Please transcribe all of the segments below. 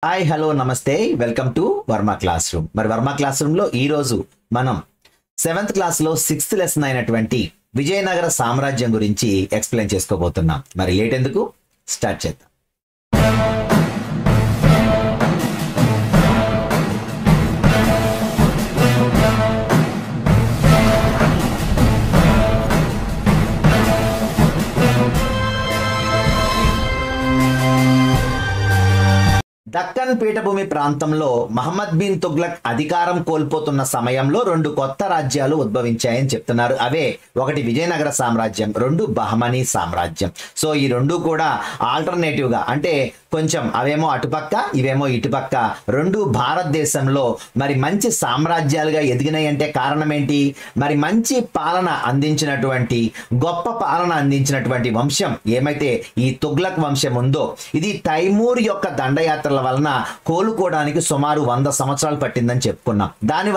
Hi hello నమస్తే welcome to Varma class room. మరి Varma class room లో ఈ రోజు మనం 7th క్లాస్ లో 6th లెసన్ అయినటువంటి విజయనగర సామ్రాజ్యం గురించి ఎక్స్ప్లెయిన్ చేసుకోబోతున్నాం. మరి లేట్ ఎందుకు, స్టార్ట్ చేద్దాం. దక్కన్ పీఠభూమి ప్రాంతంలో మహమ్మద్ బిన్ తుగ్లక్ అధికారం కోల్పోతున్న సమయంలో రెండు కొత్త రాజ్యాలు ఉద్భవించాయని చెప్తున్నారు. అవే ఒకటి విజయనగర సామ్రాజ్యం, రెండు బహమనీ సామ్రాజ్యం. సో ఈ రెండు కూడా ఆల్టర్నేటివ్ గా, అంటే కొంచెం అవేమో అటుపక్క ఇవేమో ఇటుపక్క, రెండు భారతదేశంలో మరి మంచి సామ్రాజ్యాలుగా ఎదిగినాయి. అంటే కారణం ఏంటి? మరి మంచి పాలన అందించినటువంటి, గొప్ప పాలన అందించినటువంటి వంశం ఏమైతే ఈ తుగ్లక్ వంశం ఉందో, ఇది తైమూర్ యొక్క దండయాత్రల వలన కోలుకోవడానికి సుమారు 100 సంవత్సరాలు పట్టిందని చెప్పుకున్నాం. దాని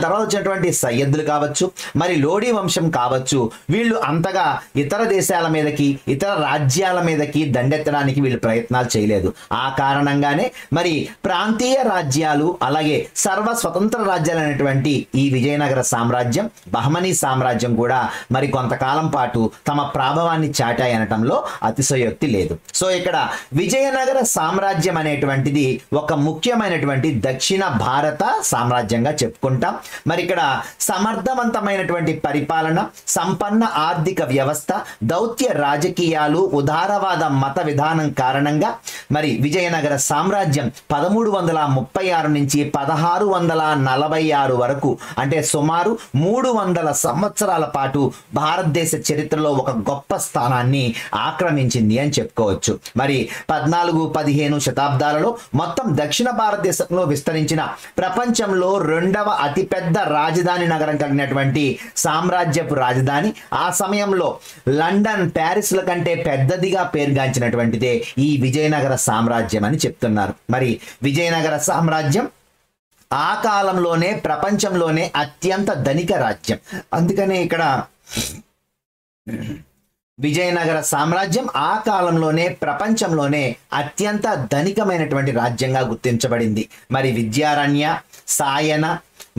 తర్వాత వచ్చినటువంటి సయ్యద్దులు కావచ్చు, మరి లోడీ వంశం కావచ్చు, వీళ్ళు అంతగా ఇతర దేశాల మీదకి, ఇతర రాజ్యాల మీదకి దండెత్తడానికి వీళ్ళు ప్రయత్నాలు చేయలేదు. ఆ కారణంగానే మరి ప్రాంతీయ రాజ్యాలు, అలాగే సర్వ స్వతంత్ర రాజ్యాలు అనేటువంటి ఈ విజయనగర సామ్రాజ్యం, బహమనీ సామ్రాజ్యం కూడా మరి కొంతకాలం పాటు తమ ప్రాభవాన్ని చాటాయి అనటంలో అతిశయోక్తి లేదు. సో ఇక్కడ విజయనగర సామ్రాజ్యం అనేటువంటిది ఒక ముఖ్యమైనటువంటి దక్షిణ భారత సామ్రాజ్యంగా చెప్పుకుంటాం. మరి ఇక్కడ సమర్థవంతమైనటువంటి పరిపాలన, సంపన్న ఆర్థిక వ్యవస్థ, దౌత్య రాజకీయాలు, ఉదారవాద మత విధానం కారణంగా మరి విజయనగర సామ్రాజ్యం 1336 నుంచి 1646 వరకు, అంటే సుమారు 300 సంవత్సరాల పాటు భారతదేశ చరిత్రలో ఒక గొప్ప స్థానాన్ని ఆక్రమించింది అని చెప్పుకోవచ్చు. మరి 14-15 శతాబ్దాలలో మొత్తం దక్షిణ భారతదేశంలో విస్తరించిన ప్రపంచంలో 2వ అతిపెద్ద రాజధాని నగరం కలిగినటువంటి సామ్రాజ్యపు రాజధాని ఆ సమయంలో లండన్, ప్యారిస్ల కంటే పెద్దదిగా పేరుగాంచినటువంటిదే ఈ విజయనగర సామ్రాజ్యం అని చెప్తున్నారు. మరి విజయనగర సామ్రాజ్యం ఆ కాలంలోనే ప్రపంచంలోనే అత్యంత ధనిక రాజ్యం. అందుకనే ఇక్కడ విజయనగర సామ్రాజ్యం ఆ కాలంలోనే ప్రపంచంలోనే అత్యంత ధనికమైనటువంటి రాజ్యంగా గుర్తించబడింది. మరి విద్యారణ్య, సాయన,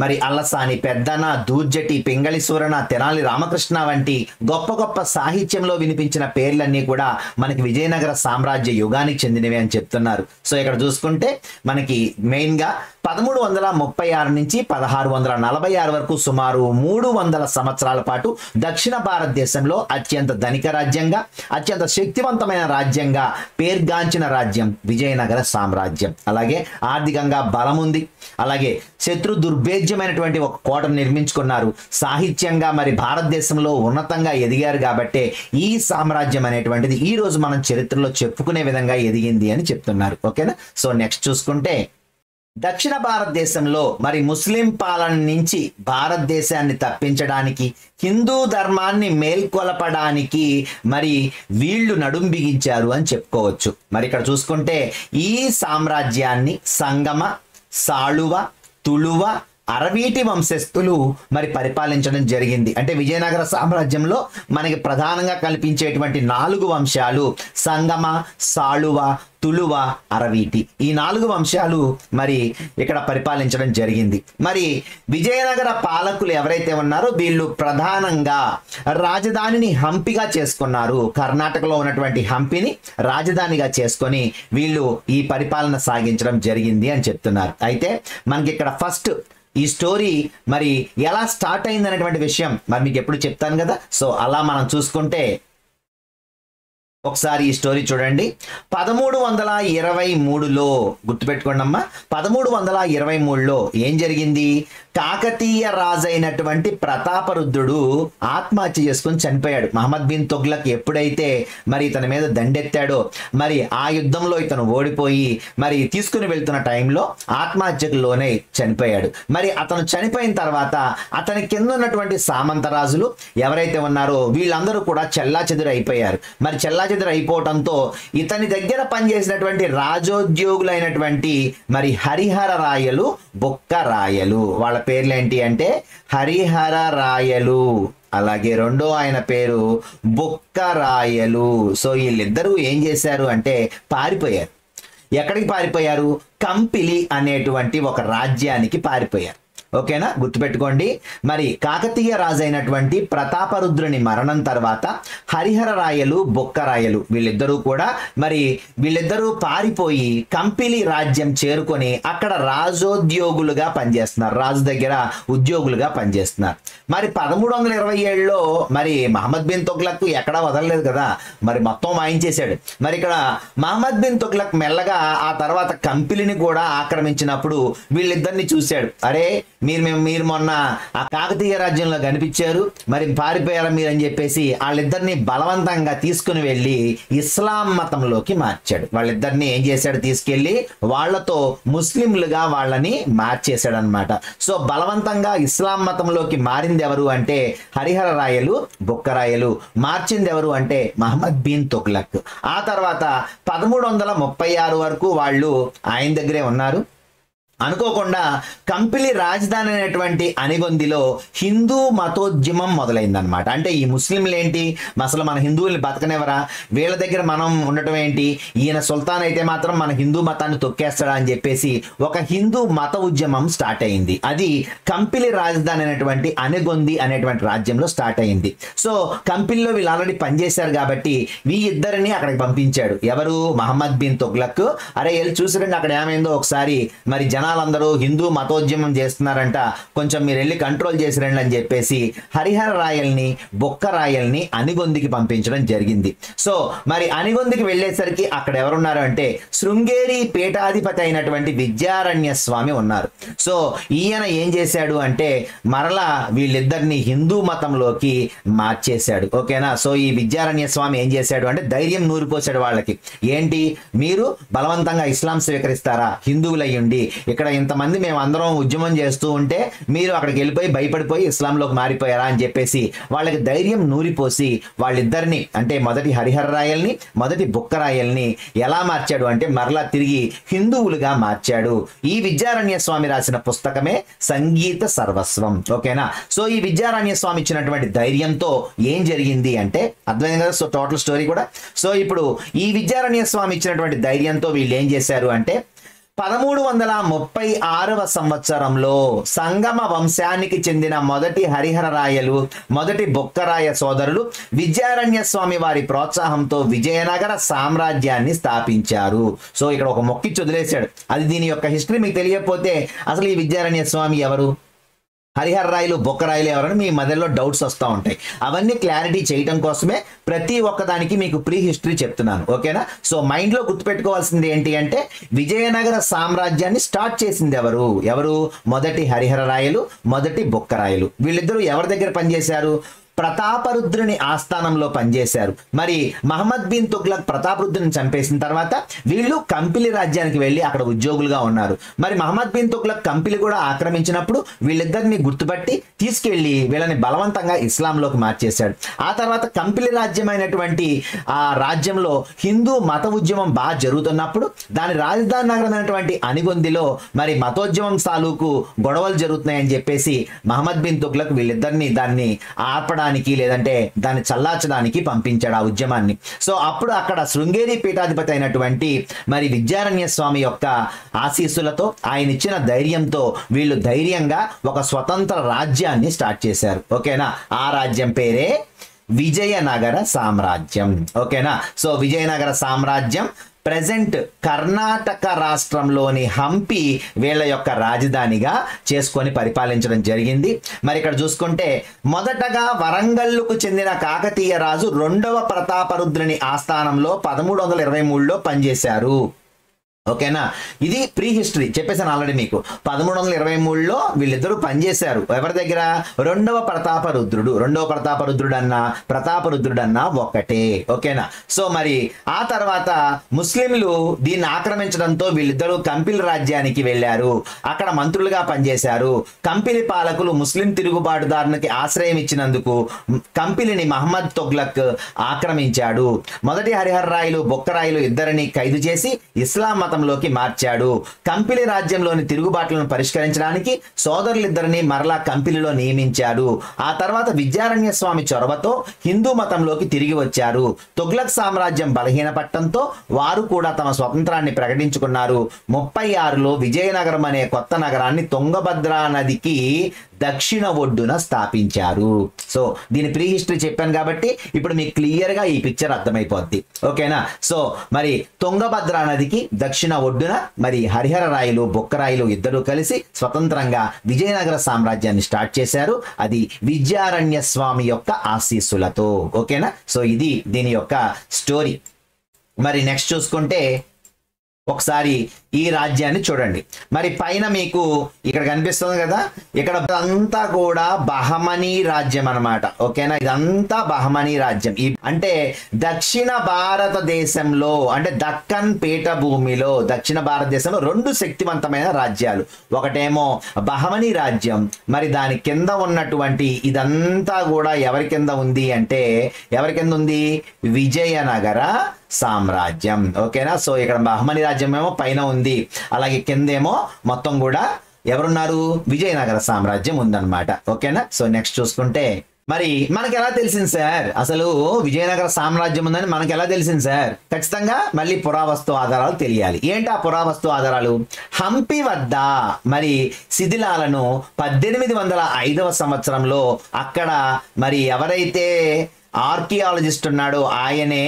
మరి అల్లసాని పెద్దన, దూర్జటి, పింగళి సూరణ, తెనాలి రామకృష్ణ వంటి గొప్ప గొప్ప సాహిత్యంలో వినిపించిన పేర్లన్నీ కూడా మనకి విజయనగర సామ్రాజ్య యుగానికి చెందినవి అని చెప్తున్నారు. సో ఇక్కడ చూసుకుంటే మనకి మెయిన్ గా 1336 నుంచి 1646 వరకు సుమారు 300 సంవత్సరాల పాటు దక్షిణ భారతదేశంలో అత్యంత ధనిక రాజ్యంగా, అత్యంత శక్తివంతమైన రాజ్యంగా పేర్గాంచిన రాజ్యం విజయనగర సామ్రాజ్యం. అలాగే ఆర్థికంగా బలం ఉంది, అలాగే శత్రు దుర్భేద్యమైనటువంటి ఒక కోటను నిర్మించుకున్నారు. సాహిత్యంగా మరి భారతదేశంలో ఉన్నతంగా ఎదిగారు కాబట్టే ఈ సామ్రాజ్యం అనేటువంటిది ఈ రోజు మనం చరిత్రలో చెప్పుకునే విధంగా ఎదిగింది అని చెప్తున్నారు. ఓకేనా? సో నెక్స్ట్ చూసుకుంటే దక్షిణ భారతదేశంలో మరి ముస్లిం పాలన నుంచి భారతదేశాన్ని తప్పించడానికి, హిందూ ధర్మాన్ని మేల్కొలపడానికి మరి వీళ్ళు నడుం బిగించారు అని చెప్పుకోవచ్చు. మరి ఇక్కడ చూసుకుంటే ఈ సామ్రాజ్యాన్ని సంగమ, సాళువ, తుళువ, అరవీటి వంశస్థులు మరి పరిపాలించడం జరిగింది. అంటే విజయనగర సామ్రాజ్యంలో మనకి ప్రధానంగా కల్పించేటువంటి 4 వంశాలు సంగమ, సాళువ, తుళువ, అరవీటి. ఈ 4 వంశాలు మరి ఇక్కడ పరిపాలించడం జరిగింది. మరి విజయనగర పాలకులు ఎవరైతే ఉన్నారో వీళ్ళు ప్రధానంగా రాజధానిని హంపిగా చేసుకున్నారు. కర్ణాటకలో ఉన్నటువంటి హంపిని రాజధానిగా చేసుకొని వీళ్ళు ఈ పరిపాలన సాగించడం జరిగింది అని చెప్తున్నారు. అయితే మనకి ఇక్కడ ఫస్ట్ ఈ స్టోరీ మరి ఎలా స్టార్ట్ అయింది అనేటువంటి విషయం మరి మీకు ఎప్పుడు చెప్తాను కదా. సో అలా మనం చూసుకుంటే ఒకసారి ఈ స్టోరీ చూడండి. 1323లో గుర్తుపెట్టుకోండి అమ్మా, 1323లో ఏం జరిగింది? కాకతీయ రాజు అయినటువంటి ప్రతాపరుద్రుడు ఆత్మహత్య చేసుకుని చనిపోయాడు. మహమ్మద్ బిన్ తుగ్లక్ ఎప్పుడైతే మరి ఇతని మీద దండెత్తాడో, మరి ఆ యుద్ధంలో ఇతను ఓడిపోయి మరి తీసుకుని వెళ్తున్న టైంలో ఆత్మహత్యకు లోనే చనిపోయాడు. మరి అతను చనిపోయిన తర్వాత అతని కింద ఉన్నటువంటి సామంతరాజులు ఎవరైతే ఉన్నారో వీళ్ళందరూ కూడా చెల్లాచెదురు అయిపోయారు. మరి చెల్లాచెదురు అయిపోవటంతో ఇతని దగ్గర పనిచేసినటువంటి రాజోద్యోగులైనటువంటి మరి హరిహర రాయలు, బొక్క రాయలు, వాళ్ళ పేర్లు ఏంటి అంటే హరిహర రాయలు, అలాగే రెండో ఆయన పేరు బొక్క రాయలు. సో వీళ్ళిద్దరూ ఏం చేశారు అంటే పారిపోయారు. ఎక్కడికి పారిపోయారు? కంపిలి అనేటువంటి ఒక రాజ్యానికి పారిపోయారు. ఓకేనా, గుర్తుపెట్టుకోండి. మరి కాకతీయ రాజు అయినటువంటి ప్రతాపరుద్రుని మరణం తర్వాత హరిహర రాయలు, బొక్కరాయలు వీళ్ళిద్దరూ పారిపోయి కంపిలి రాజ్యం చేరుకొని అక్కడ రాజోద్యోగులుగా పనిచేస్తున్నారు, రాజు దగ్గర ఉద్యోగులుగా పనిచేస్తున్నారు. మరి 1327లో మరి మహమ్మద్ బిన్ తుగ్లక్ ఎక్కడా వదలలేదు కదా, మరి మొత్తం వాయించేశాడు. మరి ఇక్కడ మహమ్మద్ బిన్ తుగ్లక్ మెల్లగా ఆ తర్వాత కంపిలిని కూడా ఆక్రమించినప్పుడు వీళ్ళిద్దరిని చూశాడు. అరే మీరు మొన్న ఆ కాకతీయ రాజ్యంలో కనిపించారు, మరి పారిపోయారా మీరు అని చెప్పేసి వాళ్ళిద్దరిని బలవంతంగా తీసుకుని వెళ్ళి ఇస్లాం మతంలోకి మార్చాడు. వాళ్ళిద్దరిని ఏం చేశాడు? తీసుకెళ్లి వాళ్లతో ముస్లింలుగా వాళ్ళని మార్చేశాడు అనమాట. సో బలవంతంగా ఇస్లాం మతంలోకి మారింది ఎవరు అంటే హరిహర రాయలు, బొక్కరాయలు. మార్చింది ఎవరు అంటే మహమ్మద్ బిన్ తుగ్లక్. ఆ తర్వాత 1336 వరకు వాళ్ళు ఆయన దగ్గరే ఉన్నారు. అనుకోకుండా కంపిలి రాజధాని అనేటువంటి అనిగొందిలో హిందూ మతోద్యమం మొదలైందనమాట. అంటే ఈ ముస్లింలు ఏంటి, అసలు మన హిందువుల్ని బతకనివ్వరా, వీళ్ళ దగ్గర మనం ఉండటం ఏంటి, ఈయన సుల్తాన్ అయితే మాత్రం మన హిందూ మతాన్ని తొక్కేస్తాడా అని చెప్పేసి ఒక హిందూ మత ఉద్యమం స్టార్ట్ అయింది. అది కంపిలి రాజధాని అనేటువంటి అనిగొంది అనేటువంటి రాజ్యంలో స్టార్ట్ అయింది. సో కంపిలిలో వీళ్ళు ఆల్రెడీ పనిచేశారు కాబట్టి ఇద్దరిని అక్కడికి పంపించాడు. ఎవరు? మహమ్మద్ బిన్ తుగ్లక్. అరే వెళ్ళి చూసిరండి అక్కడ ఏమైందో ఒకసారి, మరి జనాలందరూ హిందూ మతోద్యమం చేస్తున్నారంట, కొంచెం మీరు వెళ్ళి కంట్రోల్ చేసి రండి అని చెప్పేసి హరిహర రాయల్ని, బొక్కరాయల్ని అనిగొందికి పంపించడం జరిగింది. సో మరి అనిగొందికి వెళ్ళేసరికి అక్కడ ఎవరున్నారు అంటే శృంగేరి పీఠాధిపతి అయినటువంటి విద్యారణ్య స్వామి ఉన్నారు. సో ఈయన ఏం చేశాడు అంటే మరలా వీళ్ళిద్దరిని హిందూ మతంలోకి మార్చేశాడు. ఓకేనా. సో ఈ విద్యారణ్య స్వామి ఏం చేశాడు అంటే ధైర్యం నూరిపోసాడు వాళ్ళకి. ఏంటి, మీరు బలవంతంగా ఇస్లాం స్వీకరిస్తారా హిందువులయ్యుండి, ఇక్కడ ఇంతమంది మేము అందరం ఉద్యమం చేస్తూ ఉంటే మీరు అక్కడికి వెళ్ళిపోయి భయపడిపోయి ఇస్లాంలోకి మారిపోయారా అని చెప్పేసి వాళ్ళకి ధైర్యం నూరిపోసి వాళ్ళిద్దరిని అంటే మొదటి హరిహర రాయల్ని, మొదటి బొక్కరాయల్ని ఎలా మార్చాడు అంటే మరలా తిరిగి హిందువులుగా మార్చాడు. ఈ విద్యారణ్య స్వామి రాసిన పుస్తకమే సంగీత సర్వస్వం. ఓకేనా. సో ఈ విద్యారణ్య స్వామి ఇచ్చినటువంటి ధైర్యంతో ఏం జరిగింది అంటే అర్థమైంది కదా. సో టోటల్ స్టోరీ కూడా. సో ఇప్పుడు ఈ విద్యారణ్య స్వామి ఇచ్చినటువంటి ధైర్యంతో వీళ్ళు ఏం చేశారు అంటే 1336వ సంవత్సరంలో సంగమ వంశానికి చెందిన మొదటి హరిహర రాయలు, మొదటి బొక్కరాయ సోదరులు విద్యారణ్య స్వామి వారి ప్రోత్సాహంతో విజయనగర సామ్రాజ్యాన్ని స్థాపించారు. సో ఇక్కడ ఒక మొక్కిచ్చి వదిలేశాడు. అది దీని యొక్క హిస్టరీ మీకు తెలియకపోతే అసలు ఈ విద్యారణ్య స్వామి ఎవరు, హరిహర రాయలు, బొక్కరాయలు ఎవరని మీ మధ్యలో డౌట్స్ వస్తూ ఉంటాయి. అవన్నీ క్లారిటీ చేయడం కోసమే ప్రతి ఒక్కదానికి మీకు ప్రీ హిస్టరీ చెప్తున్నాను. ఓకేనా. సో మైండ్లో గుర్తుపెట్టుకోవాల్సింది ఏంటి అంటే విజయనగర సామ్రాజ్యాన్ని స్టార్ట్ చేసింది ఎవరు? మొదటి హరిహర రాయలు, మొదటి బొక్కరాయలు. వీళ్ళిద్దరూ ఎవరి దగ్గర పనిచేశారు? ప్రతాపరుద్రుని ఆస్థానంలో పనిచేశారు. మరి మహమ్మద్ బిన్ తుగ్లక్ ప్రతాపరుద్రుని చంపేసిన తర్వాత వీళ్ళు కంపిలి రాజ్యానికి వెళ్ళి అక్కడ ఉద్యోగులుగా ఉన్నారు. మరి మహమ్మద్ బిన్ తుగ్లక్ కంపిలి కూడా ఆక్రమించినప్పుడు వీళ్ళిద్దరిని గుర్తుపట్టి తీసుకెళ్లి వీళ్ళని బలవంతంగా ఇస్లాంలోకి మార్చేశాడు. ఆ తర్వాత కంపిలి రాజ్యమైనటువంటి ఆ రాజ్యంలో హిందూ మత ఉద్యమం బాగా జరుగుతున్నప్పుడు దాని రాజధాని నగరం అయినటువంటి అనిగొందిలో మరి మతోద్యమం తాలూకు గొడవలు జరుగుతున్నాయని చెప్పేసి మహమ్మద్ బిన్ తుగ్లక్ వీళ్ళిద్దరిని దాన్ని ఆపడానికి లేదంటే దాన్ని చల్లార్చడానికి పంపించాడు ఆ ఉద్యమాన్ని. సో అప్పుడు అక్కడ శృంగేరి పీఠాధిపతి అయినటువంటి మరి విద్యారణ్య స్వామి యొక్క ఆశీస్సులతో ఆయన ఇచ్చిన ధైర్యంతో వీళ్ళు ధైర్యంగా ఒక స్వతంత్ర రాజ్యాన్ని స్టార్ట్ చేశారు. ఓకేనా. ఆ రాజ్యం పేరే విజయనగర సామ్రాజ్యం. ఓకేనా. సో విజయనగర సామ్రాజ్యం ప్రెజెంట్ కర్ణాటక రాష్ట్రంలోని హంపి వీళ్ళ యొక్క రాజధానిగా చేసుకొని పరిపాలించడం జరిగింది. మరి ఇక్కడ చూసుకుంటే మొదటగా వరంగల్లుకు చెందిన కాకతీయ రాజు రెండవ ప్రతాపరుద్రుని ఆస్థానంలో 1323లో పనిచేశారు. ఓకేనా. ఇది ప్రీ హిస్టరీ చెప్పేసాను ఆల్రెడీ మీకు. 1323లో వీళ్ళిద్దరూ పనిచేశారు. ఎవరి దగ్గర? రెండవ ప్రతాపరుద్రుడన్నా ఒకటే. ఓకేనా. సో మరి ఆ తర్వాత ముస్లింలు దీన్ని ఆక్రమించడంతో వీళ్ళిద్దరూ కంపిలి రాజ్యానికి వెళ్ళారు. అక్కడ మంత్రులుగా పనిచేశారు. కంపిలి పాలకులు ముస్లిం తిరుగుబాటుదారునికి ఆశ్రయం ఇచ్చినందుకు కంపిలిని మహమ్మద్ తుగ్లక్ ఆక్రమించాడు. మొదటి హరిహర రాయలు, బొక్కరాయలు ఇద్దరిని ఖైదు చేసి ఇస్లాం మతంలోకి మార్చాడు. కంపిలి రాజ్యంలోని తిరుగుబాట్లను పరిష్కరించడానికి సోదరులిద్దరిని మరలా కంపిలిలో నియమించాడు. ఆ తర్వాత విద్యారణ్య స్వామి చొరవతో హిందూ మతంలోకి తిరిగి వచ్చారు. తుగ్లక్ సామ్రాజ్యం బలహీనపడటంతో వారు కూడా తమ స్వతంత్రాన్ని ప్రకటించుకున్నారు. 36లో విజయనగరం అనే కొత్త నగరాన్ని తుంగభద్ర నదికి దక్షిణ ఒడ్డున స్థాపించారు. సో దీని ప్రీ హిస్టరీ చెప్పాను కాబట్టి ఇప్పుడు మీకు క్లియర్ గా ఈ పిక్చర్ అర్థమైపోద్ది. ఓకేనా? సో మరి తుంగభద్ర నదికి దక్షిణ ఒడ్డున మరి హరిహర రాయలు బొక్కరాయలు ఇద్దరు కలిసి స్వతంత్రంగా విజయనగర సామ్రాజ్యాన్ని స్టార్ట్ చేశారు. అది విద్యారణ్య స్వామి యొక్క ఆశీస్సులతో. ఓకేనా? సో ఇది దీని యొక్క స్టోరీ. మరి నెక్స్ట్ చూసుకుంటే ఒకసారి ఈ రాజ్యాన్ని చూడండి. మరి పైన మీకు ఇక్కడ కనిపిస్తుంది కదా, ఇక్కడ అంతా కూడా బహమనీ రాజ్యం అన్నమాట. ఓకేనా? ఇదంతా బహమనీ రాజ్యం. అంటే దక్షిణ భారతదేశంలో అంటే దక్కన్ పీఠభూమిలో దక్షిణ భారతదేశంలో రెండు శక్తివంతమైన రాజ్యాలు. ఒకటేమో బహమనీ రాజ్యం, మరి దాని కింద ఉన్నటువంటి ఇదంతా కూడా ఎవరి కింద ఉంది అంటే ఎవరి కింద ఉంది? విజయనగర సామ్రాజ్యం. ఓకేనా? సో ఇక్కడ బహమనీ రాజ్యం ఏమో పైన ఉంది, అలాగే కిందేమో మొత్తం కూడా ఎవరున్నారు? విజయనగర సామ్రాజ్యం ఉందన్నమాట. ఓకేనా? సో నెక్స్ట్ చూసుకుంటే మరి మనకి ఎలా తెలిసింది సార్ అసలు విజయనగర సామ్రాజ్యం ఉందని మనకి ఎలా తెలిసింది సార్? ఖచ్చితంగా మళ్ళీ పురావస్తు ఆధారాలు తెలియాలి. ఏంటి ఆ పురావస్తు ఆధారాలు? హంపి వద్ద మరి శిథిలాలను 1805వ సంవత్సరంలో అక్కడ మరి ఎవరైతే ఆర్కియాలజిస్ట్ ఉన్నాడో ఆయనే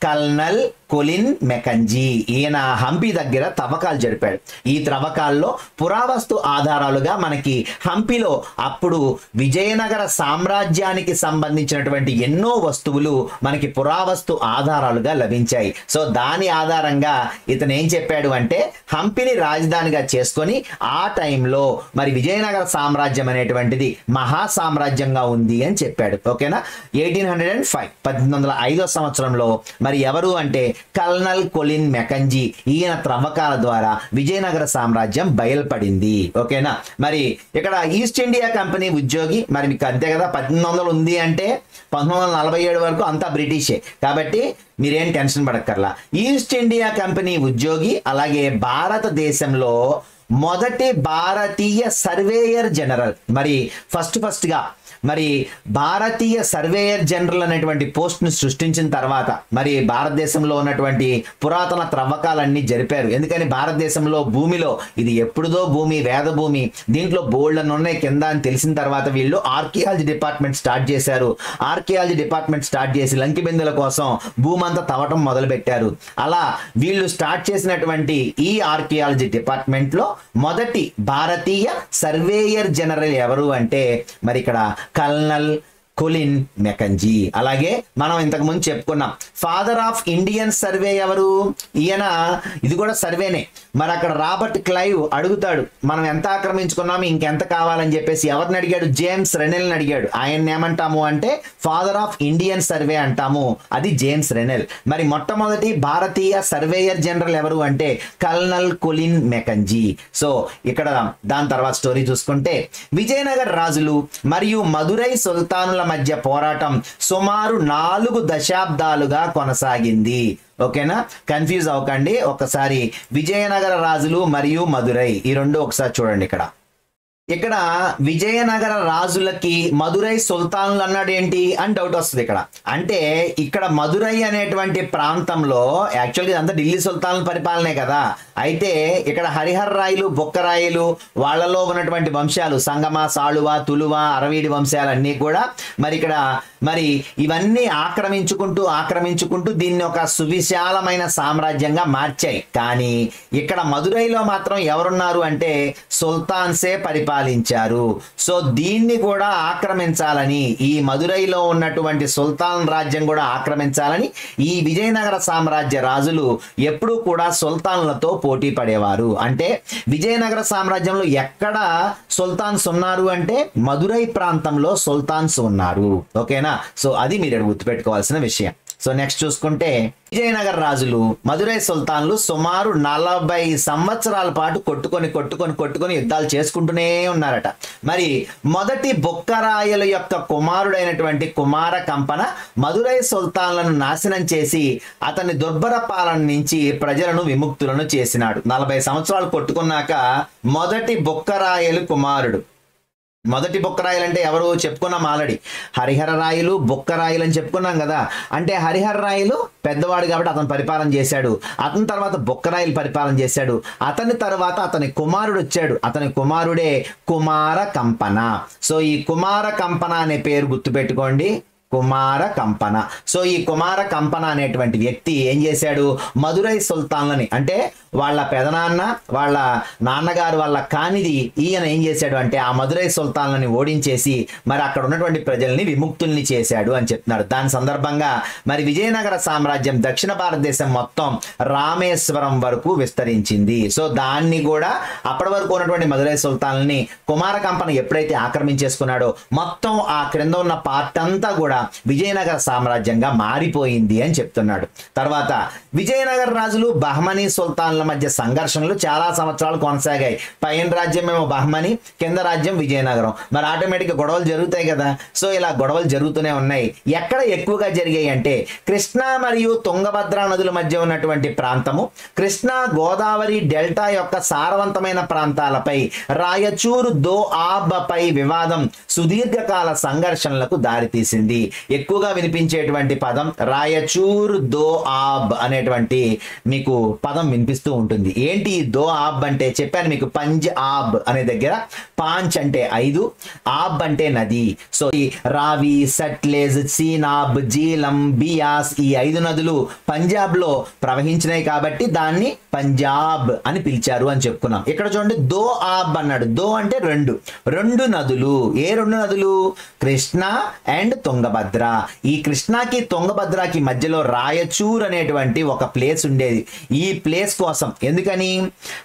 కల్నల్ కొలిన్ మెకంజీ. ఈయన హంపి దగ్గర తవ్వకాలు జరిపాడు. ఈ త్రవ్వకాల్లో పురావస్తు ఆధారాలుగా మనకి హంపిలో అప్పుడు విజయనగర సామ్రాజ్యానికి సంబంధించినటువంటి ఎన్నో వస్తువులు మనకి పురావస్తు ఆధారాలుగా లభించాయి. సో దాని ఆధారంగా ఇతను ఏం చెప్పాడు అంటే హంపిని రాజధానిగా చేసుకొని ఆ టైంలో మరి విజయనగర సామ్రాజ్యం అనేటువంటిది మహా సామ్రాజ్యంగా ఉంది అని చెప్పాడు. ఓకేనా? 1805 సంవత్సరంలో మరి ఎవరు అంటే కల్నల్ కొలిన్ మెకంజీ. ఈయన త్రవ్వకాల ద్వారా విజయనగర సామ్రాజ్యం బయలుపడింది. ఓకేనా? మరి ఇక్కడ ఈస్ట్ ఇండియా కంపెనీ ఉద్యోగి, మరి మీకు అంతే కదా, 1800 ఉంది అంటే 1947 వరకు అంతా బ్రిటిషే కాబట్టి మీరేం టెన్షన్ పడక్కర్లా. ఈస్ట్ ఇండియా కంపెనీ ఉద్యోగి, అలాగే భారతదేశంలో మొదటి భారతీయ సర్వేయర్ జనరల్. మరి ఫస్ట్ గా మరి భారతీయ సర్వేయర్ జనరల్ అనేటువంటి పోస్ట్ ను సృష్టించిన తర్వాత మరి భారతదేశంలో ఉన్నటువంటి పురాతన త్రవ్వకాలన్నీ జరిపారు. ఎందుకని భారతదేశంలో భూమిలో ఇది ఎప్పుడుదో భూమి, వేద భూమి, దీంట్లో బోల్డ్ ఉన్నాయి కింద అని తెలిసిన తర్వాత వీళ్ళు ఆర్కియాలజీ డిపార్ట్మెంట్ స్టార్ట్ చేశారు. ఆర్కియాలజీ డిపార్ట్మెంట్ స్టార్ట్ చేసి లంకి బిందెల కోసం భూమి అంతా తవ్వటం మొదలు పెట్టారు. అలా వీళ్ళు స్టార్ట్ చేసినటువంటి ఈ ఆర్కియాలజీ డిపార్ట్మెంట్ లో మొదటి భారతీయ సర్వేయర్ జనరల్ ఎవరు అంటే మరి ఇక్కడ కల్నల్ కొలిన్ మెకంజీ. అలాగే మనం ఇంతకు ముందు చెప్పుకున్నాం ఫాదర్ ఆఫ్ ఇండియన్ సర్వే ఎవరు? ఈయన ఇది కూడా సర్వేనే. మరి అక్కడ రాబర్ట్ క్లైవ్ అడుగుతాడు మనం ఎంత ఆక్రమించుకున్నాము ఇంకెంత కావాలని చెప్పేసి. ఎవరిని అడిగాడు? జేమ్స్ రెనెల్ని అడిగాడు. ఆయన ఏమంటాము అంటే ఫాదర్ ఆఫ్ ఇండియన్ సర్వే అంటాము, అది జేమ్స్ రెనెల్. మరి మొట్టమొదటి భారతీయ సర్వేయర్ జనరల్ ఎవరు అంటే కల్నల్ కొలిన్ మెకంజీ. సో ఇక్కడ దాని తర్వాత స్టోరీ చూసుకుంటే విజయనగర రాజులు మరియు మదురై సుల్తానుల మధ్య పోరాటం సుమారు 4 దశాబ్దాలుగా కొనసాగింది. ఓకేనా? కన్ఫ్యూజ్ అవ్వకండి. ఒకసారి విజయనగర రాజులు మరియు మదురై ఈ రెండు ఒకసారి చూడండి. ఇక్కడ విజయనగర రాజులకి మదురై సుల్తానులు అన్నాడు ఏంటి అని డౌట్ వస్తుంది ఇక్కడ. అంటే ఇక్కడ మదురై అనేటువంటి ప్రాంతంలో యాక్చువల్గా ఇదంతా ఢిల్లీ సుల్తానుల పరిపాలనే కదా. అయితే ఇక్కడ హరిహర రాయలు బొక్కరాయలు వాళ్ళలో ఉన్నటువంటి వంశాలు సంగమ, సాళువ, తులువ, అరవీడి వంశాలన్నీ కూడా మరి ఇక్కడ మరి ఇవన్నీ ఆక్రమించుకుంటూ దీన్ని ఒక సువిశాలమైన సామ్రాజ్యంగా మార్చాయి. కానీ ఇక్కడ మదురైలో మాత్రం ఎవరున్నారు అంటే సుల్తాన్సే పరిపాలించారు. సో దీన్ని కూడా ఆక్రమించాలని, ఈ మదురైలో ఉన్నటువంటి సుల్తాన్ రాజ్యం కూడా ఆక్రమించాలని ఈ విజయనగర సామ్రాజ్య రాజులు ఎప్పుడూ కూడా సుల్తాన్లతో పోటీ పడేవారు. అంటే విజయనగర సామ్రాజ్యంలో ఎక్కడ సుల్తాన్స్ ఉన్నారు అంటే మదురై ప్రాంతంలో సుల్తాన్స్ ఉన్నారు. ఓకేనా? సో అది మీరు గుర్తుపెట్టుకోవాల్సిన విషయం. సో నెక్స్ట్ చూసుకుంటే విజయనగర రాజులు మదురై సుల్తాన్లు సుమారు 40 సంవత్సరాల పాటు కొట్టుకొని యుద్ధాలు చేసుకుంటూనే ఉన్నారట. మరి మొదటి బుక్కరాయల యొక్క కుమారుడైనటువంటి కుమార కంపన మదురై సుల్తాన్లను నాశనం చేసి అతని దుర్భర పాలన నుంచి ప్రజలను విముక్తులను చేసినాడు. 40 సంవత్సరాలు కొట్టుకున్నాక మొదటి బుక్కరాయలు కుమారుడు. మొదటి బుక్కరాయలు అంటే ఎవరు చెప్పుకున్నాం ఆల్రెడీ, హరిహర రాయలు బుక్కరాయలు అని చెప్పుకున్నాం కదా. అంటే హరిహర రాయలు పెద్దవాడు కాబట్టి అతను పరిపాలన చేశాడు, అతని తర్వాత బుక్కరాయలు పరిపాలన చేశాడు, అతని తర్వాత అతని కుమారుడు వచ్చాడు, అతని కుమారుడే కుమార కంపన. సో ఈ కుమార కంపన అనే పేరు గుర్తుపెట్టుకోండి, కుమార కంపన. సో ఈ కుమార కంపన అనేటువంటి వ్యక్తి ఏం చేశాడు, మదురై సుల్తాన్లని అంటే వాళ్ళ పెదనాన్న వాళ్ళ నాన్నగారు వాళ్ళ కానిది ఈయన ఏం చేశాడు అంటే ఆ మదురై సుల్తాన్లని ఓడించేసి మరి అక్కడ ఉన్నటువంటి ప్రజల్ని విముక్తుల్ని చేశాడు అని చెప్తున్నారు. దాని సందర్భంగా మరి విజయనగర సామ్రాజ్యం దక్షిణ భారతదేశం మొత్తం రామేశ్వరం వరకు విస్తరించింది. సో దాన్ని కూడా అప్పటి వరకు ఉన్నటువంటి మదురై సుల్తాన్లని కుమార కంపన ఎప్పుడైతే ఆక్రమించేసుకున్నాడో మొత్తం ఆ క్రింద ఉన్న పార్ట్ అంతా కూడా విజయనగర సామ్రాజ్యంగా మారిపోయింది అని చెప్తున్నాడు. తర్వాత విజయనగర రాజులు బహమనీ సుల్తాన్ల మధ్య సంఘర్షణలు చాలా సంవత్సరాలు కొనసాగాయి. పైన రాజ్యం ఏమో బహమనీ, కింద రాజ్యం విజయనగరం. మరి ఆటోమేటిక్ గా గొడవలు జరుగుతాయి కదా. సో ఇలా గొడవలు జరుగుతూనే ఉన్నాయి. ఎక్కడ ఎక్కువగా జరిగాయి అంటే కృష్ణా మరియు తుంగభద్ర నదుల మధ్య ఉన్నటువంటి ప్రాంతము, కృష్ణా గోదావరి డెల్టా యొక్క సారవంతమైన ప్రాంతాలపై రాయచూరు దో ఆబ్ పై వివాదం సుదీర్ఘకాల సంఘర్షణలకు దారితీసింది. ఎక్కువగా వినిపించేటువంటి పదం రాయచూర్ దో ఆబ్ అనేటువంటి మీకు పదం వినిపిస్తూ ఉంటుంది. ఏంటి దో ఆబ్ అంటే చెప్పాను మీకు, పంజ్ ఆబ్ అనే దగ్గర పాంచ్ అంటే 5, ఆబ్ అంటే నది. సో ఈ రావి, సట్లెజ్, సీనాబ్, జీలం, బియాస్ ఈ 5 నదులు పంజాబ్ లో ప్రవహించినాయి కాబట్టి దాన్ని పంజాబ్ అని పిలిచారు అని చెప్పుకున్నాం. ఇక్కడ చూడండి దో ఆబ్ అన్నాడు. దో అంటే రెండు నదులు. ఏ 2 నదులు? కృష్ణ అండ్ తుంగభద్ర. ఈ కృష్ణాకి తుంగభద్రకి మధ్యలో రాయచూర్ అనేటువంటి ఒక ప్లేస్ ఉండేది. ఈ ప్లేస్ కోసం ఎందుకని,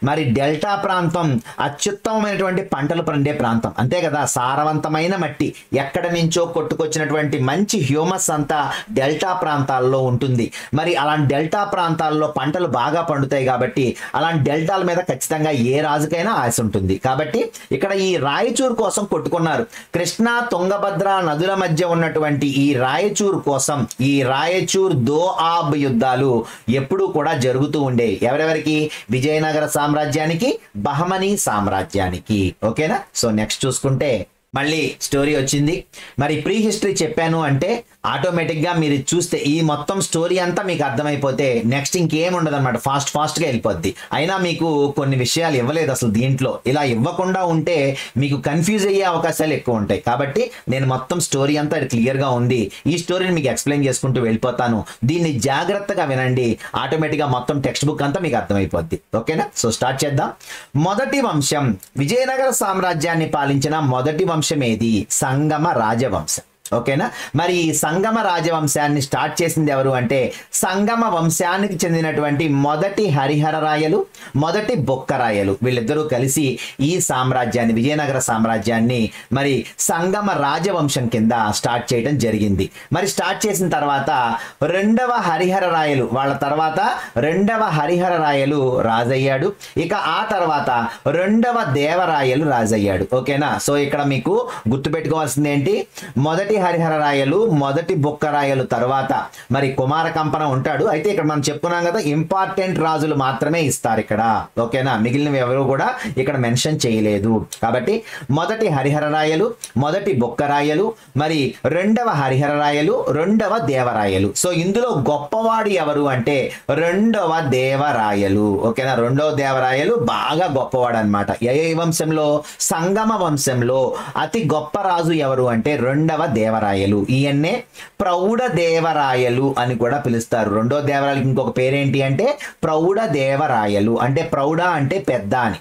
మరి డెల్టా ప్రాంతం అత్యుత్తమమైనటువంటి పంటలు పండే ప్రాంతం అంతే కదా, సారవంతమైన మట్టి ఎక్కడ నుంచో కొట్టుకొచ్చినటువంటి మంచి హ్యూమస్ అంతా డెల్టా ప్రాంతాల్లో ఉంటుంది. మరి అలాంటి డెల్టా ప్రాంతాల్లో పంటలు బాగా పండుతాయి కాబట్టి అలాంటి డెల్టాల మీద ఖచ్చితంగా ఏ రాజుకైనా ఆశ ఉంటుంది. కాబట్టి ఇక్కడ ఈ రాయచూర్ కోసం కొట్టుకున్నారు. కృష్ణా తుంగభద్ర నదుల మధ్య ఉన్నటువంటి ఈ రాయచూర్ కోసం ఈ రాయచూర్ దో ఆబ్ యుద్ధాలు ఎప్పుడూ కూడా జరుగుతూ ఉండేవి. ఎవరెవరికి? విజయనగర సామ్రాజ్యానికి, బహమనీ సామ్రాజ్యానికి. ఓకేనా. సో నెక్స్ట్ చూసుకుంటే మళ్ళీ స్టోరీ వచ్చింది. మరి ప్రీ హిస్టరీ చెప్పాను అంటే ఆటోమేటిక్ గా మీరు చూస్తే ఈ మొత్తం స్టోరీ అంతా మీకు అర్థమైపోతే నెక్స్ట్ ఇంకేం ఉండదు అనమాట, ఫాస్ట్ గా వెళ్ళిపోద్ది. అయినా మీకు కొన్ని విషయాలు ఇవ్వలేదు అసలు దీంట్లో. ఇలా ఇవ్వకుండా ఉంటే మీకు కన్ఫ్యూజ్ అయ్యే అవకాశాలు ఎక్కువ ఉంటాయి. కాబట్టి నేను మొత్తం స్టోరీ అంతా క్లియర్ గా ఉంది, ఈ స్టోరీని మీకు ఎక్స్ప్లెయిన్ చేసుకుంటూ వెళ్ళిపోతాను. దీన్ని జాగ్రత్తగా వినండి, ఆటోమేటిక్ గా మొత్తం టెక్స్ట్ బుక్ అంతా మీకు అర్థమైపోద్ది. ఓకేనా. సో స్టార్ట్ చేద్దాం. మొదటి వంశం, విజయనగర సామ్రాజ్యాన్ని పాలించిన మొదటి వంశం ఏది? సంగమ రాజవంశం. ఓకేనా. మరి ఈ సంగమ రాజవంశాన్ని స్టార్ట్ చేసింది ఎవరు అంటే సంగమ వంశానికి చెందినటువంటి మొదటి హరిహర రాయలు, మొదటి బొక్కరాయలు, వీళ్ళిద్దరూ కలిసి ఈ సామ్రాజ్యాన్ని, విజయనగర సామ్రాజ్యాన్ని మరి సంగమ రాజవంశం కింద స్టార్ట్ చేయడం జరిగింది. మరి స్టార్ట్ చేసిన తర్వాత రెండవ హరిహర రాయలు, వాళ్ళ తర్వాత రెండవ హరిహర రాయలు రాజయ్యాడు. ఇక ఆ తర్వాత రెండవ దేవరాయలు రాజయ్యాడు. ఓకేనా. సో ఇక్కడ మీకు గుర్తుపెట్టుకోవాల్సింది ఏంటి, మొదటి హరిహర రాయలు, మొదటి బొక్కరాయలు తర్వాత మరి కుమార కంపన ఉంటాడు. అయితే ఇక్కడ మనం చెప్పుకున్నాం కదా, ఇంపార్టెంట్ రాజులు మాత్రమే ఇస్తారు ఇక్కడ. ఓకేనా. మిగిలినవి ఎవరు కూడా ఇక్కడ మెన్షన్ చేయలేదు. కాబట్టి మొదటి హరిహర రాయలు, మొదటి బొక్కరాయలు, మరి రెండవ హరిహర రాయలు, రెండవ దేవరాయలు. సో ఇందులో గొప్పవాడు ఎవరు అంటే రెండవ దేవరాయలు. ఓకేనా. రెండవ దేవరాయలు బాగా గొప్పవాడు అనమాట. ఏ వంశంలో? సంగమ వంశంలో అతి గొప్ప రాజు ఎవరు అంటే రెండవ దేవరాయలు. ఈయన్నే ప్రౌఢ దేవరాయలు అని కూడా పిలుస్తారు. రెండో దేవరాయలకి ఇంకొక పేరేంటి అంటే ప్రౌఢ దేవరాయలు. అంటే ప్రౌఢ అంటే పెద్ద అని.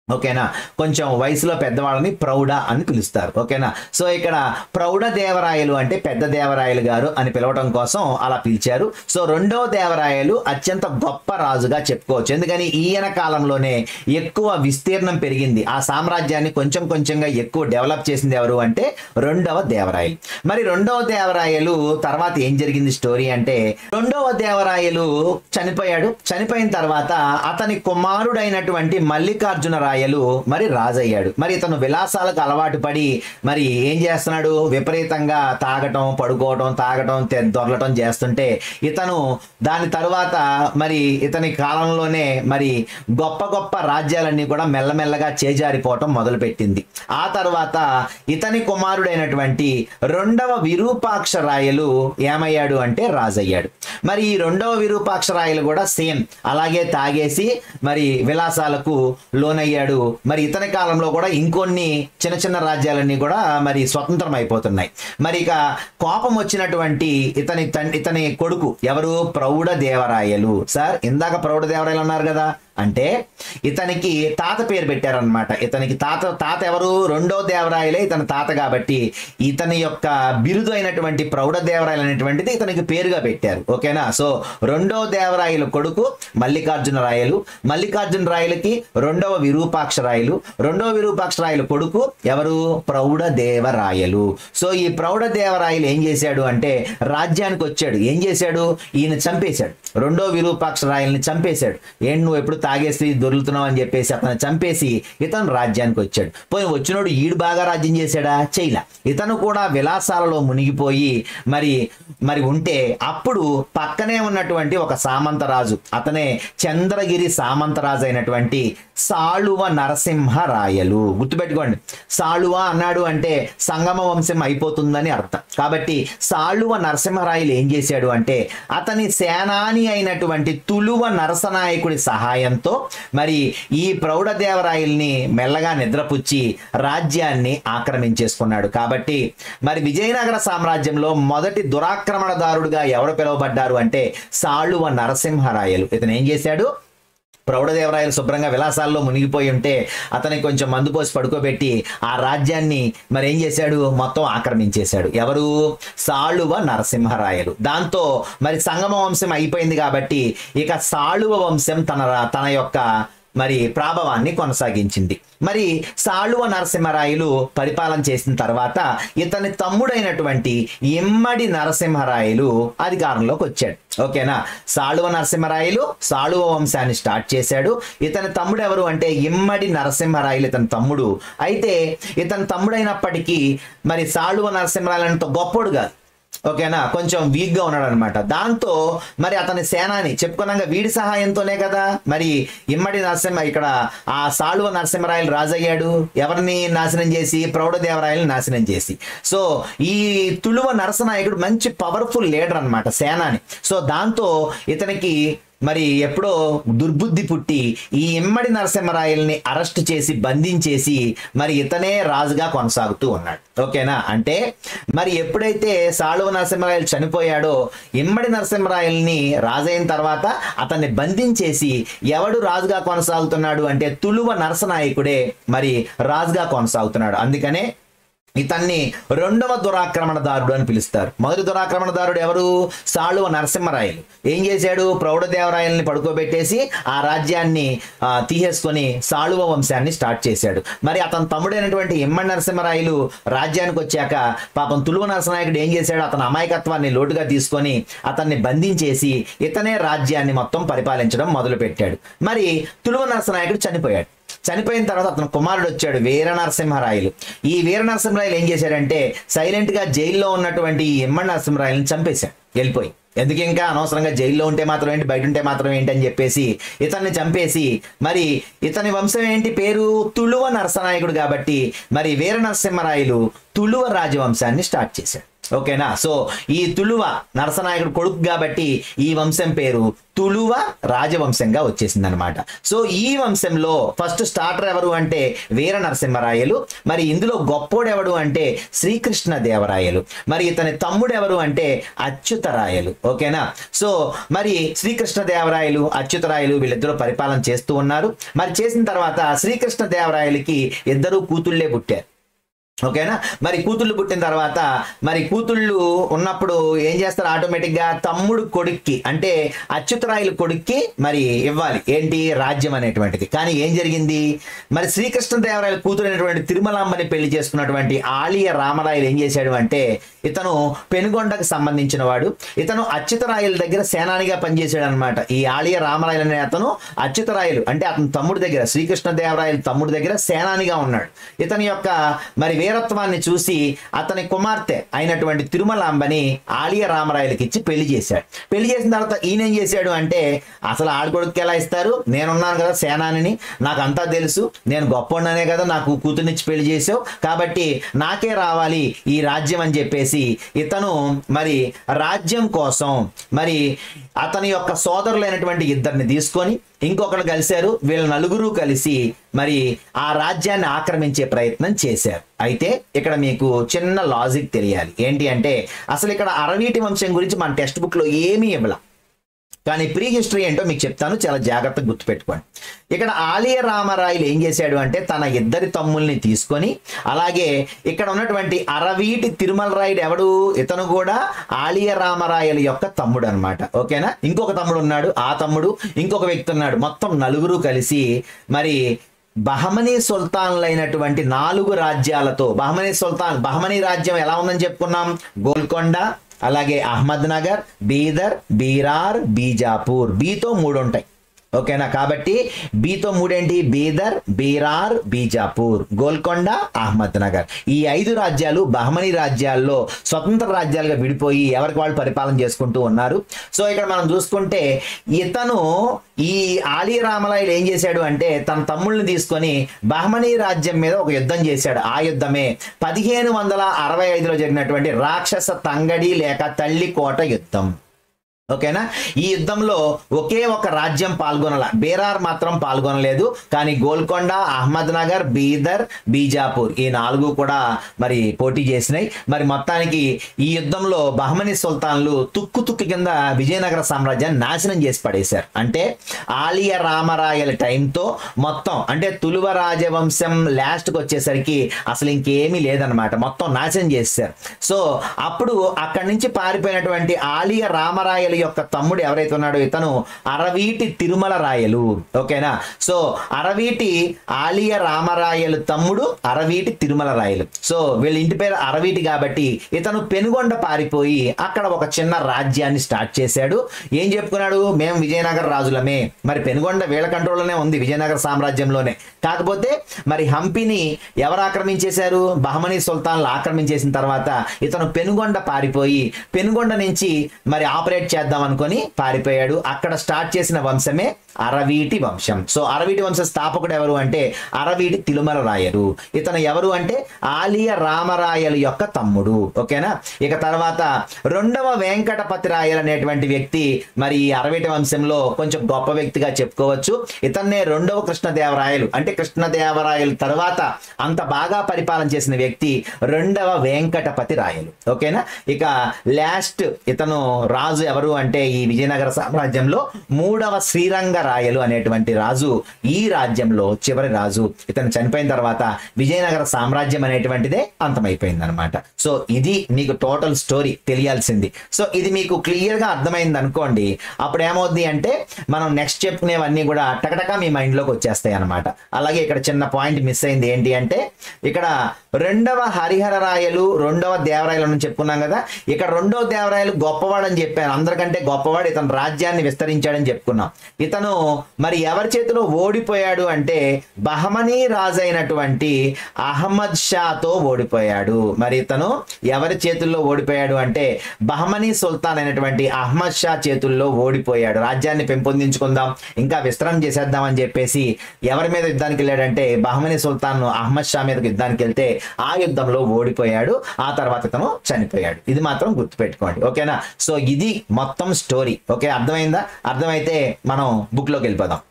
ఓకేనా, కొంచెం వయసులో పెద్దవాళ్ళని ప్రౌఢ అని పిలుస్తారు. ఓకేనా, సో ఇక్కడ ప్రౌఢ దేవరాయలు అంటే పెద్ద దేవరాయలు గారు అని పిలవడం కోసం అలా పిలిచారు. సో రెండవ దేవరాయలు అత్యంత గొప్ప రాజుగా చెప్పుకోవచ్చు. ఎందుకని ఈయన కాలంలోనే ఎక్కువ విస్తీర్ణం పెరిగింది, ఆ సామ్రాజ్యాన్ని కొంచెం కొంచెంగా ఎక్కువ డెవలప్ చేసింది ఎవరు అంటే రెండవ దేవరాయలు. మరి రెండవ దేవరాయలు తర్వాత ఏం జరిగింది స్టోరీ అంటే, రెండవ దేవరాయలు చనిపోయాడు. చనిపోయిన తర్వాత అతని కుమారుడైనటువంటి మల్లికార్జున రాయలు మరి రాజయ్యాడు. మరి ఇతను విలాసాలకు అలవాటు పడి మరి ఏం చేస్తున్నాడు, విపరీతంగా తాగటం, పడుకోవటం, తాగటం, దొరలటం చేస్తుంటే ఇతను దాని తరువాత మరి ఇతని కాలంలోనే మరి గొప్ప గొప్ప రాజ్యాలన్నీ కూడా మెల్లమెల్లగా చేజారిపోవటం మొదలుపెట్టింది. ఆ తర్వాత ఇతని కుమారుడైనటువంటి రెండవ విరూపాక్ష రాయలు ఏమయ్యాడు అంటే రాజయ్యాడు. మరి ఈ రెండవ విరూపాక్ష రాయలు కూడా సేమ్ అలాగే తాగేసి మరి విలాసాలకు లోనయ్యాడు. మరి ఇతని కాలంలో కూడా ఇంకొన్ని చిన్న చిన్న రాజ్యాలన్నీ కూడా మరి స్వతంత్రం అయిపోతున్నాయి. మరి ఇక కోపం వచ్చినటువంటి ఇతని కొడుకు ఎవరు, ప్రౌఢ దేవరాయలు. సార్ ఇందాక ప్రౌఢ దేవరాయలు అన్నారు కదా అంటే ఇతనికి తాత పేరు పెట్టారనమాట. ఇతనికి తాత ఎవరు, రెండో దేవరాయలే ఇతని తాత కాబట్టి ఇతని యొక్క బిరుదు అయినటువంటి ప్రౌఢ దేవరాయలు అనేటువంటిది ఇతనికి పేరుగా పెట్టారు. ఓకేనా, సో రెండో దేవరాయలు కొడుకు మల్లికార్జున రాయలు, మల్లికార్జున రాయలకి రెండవ విరూపాక్ష రాయలు, రెండవ విరూపాక్ష రాయలు కొడుకు ఎవరు, ప్రౌఢ దేవరాయలు. సో ఈ ప్రౌఢ దేవరాయలు ఏం చేశాడు అంటే రాజ్యానికి వచ్చాడు. ఏం చేశాడు, ఈయన చంపేశాడు, రెండో విరూపాక్ష రాయల్ని చంపేశాడు. ఏంటి నువ్వు ఎప్పుడు తాగేసి దొరుకుతున్నావు అని చెప్పేసి అతను చంపేసి ఇతను రాజ్యానికి వచ్చాడు. పోయి వచ్చినోడు ఈడు బాగా రాజ్యం చేశాడా, చేయలా. ఇతను కూడా విలాసాలలో మునిగిపోయి మరి ఉంటే అప్పుడు పక్కనే ఉన్నటువంటి ఒక సామంతరాజు, అతనే చంద్రగిరి సామంతరాజు అయినటువంటి సాళువ నరసింహరాయలు. గుర్తుపెట్టుకోండి, సాళువ అన్నాడు అంటే సంగమ వంశం అయిపోతుందని అర్థం. కాబట్టి సాళువ నరసింహరాయలు ఏం చేశాడు అంటే అతని సేనాని అయినటువంటి తులువ నరసనాయకుడి సహాయంతో మరి ఈ ప్రౌఢదేవరాయల్ని మెల్లగా నిద్రపుచ్చి రాజ్యాన్ని ఆక్రమించేసుకున్నాడు. కాబట్టి మరి విజయనగర సామ్రాజ్యంలో మొదటి దురాక్రమణదారుడుగా ఎవరు పిలువబడ్డారు అంటే సాళువ నరసింహరాయలు. ఇతను ఏం చేశాడు, ప్రౌఢదేవరాయలు శుభ్రంగా విలాసాల్లో మునిగిపోయి ఉంటే అతనికి కొంచెం మందు పోసి పడుకోబెట్టి ఆ రాజ్యాన్ని మరి ఏం చేశాడు, మొత్తం ఆక్రమించేశాడు. ఎవరు, సాళువ నరసింహరాయలు. దాంతో మరి సంగమ వంశం అయిపోయింది కాబట్టి ఇక సాళువ వంశం తన యొక్క మరి ప్రాభవాన్ని కొనసాగించింది. మరి సాళువ నరసింహరాయలు పరిపాలన చేసిన తర్వాత ఇతని తమ్ముడైనటువంటి ఇమ్మడి నరసింహరాయలు అధికారంలోకి వచ్చాడు. ఓకేనా, సాళువ నరసింహరాయలు సాళువ వంశాన్ని స్టార్ట్ చేశాడు. ఇతని తమ్ముడు ఎవరు అంటే ఇమ్మడి నరసింహరాయలు ఇతని తమ్ముడు. అయితే ఇతని తమ్ముడైనప్పటికీ మరి సాళువ నరసింహరాయలు అంత గొప్పోడు కాదు. ఓకేనా, కొంచెం వీక్ గా ఉన్నాడు అనమాట. దాంతో మరి అతని సేనాని చెప్పుకున్నాక వీడి సహాయంతోనే కదా మరి ఇమ్మడి నరసింహ ఇక్కడ ఆ సాళువ నరసింహరాయలు రాజయ్యాడు. ఎవరిని నాశనం చేసి, ప్రౌఢదేవరాయల్ని నాశనం చేసి. సో ఈ తులువ నరసనాయకుడు మంచి పవర్ఫుల్ లీడర్ అనమాట, సేనాని. సో దాంతో ఇతనికి మరి ఎప్పుడో దుర్బుద్ధి పుట్టి ఈ ఇమ్మడి నరసింహరాయల్ని అరెస్ట్ చేసి బంధించేసి మరి ఇతనే రాజుగా కొనసాగుతూ ఉన్నాడు. ఓకేనా, అంటే మరి ఎప్పుడైతే సాళువ నరసింహరాయలు చనిపోయాడో ఇమ్మడి నరసింహరాయల్ని రాజైన తర్వాత అతన్ని బంధించేసి ఎవడు రాజుగా కొనసాగుతున్నాడు అంటే తులువ నరసనాయకుడే మరి రాజుగా కొనసాగుతున్నాడు. అందుకనే ఇతన్ని రెండవ దురాక్రమణదారుడు అని పిలుస్తారు. మొదటి దురాక్రమణదారుడు ఎవరు, సాళువ నరసింహరాయలు. ఏం చేశాడు, ప్రౌఢదేవరాయల్ని పడుకోబెట్టేసి ఆ రాజ్యాన్ని తీసేసుకొని సాళువ వంశాన్ని స్టార్ట్ చేశాడు. మరి అతని తమ్ముడైనటువంటి ఇమ్మడి నరసింహరాయలు రాజ్యానికి వచ్చాక పాపం తులువ నరసనాయకుడు ఏం చేశాడు, అతని అమాయకత్వాన్ని లోటుగా తీసుకొని అతన్ని బంధించేసి ఇతనే రాజ్యాన్ని మొత్తం పరిపాలించడం మొదలుపెట్టాడు. మరి తులువ నరసనాయకుడు చనిపోయాడు. చనిపోయిన తర్వాత అతను కుమారుడు వచ్చాడు వీర నరసింహరాయలు. ఈ వీర నరసింహరాయలు ఏం చేశాడంటే సైలెంట్ గా జైల్లో ఉన్నటువంటి ఈ ఇమ్మడి నరసింహరాయలను చంపేశాడు వెళ్ళిపోయి. ఎందుకు ఇంకా అనవసరంగా జైల్లో ఉంటే మాత్రం ఏంటి, బయట ఉంటే మాత్రం ఏంటి అని చెప్పేసి ఇతన్ని చంపేసి మరి ఇతని వంశం ఏంటి పేరు తులువ నరసనాయకుడు కాబట్టి మరి వీర నరసింహరాయలు తులువ రాజవంశాన్ని స్టార్ట్ చేశాడు. ఓకేనా. సో ఈ తులువ నరసనాయకుడు కొడుకు కాబట్టి ఈ వంశం పేరు తులువ రాజవంశంగా వచ్చేసింది అనమాట. సో ఈ వంశంలో ఫస్ట్ స్టార్టర్ ఎవరు అంటే వీర నరసింహరాయలు. మరి ఇందులో గొప్పోడు ఎవడు అంటే శ్రీకృష్ణదేవరాయలు. మరి ఇతని తమ్ముడు ఎవరు అంటే అచ్యుతరాయలు. ఓకేనా. సో మరి శ్రీకృష్ణదేవరాయలు అచ్యుతరాయలు వీళ్ళిద్దరూ పరిపాలన చేస్తూ ఉన్నారు. మరి చేసిన తర్వాత శ్రీకృష్ణదేవరాయలకి ఇద్దరు కూతుళ్లే పుట్టారు. ఓకేనా. మరి కూతుళ్ళు పుట్టిన తర్వాత మరి కూతుళ్ళు ఉన్నప్పుడు ఏం చేస్తారు, ఆటోమేటిక్గా తమ్ముడు కొడుక్కి అంటే అచ్యుతరాయలు కొడుక్కి మరి ఇవ్వాలి ఏంటి, రాజ్యం అనేటువంటిది. కానీ ఏం జరిగింది, మరి శ్రీకృష్ణదేవరాయల కూతురు అయినటువంటి తిరుమలాంబని పెళ్లి చేసుకున్నటువంటి ఆలియ రామరాయలు ఏం చేశాడు అంటే ఇతను పెనుగొండకు సంబంధించిన వాడు. ఇతను అచ్యుతరాయల దగ్గర సేనానిగా పనిచేశాడు అనమాట. ఈ ఆలియ రామరాయలు అనే అతను అచ్యుతరాయలు అంటే అతని తమ్ముడి దగ్గర, శ్రీకృష్ణదేవరాయల తమ్ముడి దగ్గర సేనానిగా ఉన్నాడు. ఇతని యొక్క మరి వీరత్వాన్ని చూసి అతని కుమార్తె అయినటువంటి తిరుమలాంబని ఆలియ రామరాయలకి ఇచ్చి పెళ్లి చేశాడు. పెళ్లి చేసిన తర్వాత ఈయన ఏం చేశాడు అంటే అసలు ఆడకొడుకు ఎలా ఇస్తారు, నేనున్నాను కదా సేనానిని, నాకు అంతా తెలుసు, నేను గొప్పవాడినే కదా, నాకు కూతుర్నిచ్చి పెళ్లి చేసావు కాబట్టి నాకే రావాలి ఈ రాజ్యం అని చెప్పేసి ఇతను మరి రాజ్యం కోసం మరి అతని యొక్క సోదరులైనటువంటి ఇద్దరిని తీసుకొని ఇంకొకరు కలిశారు. వీళ్ళ నలుగురు కలిసి మరి ఆ రాజ్యాన్ని ఆక్రమించే ప్రయత్నం చేశారు. అయితే ఇక్కడ మీకు చిన్న లాజిక్ తెలియాలి. ఏంటి అంటే అసలు ఇక్కడ అరవీటి వంశం గురించి మన టెక్స్ట్ బుక్ లో ఏమీ ఇవ్వాల, కానీ ప్రీ హిస్టరీ ఏంటో మీకు చెప్తాను, చాలా జాగ్రత్తగా గుర్తుపెట్టుకోండి. ఇక్కడ ఆలియ రామరాయలు ఏం చేశాడు అంటే తన ఇద్దరి తమ్ముల్ని తీసుకొని, అలాగే ఇక్కడ ఉన్నటువంటి అరవీటి తిరుమల రాయుడు ఎవడు, ఇతను కూడా ఆలియ రామరాయల యొక్క తమ్ముడు అనమాట. ఓకేనా. ఇంకొక తమ్ముడు ఉన్నాడు, ఆ తమ్ముడు, ఇంకొక వ్యక్తి ఉన్నాడు. మొత్తం నలుగురు కలిసి మరి బహమనీ సుల్తాన్లైనటువంటి 4 రాజ్యాలతో, బహమనీ రాజ్యం ఎలా ఉందని చెప్పుకున్నాం, గోల్కొండ, అలాగే అహ్మద్ నగర్, బీదర్, బీరార్, బీజాపూర్. బీతో 3 ఉంటాయి. ఓకేనా. కాబట్టి బీతో 3 ఏంటి, బీదర్, బీరార్, బీజాపూర్, గోల్కొండ, అహ్మద్ నగర్. ఈ 5 రాజ్యాలు బహమనీ రాజ్యాల్లో స్వతంత్ర రాజ్యాలుగా విడిపోయి ఎవరికి వాళ్ళు పరిపాలన చేసుకుంటూ ఉన్నారు. సో ఇక్కడ మనం చూసుకుంటే ఇతను ఈ ఆలియ రామరాయలు ఏం చేశాడు అంటే తన తమ్ముళ్ళని తీసుకొని బహమనీ రాజ్యం మీద ఒక యుద్ధం చేశాడు. ఆ యుద్ధమే 1565లో జరిగినటువంటి రాక్షస తంగడి లేక తల్లికోట యుద్ధం. ఓకేనా. ఈ యుద్ధంలో ఒకే ఒక రాజ్యం పాల్గొనల, బీరార్ మాత్రం పాల్గొనలేదు. కానీ గోల్కొండ, అహ్మద్ నగర్, బీదర్, బీజాపూర్ ఈ 4 కూడా మరి పోటీ చేసినాయి. మరి మొత్తానికి ఈ యుద్ధంలో బహమనీ సుల్తాన్లు తుక్కు కింద విజయనగర సామ్రాజ్యాన్ని నాశనం చేసి పడేశారు. అంటే ఆలియ రామరాయల టైంతో మొత్తం అంటే తులువ రాజవంశం లాస్ట్కి వచ్చేసరికి అసలు ఇంకేమీ లేదనమాట, మొత్తం నాశనం చేశారు. సో అప్పుడు అక్కడి నుంచి పారిపోయినటువంటి ఆలియ రామరాయల యొక్క తమ్ముడు ఎవరైతే ఉన్నాడో ఇతను అరవీటి తిరుమల రాయలు. ఓకేనా. సో అరవీటి ఆలియ రామరాయలు తమ్ముడు అరవీటి తిరుమల రాయలు. సో వీళ్ళ ఇంటి పేరు అరవీటి కాబట్టి ఇతను పెనుగొండ పారిపోయి అక్కడ ఒక చిన్న రాజ్యాన్ని స్టార్ట్ చేశాడు. ఏం చెప్పుకున్నాడు, మేము విజయనగర రాజులమే. మరి పెనుగొండ వీళ్ళ కంట్రోల్లోనే ఉంది, విజయనగర సామ్రాజ్యంలోనే. కాకపోతే మరి హంపిని ఎవరు ఆక్రమించేశారు, బహమనీ సుల్తాన్లు ఆక్రమించేసిన తర్వాత ఇతను పెనుగొండ పారిపోయి పెనుగొండ నుంచి మరి ఆపరేట్ చేద్దాం అనుకొని పారిపోయాడు. అక్కడ స్టార్ట్ చేసిన వంశమే అరవీటి వంశం. సో అరవీటి వంశ స్థాపకుడు ఎవరు అంటే అరవీటి తిరుమల రాయలు. ఇతను ఎవరు అంటే ఆలియ రామరాయలు యొక్క తమ్ముడు. ఓకేనా. ఇక తర్వాత 2వ వెంకటపతి రాయలు అనేటువంటి వ్యక్తి మరి ఈ అరవీటి వంశంలో కొంచెం గొప్ప వ్యక్తిగా చెప్పుకోవచ్చు. ఇతన్నే 2వ కృష్ణదేవరాయలు అంటే కృష్ణదేవరాయలు తర్వాత అంత బాగా పరిపాలన చేసిన వ్యక్తి 2వ వెంకటపతి రాయలు. ఓకేనా. ఇక లాస్ట్ ఇతను రాజు ఎవరు అంటే ఈ విజయనగర సామ్రాజ్యంలో 3వ శ్రీరంగ రాయలు అనేటువంటి రాజు ఈ రాజ్యంలో చివరి రాజు. ఇతను చనిపోయిన తర్వాత విజయనగర సామ్రాజ్యం అనేటువంటిదే అంతమైపోయింది అనమాట. సో ఇది మీకు టోటల్ స్టోరీ తెలియాల్సింది. సో ఇది మీకు క్లియర్ గా అర్థమైంది అనుకోండి, అప్పుడు ఏమవుద్ది అంటే మనం నెక్స్ట్ చెప్పుకునేవన్నీ కూడా టకటకా మీ మైండ్ లోకి వచ్చేస్తాయి అనమాట. అలాగే ఇక్కడ చిన్న పాయింట్ మిస్ అయింది ఏంటి అంటే ఇక్కడ 2వ హరిహర రాయలు 2వ దేవరాయలు అని చెప్పుకున్నాం కదా. ఇక్కడ 2వ దేవరాయలు గొప్పవాడు అని చెప్పాను, అందరికంటే అందరికంటే గొప్పవాడు, ఇతను రాజ్యాన్ని విస్తరించాడని చెప్పుకున్నాం. ఇతను మరి ఎవరి చేతిలో ఓడిపోయాడు అంటే బహమనీ రాజు అయినటువంటి అహ్మద్ షాతో ఓడిపోయాడు. మరి ఇతను ఎవరి చేతుల్లో ఓడిపోయాడు అంటే బహమనీ సుల్తాన్ అయినటువంటి అహ్మద్ షా చేతుల్లో ఓడిపోయాడు. రాజ్యాన్ని పెంపొందించుకుందాం, ఇంకా విస్తరణ చేసేద్దాం అని చెప్పేసి ఎవరి మీద యుద్ధానికి వెళ్ళాడంటే బహమనీ సుల్తాన్ అహ్మద్ షా మీదకి యుద్ధానికి వెళ్తే ఆ యుద్ధంలో ఓడిపోయాడు. ఆ తర్వాత ఇతను చనిపోయాడు. ఇది మాత్రం గుర్తుపెట్టుకోండి, ఓకేనా? సో ఇది మొత్తం స్టోరీ. ఓకే, అర్థమైందా? అర్థమైతే మనం బుక్ లోకి వెళ్ళిపోదాం.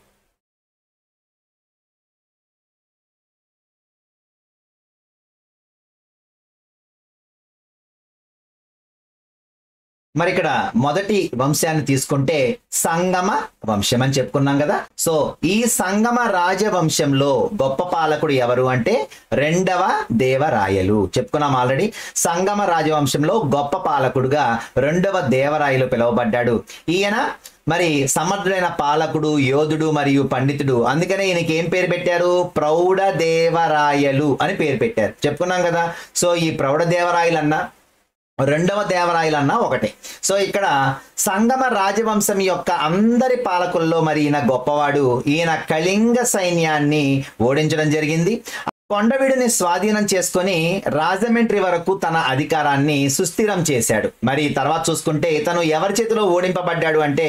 మరి ఇక్కడ మొదటి వంశాన్ని తీసుకుంటే సంగమ వంశం అని చెప్పుకున్నాం కదా. సో ఈ సంగమ రాజవంశంలో గొప్ప పాలకుడు ఎవరు అంటే రెండవ దేవరాయలు. చెప్పుకున్నాం ఆల్రెడీ. సంగమ రాజవంశంలో గొప్ప పాలకుడుగా రెండవ దేవరాయలు పిలువబడ్డాడు. ఈయన మరి సమర్థుడైన పాలకుడు, యోధుడు మరియు పండితుడు. అందుకనే ఈయనకి ఏం పేరు పెట్టారు? ప్రౌఢ దేవరాయలు అని పేరు పెట్టారు. చెప్పుకున్నాం కదా. సో ఈ ప్రౌఢ దేవరాయలు అన్న రెండవ దేవరాయలన్నా ఒకటే. సో ఇక్కడ సంగమ రాజవంశం యొక్క అందరి పాలకుల్లో మరి ఈయన గొప్పవాడు. ఈయన కళింగ సైన్యాన్ని ఓడించడం జరిగింది. కొండవీడుని స్వాధీనం చేసుకొని రాజమండ్రి వరకు తన అధికారాన్ని సుస్థిరం చేశాడు. మరి తర్వాత చూసుకుంటే ఇతను ఎవరి చేతిలో ఓడింపబడ్డాడు అంటే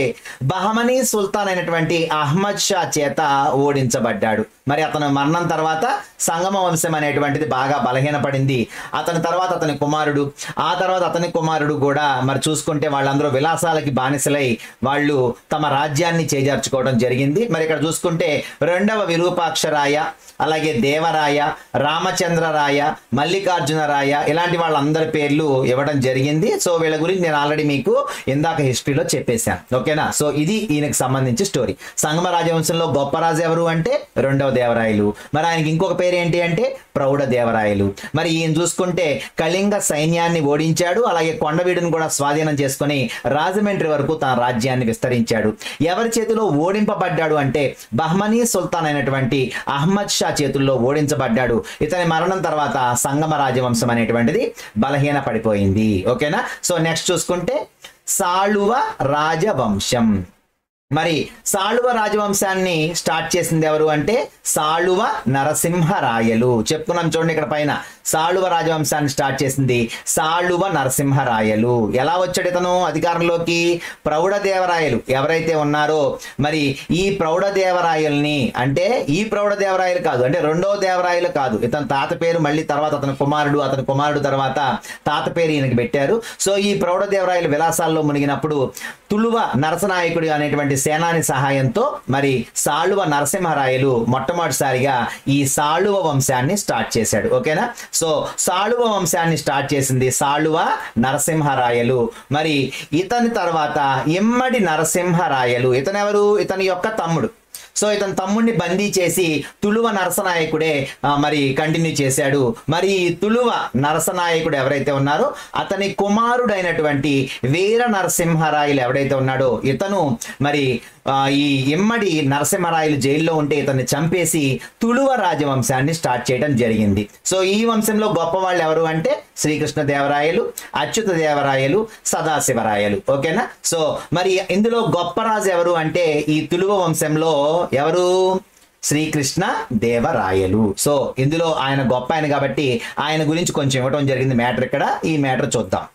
బహమనీ సుల్తాన్ అయినటువంటి అహ్మద్ షా చేత ఓడించబడ్డాడు. మరి అతను మరణం తర్వాత సంగమ వంశం అనేటువంటిది బాగా బలహీనపడింది. అతని తర్వాత అతని కుమారుడు, ఆ తర్వాత అతని కుమారుడు కూడా మరి చూసుకుంటే వాళ్ళందరూ విలాసాలకి బానిసలై వాళ్ళు తమ రాజ్యాన్ని చేజార్చుకోవడం జరిగింది. మరి ఇక్కడ చూసుకుంటే రెండవ విరూపాక్షరాయ, అలాగే దేవరాయ, రామచంద్రరాయ, మల్లికార్జునరాయ ఇలాంటి వాళ్ళందరి పేర్లు ఇవ్వడం జరిగింది. సో వీళ్ళ గురించి నేను ఆల్రెడీ మీకు ఇందాక హిస్టరీలో చెప్పేశాను, ఓకేనా? సో ఇది ఈయనకి సంబంధించి స్టోరీ. సంగమ రాజవంశంలో గొప్ప రాజు ఎవరు అంటే రెండవ దేవరాయలు. మరి ఆయనకి ఇంకొక పేరు ఏంటి అంటే ప్రౌఢ దేవరాయలు. మరి ఈయన చూసుకుంటే కళింగ సైన్యాన్ని ఓడించాడు, అలాగే కొండవీడును కూడా స్వాధీనం చేసుకుని రాజమండ్రి వరకు తన రాజ్యాన్ని విస్తరించాడు. ఎవరి చేతిలో ఓడింపబడ్డాడు అంటే బహమనీ సుల్తాన్ అయినటువంటి అహ్మద్ షా చేతుల్లో ఓడించబడ్డాడు. ఇతని మరణం తర్వాత సంగమ రాజవంశం అనేటువంటిది బలహీన పడిపోయింది, ఓకేనా? సో నెక్స్ట్ చూసుకుంటే సాళువ రాజవంశం. మరి సాళువ రాజవంశాన్ని స్టార్ట్ చేసింది ఎవరు అంటే సాళువ నరసింహరాయలు. చెప్పుకున్నాం చూడండి ఇక్కడ పైన. సాళువ రాజవంశాన్ని స్టార్ట్ చేసింది సాళువ నరసింహరాయలు. ఎలా వచ్చాడు ఇతను అధికారంలోకి? ప్రౌఢ దేవరాయలు ఎవరైతే ఉన్నారో మరి ఈ ప్రౌఢ దేవరాయల్ని, అంటే ఈ ప్రౌఢ దేవరాయలు కాదు, అంటే రెండవ దేవరాయలు కాదు, ఇతని తాత పేరు మళ్ళీ తర్వాత అతని కుమారుడు తర్వాత తాత పేరు ఈయనకి పెట్టారు. సో ఈ ప్రౌఢ దేవరాయలు విలాసాల్లో మునిగినప్పుడు తులువ నరసనాయకుడు అనేటువంటి సేనాని సహాయంతో మరి సాళువ నరసింహరాయలు మొట్టమొదటిసారిగా ఈ సాళువ వంశాన్ని స్టార్ట్ చేశాడు, ఓకేనా? సో సాళువ వంశాన్ని స్టార్ట్ చేసింది సాళువ నరసింహరాయలు. మరి ఇతని తర్వాత ఇమ్మడి నరసింహరాయలు. ఇతనెవరు? ఇతని యొక్క తమ్ముడు. సో ఇతని తమ్ముడిని బందీ చేసి తులువ నరసనాయకుడే మరి కంటిన్యూ చేశాడు. మరి తులువ నరసనాయకుడు ఎవరైతే ఉన్నారో అతని కుమారుడైనటువంటి వీర నరసింహరాయలు ఎవరైతే ఉన్నాడో ఇతను మరి ఈ ఇమ్మడి నరసింహరాయలు జైల్లో ఉంటే ఇతన్ని చంపేసి తులువ రాజవంశాన్ని స్టార్ట్ చేయడం జరిగింది. సో ఈ వంశంలో గొప్ప వాళ్ళు ఎవరు అంటే శ్రీకృష్ణ దేవరాయలు, అచ్యుత దేవరాయలు, సదాశివరాయలు, ఓకేనా? సో మరి ఇందులో గొప్ప రాజు ఎవరు అంటే ఈ తులువ వంశంలో ఎవరు? శ్రీకృష్ణ దేవరాయలు. సో ఇందులో ఆయన గొప్ప ఆయన కాబట్టి ఆయన గురించి కొంచెం ఇవ్వడం జరిగింది మ్యాటర్. ఇక్కడ ఈ మ్యాటర్ చూద్దాం.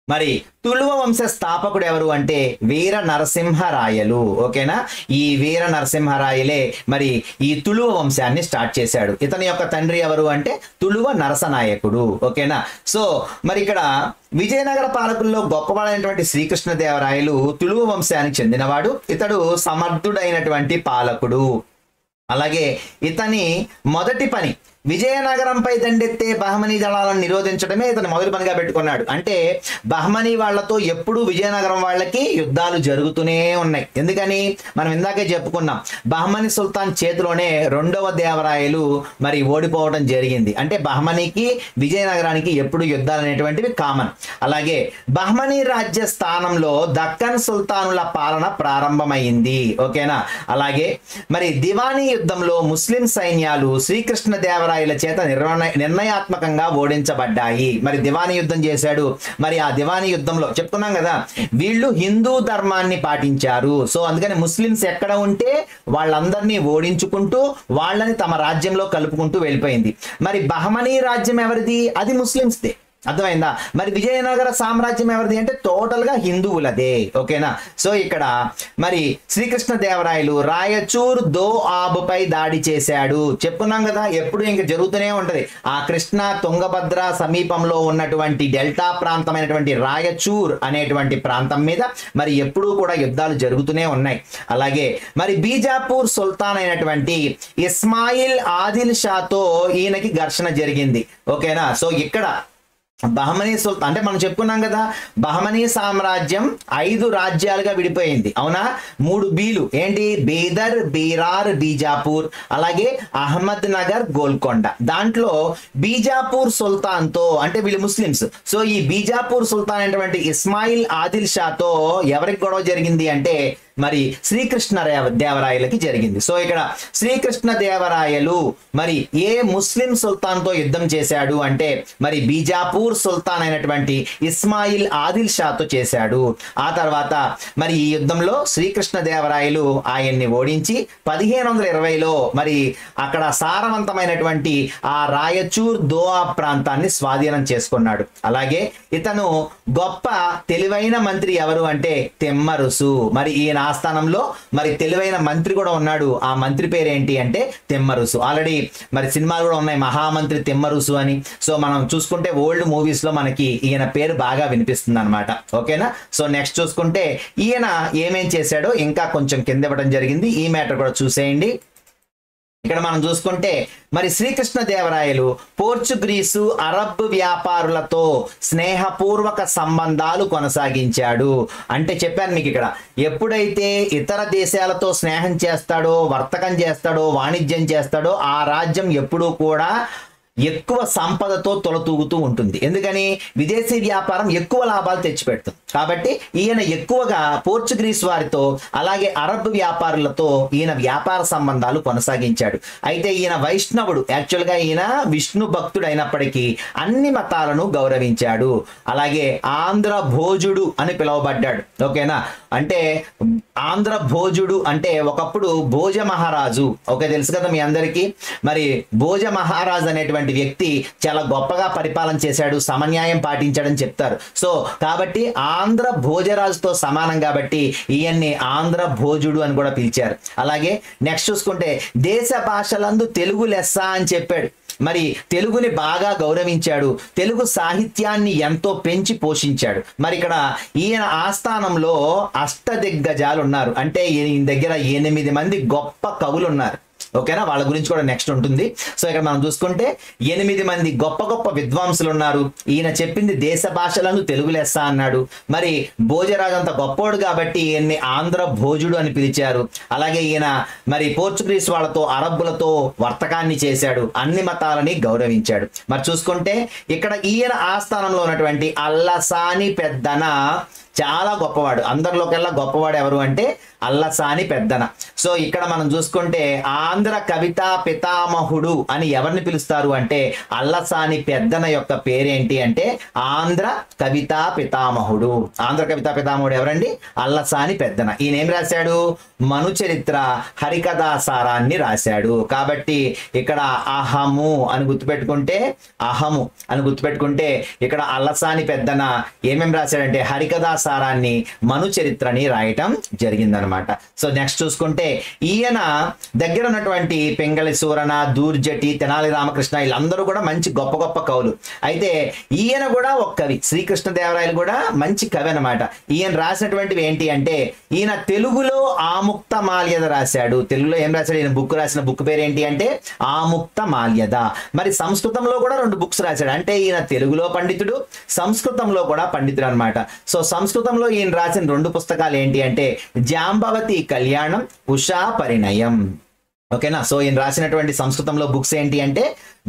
మరి తులువ వంశ స్థాపకుడు ఎవరు అంటే వీర నరసింహరాయలు, ఓకేనా? ఈ వీర నరసింహరాయలే మరి ఈ తులువ వంశాన్ని స్టార్ట్ చేశాడు. ఇతని యొక్క తండ్రి ఎవరు అంటే తులువ నరసనాయకుడు, ఓకేనా? సో మరి ఇక్కడ విజయనగర పాలకుల్లో గొప్పవాడైనటువంటి శ్రీకృష్ణ దేవరాయలు తులువ వంశానికి చెందినవాడు. ఇతడు సమర్థుడైనటువంటి పాలకుడు. అలాగే ఇతని మొదటి పని విజయనగరంపై దండెత్తే బహమనీ దళాలను నిరోధించడమే ఇతను మొదటి పనిగా పెట్టుకున్నాడు. అంటే బహమనీ వాళ్లతో ఎప్పుడు విజయనగరం వాళ్ళకి యుద్ధాలు జరుగుతూనే ఉన్నాయి. ఎందుకని మనం ఇందాకే చెప్పుకున్నాం, బహమనీ సుల్తాన్ చేతిలోనే రెండవ దేవరాయలు మరి ఓడిపోవడం జరిగింది. అంటే బహమనీకి విజయనగరానికి ఎప్పుడు యుద్ధాలు అనేటువంటివి కామన్. అలాగే బహమనీ రాజ్య స్థానంలో దక్కన్ సుల్తానుల పాలన ప్రారంభమైంది, ఓకేనా? అలాగే మరి దివానీ యుద్ధంలో ముస్లిం సైన్యాలు శ్రీకృష్ణ దేవరాయ దేవరాయల చేత నిర్ణయాత్మకంగా ఓడించబడ్డాయి. మరి దివానీ యుద్ధం చేశాడు. మరి ఆ దివానీ యుద్ధంలో చెప్తున్నాం కదా, వీళ్ళు హిందూ ధర్మాన్ని పాటించారు. సో అందుకని ముస్లిమ్స్ ఎక్కడ ఉంటే వాళ్ళందరినీ ఓడించుకుంటూ వాళ్ళని తమ రాజ్యంలో కలుపుకుంటూ వెళ్ళిపోయింది. మరి బహమనీ రాజ్యం ఎవరిది? అది ముస్లిమ్స్దే. అర్థమైందా? మరి విజయనగర సామ్రాజ్యం ఎవరిది అంటే టోటల్ గా హిందువులదే. ఓకేనా? సో ఇక్కడ మరి శ్రీకృష్ణ దేవరాయలు రాయచూర్ దో ఆబుపై దాడి చేశాడు. చెప్పుకున్నాం కదా, ఎప్పుడు ఇంక జరుగుతూనే ఉంటది. ఆ కృష్ణ తుంగభద్ర సమీపంలో ఉన్నటువంటి డెల్టా ప్రాంతమైనటువంటి రాయచూర్ అనేటువంటి ప్రాంతం మీద మరి ఎప్పుడూ కూడా యుద్ధాలు జరుగుతూనే ఉన్నాయి. అలాగే మరి బీజాపూర్ సుల్తాన్ అయినటువంటి ఇస్మాయిల్ ఆదిల్ షాతో ఈయనకి ఘర్షణ జరిగింది. ఓకేనా? సో ఇక్కడ బహమనీ సుల్తాన్ అంటే మనం చెప్పుకున్నాం కదా, బహమనీ సామ్రాజ్యం 5 రాజ్యాలుగా విడిపోయింది. అవునా? 3 బీలు ఏంటి? బీదర్, బీరార్, బీజాపూర్, అలాగే అహ్మద్ నగర్, గోల్కొండ. దాంట్లో బీజాపూర్ సుల్తాన్ తో అంటే వీళ్ళు ముస్లిమ్స్. సో ఈ బీజాపూర్ సుల్తాన్ అయినటువంటి ఇస్మాయిల్ ఆదిల్ షాతో ఎవరికి గొడవ జరిగింది అంటే మరి శ్రీకృష్ణ దేవరాయలకి జరిగింది. సో ఇక్కడ శ్రీకృష్ణ దేవరాయలు మరి ఏ ముస్లిం సుల్తాన్ తో యుద్ధం చేశాడు అంటే మరి బీజాపూర్ సుల్తాన్ అయినటువంటి ఇస్మాయిల్ ఆదిల్ షాతో చేశాడు. ఆ తర్వాత మరి ఈ యుద్ధంలో శ్రీకృష్ణ దేవరాయలు ఆయన్ని ఓడించి 1520లో మరి అక్కడ సారవంతమైనటువంటి ఆ రాయచూర్ దోఆ ప్రాంతాన్ని స్వాధీనం చేసుకున్నాడు. అలాగే ఇతను గొప్ప తెలివైన మంత్రి ఎవరు అంటే తెమ్మరుసు. మరి ఈయన ఆస్థానంలో మరి తెలివైన మంత్రి కూడా ఉన్నాడు. ఆ మంత్రి పేరు ఏంటి అంటే తెమ్మరుసు. ఆల్రెడీ మరి సినిమాలు కూడా ఉన్నాయి, మహామంత్రి తెమ్మరుసు అని. సో మనం చూసుకుంటే ఓల్డ్ మూవీస్ లో మనకి ఈయన పేరు బాగా వినిపిస్తుంది అనమాట. ఓకేనా? సో నెక్స్ట్ చూసుకుంటే ఈయన ఏమేం చేశాడో ఇంకా కొంచెం కింద ఇవ్వడం జరిగింది. ఈ మ్యాటర్ కూడా చూసేయండి. ఇక్కడ మనం చూసుకుంటే మరి శ్రీకృష్ణ దేవరాయలు పోర్చుగీసు అరబ్ వ్యాపారులతో స్నేహపూర్వక సంబంధాలు కొనసాగించాడు. అంటే చెప్పాను మీకు, ఇక్కడ ఎప్పుడైతే ఇతర దేశాలతో స్నేహం చేస్తాడో, వర్తకం చేస్తాడో, వాణిజ్యం చేస్తాడో ఆ రాజ్యం ఎప్పుడూ కూడా ఎక్కువ సంపదతో తొలతూగుతూ ఉంటుంది. ఎందుకని? విదేశీ వ్యాపారం ఎక్కువ లాభాలు తెచ్చిపెడుతుంది. కాబట్టి ఈయన ఎక్కువగా పోర్చుగీస్ వారితో అలాగే అరబ్ వ్యాపారులతో ఈయన వ్యాపార సంబంధాలు కొనసాగించాడు. అయితే ఈయన వైష్ణవుడు, యాక్చువల్గా ఈయన విష్ణు భక్తుడు అయినప్పటికీ అన్ని మతాలను గౌరవించాడు. అలాగే ఆంధ్ర భోజుడు అని పిలువబడ్డాడు. ఓకేనా? అంటే ఆంధ్ర భోజుడు అంటే ఒకప్పుడు భోజ మహారాజు. ఓకే, తెలుసు కదా మీ అందరికీ. మరి భోజ మహారాజు అనేటువంటి వ్యక్తి చాలా గొప్పగా పరిపాలన చేశాడు, సమన్యాయం పాటించాడని చెప్తారు. సో కాబట్టి ఆంధ్ర భోజరాజుతో సమానం కాబట్టి ఈయన్ని ఆంధ్ర భోజుడు అని కూడా పిలిచారు. అలాగే నెక్స్ట్ చూసుకుంటే దేశ భాషలందు తెలుగు లెస్స అని చెప్పాడు. మరి తెలుగుని బాగా గౌరవించాడు, తెలుగు సాహిత్యాన్ని ఎంతో పెంచి పోషించాడు. మరి ఇక్కడ ఈయన ఆస్థానంలో అష్టదిగ్గజాలు ఉన్నారు. అంటే ఈయన దగ్గర 8 మంది గొప్ప కవులు ఉన్నారు. ఓకేనా? వాళ్ళ గురించి కూడా నెక్స్ట్ ఉంటుంది. సో ఇక్కడ మనం చూసుకుంటే 8 మంది గొప్ప గొప్ప విద్వాంసులు ఉన్నారు. ఈయన చెప్పింది దేశ భాషలను తెలుగు లెస్స అన్నాడు. మరి భోజరాజు అంత గొప్పోడు కాబట్టి ఈయన్ని ఆంధ్ర భోజుడు అని పిలిచారు. అలాగే ఈయన మరి పోర్చుగీస్ వాళ్ళతో అరబ్బులతో వర్తకాన్ని చేశాడు, అన్ని మతాలని గౌరవించాడు. మరి చూసుకుంటే ఇక్కడ ఈయన ఆస్థానంలో ఉన్నటువంటి అల్లసాని పెద్దన చాలా గొప్పవాడు. అందరిలోకెల్లా గొప్పవాడు ఎవరు అంటే అల్లసాని పెద్దన. సో ఇక్కడ మనం చూసుకుంటే ఆంధ్ర కవితా పితామహుడు అని ఎవరిని పిలుస్తారు అంటే అల్లసాని పెద్దన యొక్క పేరేంటి అంటే ఆంధ్ర కవితా పితామహుడు. ఆంధ్ర కవితా పితామహుడు ఎవరండి? అల్లసాని పెద్దన. ఈయన ఏం రాశాడు? మను చరిత్ర, హరికథాసారాన్ని రాశాడు. కాబట్టి ఇక్కడ అహము అని గుర్తుపెట్టుకుంటే, అహము అని గుర్తుపెట్టుకుంటే ఇక్కడ అల్లసాని పెద్దన ఏమేం రాశాడంటే హరికథాసారాన్ని, మను చరిత్రని రాయటం జరిగిందనమాట. సో నెక్స్ట్ చూసుకుంటే ఈయన దగ్గర ఉన్నటువంటి పెంగళి సూరన, దూర్జటి, తెనాలి రామకృష్ణ వీళ్ళందరూ కూడా మంచి గొప్ప గొప్ప కవులు. అయితే ఈయన కూడా ఒక కవి. శ్రీకృష్ణ దేవరాయలు కూడా మంచి కవి అనమాట. ఈయన రాసినటువంటివి ఏంటి అంటే ఈయన తెలుగులో ఆముక్త మాల్యద రాశాడు. తెలుగులో ఏం రాశాడు? ఈయన బుక్ రాసిన బుక్ పేరు ఏంటి అంటే ఆముక్త మాల్యద. మరి సంస్కృతంలో కూడా 2 బుక్స్ రాశాడు. అంటే ఈయన తెలుగులో పండితుడు, సంస్కృతంలో కూడా పండితుడు అనమాట. సో సంస్కృతంలో ఈయన రాసిన 2 పుస్తకాలు ఏంటి అంటే జాంబవతి కళ్యాణం, ఉషా పరిణయం. ఓకేనా. సో ఈయన రాసినటువంటి సంస్కృతంలో బుక్స్ ఏంటి అంటే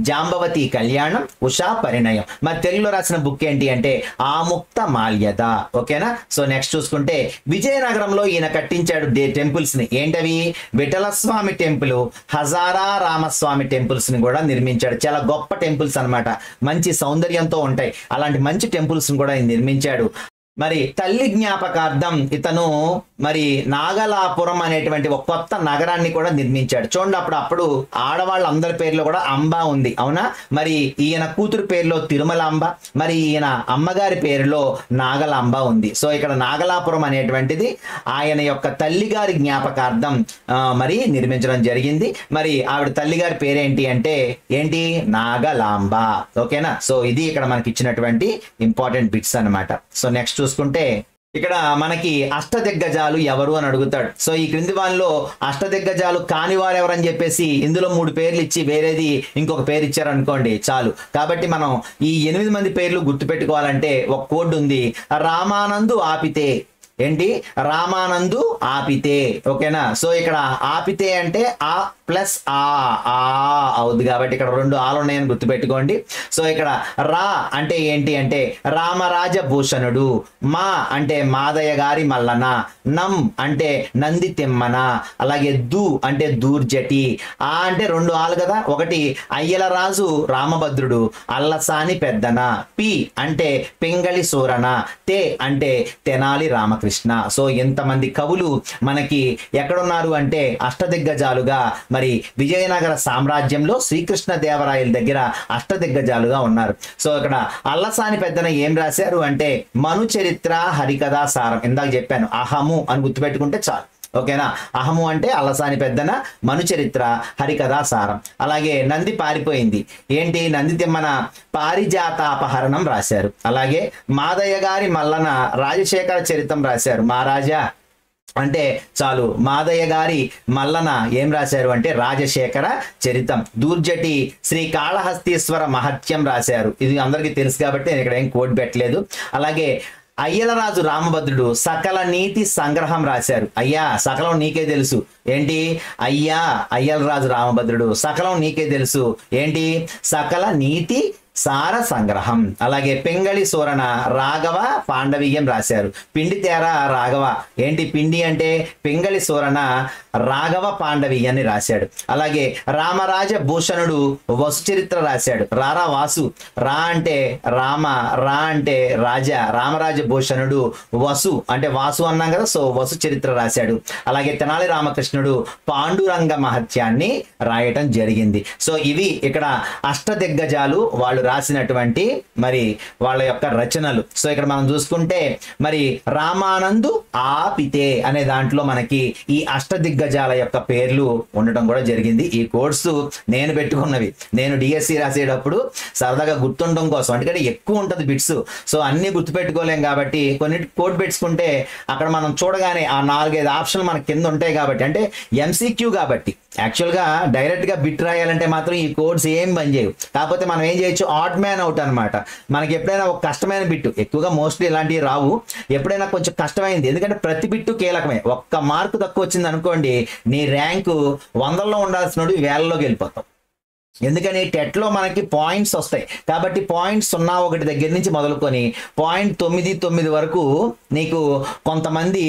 జాంబవతి కళ్యాణం, ఉషా పరిణయం. మరి తెలుగులో రాసిన బుక్ ఏంటి అంటే ఆముక్త మాల్యద. ఓకేనా. సో నెక్స్ట్ చూసుకుంటే విజయనగరంలో ఈయన కట్టించాడు టెంపుల్స్ ని. ఏంటవి? విఠలస్వామి టెంపుల్, హజారా రామస్వామి టెంపుల్స్ ని కూడా నిర్మించాడు. చాలా గొప్ప టెంపుల్స్ అన్నమాట, మంచి సౌందర్యంతో ఉంటాయి. అలాంటి మంచి టెంపుల్స్ ని కూడా ఆయన నిర్మించాడు. మరి తల్లి జ్ఞాపకార్థం ఇతను మరి నాగలాపురం అనేటువంటి ఒక కొత్త నగరాన్ని కూడా నిర్మించాడు. చూడండి, అప్పుడు ఆడవాళ్ళందరి పేర్లో కూడా అంబ ఉంది, అవునా. మరి ఈయన కూతురు పేరులో తిరుమలాంబ, మరి ఈయన అమ్మగారి పేరులో నాగలాంబ ఉంది. సో ఇక్కడ నాగలాపురం అనేటువంటిది ఆయన యొక్క తల్లిగారి జ్ఞాపకార్థం మరి నిర్మించడం జరిగింది. మరి ఆవిడ తల్లిగారి పేరేంటి అంటే ఏంటి? నాగలాంబ. ఓకేనా. సో ఇది ఇక్కడ మనకి ఇచ్చినటువంటి ఇంపార్టెంట్ బిట్స్ అన్నమాట. సో నెక్స్ట్ చూసుకుంటే ఇక్కడ మనకి అష్టదిగ్గజాలు ఎవరు అని అడుగుతాడు. సో ఈ క్రింది వాళ్ళలో అష్టదిగ్గజాలు కాని వారు ఎవరని చెప్పేసి ఇందులో 3 పేర్లు ఇచ్చి వేరేది ఇంకొక పేరు ఇచ్చారు అనుకోండి చాలు. కాబట్టి మనం ఈ 8 మంది పేర్లు గుర్తుపెట్టుకోవాలంటే ఒక కోడ్ ఉంది, రామానందు ఆపితే. ఏంటి? రామానందు ఆపితే. ఓకేనా. సో ఇక్కడ ఆపితే అంటే ఆ ప్లస్ ఆ అవుద్ది కాబట్టి ఇక్కడ 2 ఆలు ఉన్నాయని గుర్తుపెట్టుకోండి. సో ఇక్కడ రా అంటే ఏంటి అంటే రామరాజ భూషణుడు, మా అంటే మాదయ్య గారి మల్లన, నం అంటే నంది తిమ్మన, అలాగే దు అంటే దూర్జటి, ఆ అంటే 2 ఆలు కదా, ఒకటి అయ్యలరాజు రామభద్రుడు, అల్లసాని పెద్దన, పి అంటే పింగళి సూరణ, తే అంటే తెనాలి రామకృష్ణ. సో ఎంతమంది కవులు మనకి ఎక్కడున్నారు అంటే అష్టదిగ్గజాలుగా మరి విజయనగర సామ్రాజ్యంలో శ్రీకృష్ణ దేవరాయల దగ్గర అష్టదిగ్గజాలుగా ఉన్నారు. సో ఇక్కడ అల్లసాని పెద్దన ఏం రాశారు అంటే మను చరిత్ర హరికథా సారం. ఇందాక చెప్పాను, అహము అని గుర్తుపెట్టుకుంటే చాలు. ఓకేనా. అహము అంటే అల్లసాని పెద్దన, మను చరిత్ర హరికథా సారం. అలాగే నంది పారిపోయింది ఏంటి? నంది తిమ్మన పారిజాతాపహరణం రాశారు. అలాగే మాదయ్య గారి మల్లన రాజశేఖర చరిత్రం రాశారు. మహారాజా అంటే చాలు. మాదయ్య గారి మల్లన ఏం రాశారు అంటే రాజశేఖర చరితం. దూర్జటి శ్రీ కాళహస్తీశ్వర మహత్యం రాశారు. ఇది అందరికీ తెలుసు కాబట్టి నేను ఇక్కడ ఏం కోడ్ పెట్టలేదు. అలాగే అయ్యలరాజు రామభద్రుడు సకల నీతి సంగ్రహం రాశారు. అయ్యా సకలం నీకే తెలుసు ఏంటి? అయ్యా అయ్యలరాజు రామభద్రుడు సకలం నీకే తెలుసు ఏంటి? సకల నీతి సార సంగ్రహం. అలాగే పింగళి సూరణ రాఘవ పాండవీయం రాశారు. పిండి తేర రాఘవ ఏంటి? పిండి అంటే పింగళి సూరణ రాఘవ పాండవీయాన్ని రాశాడు. అలాగే రామరాజ భూషణుడు వసు చరిత్ర రాశాడు. రారా వాసు, రా అంటే రామ, రా అంటే రాజా, రామరాజ భూషణుడు వసు అంటే వాసు అన్నాం కదా, సో వసు చరిత్ర రాశాడు. అలాగే తెనాలి రామకృష్ణుడు పాండురంగ మహత్యాన్ని రాయటం జరిగింది. సో ఇవి ఇక్కడ అష్టదిగ్గజాలు వాళ్ళు రాసినటువంటి మరి వాళ్ళ యొక్క రచనలు. సో ఇక్కడ మనం చూసుకుంటే మరి రామానందు ఆపితే అనే దాంట్లో మనకి ఈ అష్టదిగ్గజాల యొక్క పేర్లు ఉండటం కూడా జరిగింది. ఈ కోర్సు నేను పెట్టుకున్నవి, నేను డిఎస్సి రాసేటప్పుడు సరదాగా గుర్తుండడం కోసం, ఎందుకంటే ఎక్కువ ఉంటుంది బిట్స్. సో అన్ని గుర్తుపెట్టుకోలేం కాబట్టి కొన్ని కోడ్ పెట్టుకుంటే అక్కడ మనం చూడగానే ఆ 4-5 ఆప్షన్లు మన కింద ఉంటాయి కాబట్టి, అంటే ఎంసీక్యూ కాబట్టి. యాక్చువల్గా డైరెక్ట్గా బిట్ రాయాలంటే మాత్రం ఈ కోడ్స్ ఏం పని చేయవు. కాకపోతే మనం ఏం చేయొచ్చు, ఆడ్ మ్యాన్ అవుట్ అనమాట. మనకి ఎప్పుడైనా ఒక కష్టమైన బిట్టు, ఎక్కువగా మోస్ట్లీ ఇలాంటివి రావు, ఎప్పుడైనా కొంచెం కష్టమైంది, ఎందుకంటే ప్రతి బిట్టు కీలకమే. ఒక్క మార్కు తక్కువ వచ్చింది అనుకోండి, నీ ర్యాంకు 100లో ఉండాల్సినోడు 1000లోకి వెళ్ళిపోతావు. ఎందుకని టెట్లో మనకి పాయింట్స్ వస్తాయి కాబట్టి పాయింట్ 01 దగ్గర నుంచి మొదలుకొని పాయింట్ 99 వరకు నీకు కొంతమంది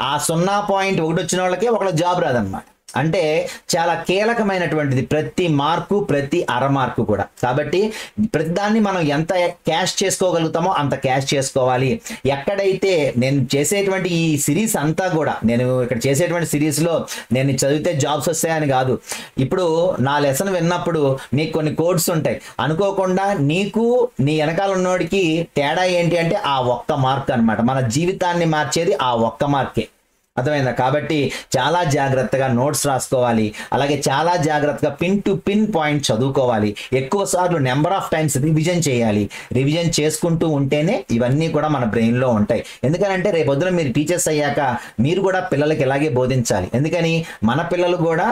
ఆ 0.1 వచ్చిన వాళ్ళకే ఒక జాబ్ రాదన్నమాట. అంటే చాలా కీలకమైనటువంటిది ప్రతి మార్కు, ప్రతి అర మార్కు కూడా. కాబట్టి ప్రతిదాన్ని మనం ఎంత క్యాష్ చేసుకోగలుగుతామో అంత క్యాష్ చేసుకోవాలి. ఎక్కడైతే నేను చేసేటువంటి ఈ సిరీస్ అంతా కూడా, నేను ఇక్కడ చేసేటువంటి సిరీస్లో నేను చదివితే జాబ్స్ వస్తాయని కాదు. ఇప్పుడు నా లెసన్ విన్నప్పుడు నీకు కొన్ని కోడ్స్ ఉంటాయి, అనుకోకుండా నీకు నీ వెనకాల ఉన్నోడికి తేడా ఏంటి అంటే ఆ ఒక్క మార్క్ అనమాట. మన జీవితాన్ని మార్చేది ఆ ఒక్క మార్కే. అర్థమైందా? కాబట్టి చాలా జాగ్రత్తగా నోట్స్ రాసుకోవాలి. అలాగే చాలా జాగ్రత్తగా పిన్ టు పిన్ పాయింట్ చదువుకోవాలి. ఎక్కువ సార్లు నెంబర్ ఆఫ్ టైమ్స్ రివిజన్ చేయాలి. రివిజన్ చేసుకుంటూ ఉంటేనే ఇవన్నీ కూడా మన బ్రెయిన్లో ఉంటాయి. ఎందుకనంటే రేపొద్దున మీరు టీచర్స్ అయ్యాక మీరు కూడా పిల్లలకి ఇలాగే బోధించాలి. ఎందుకని మన పిల్లలు కూడా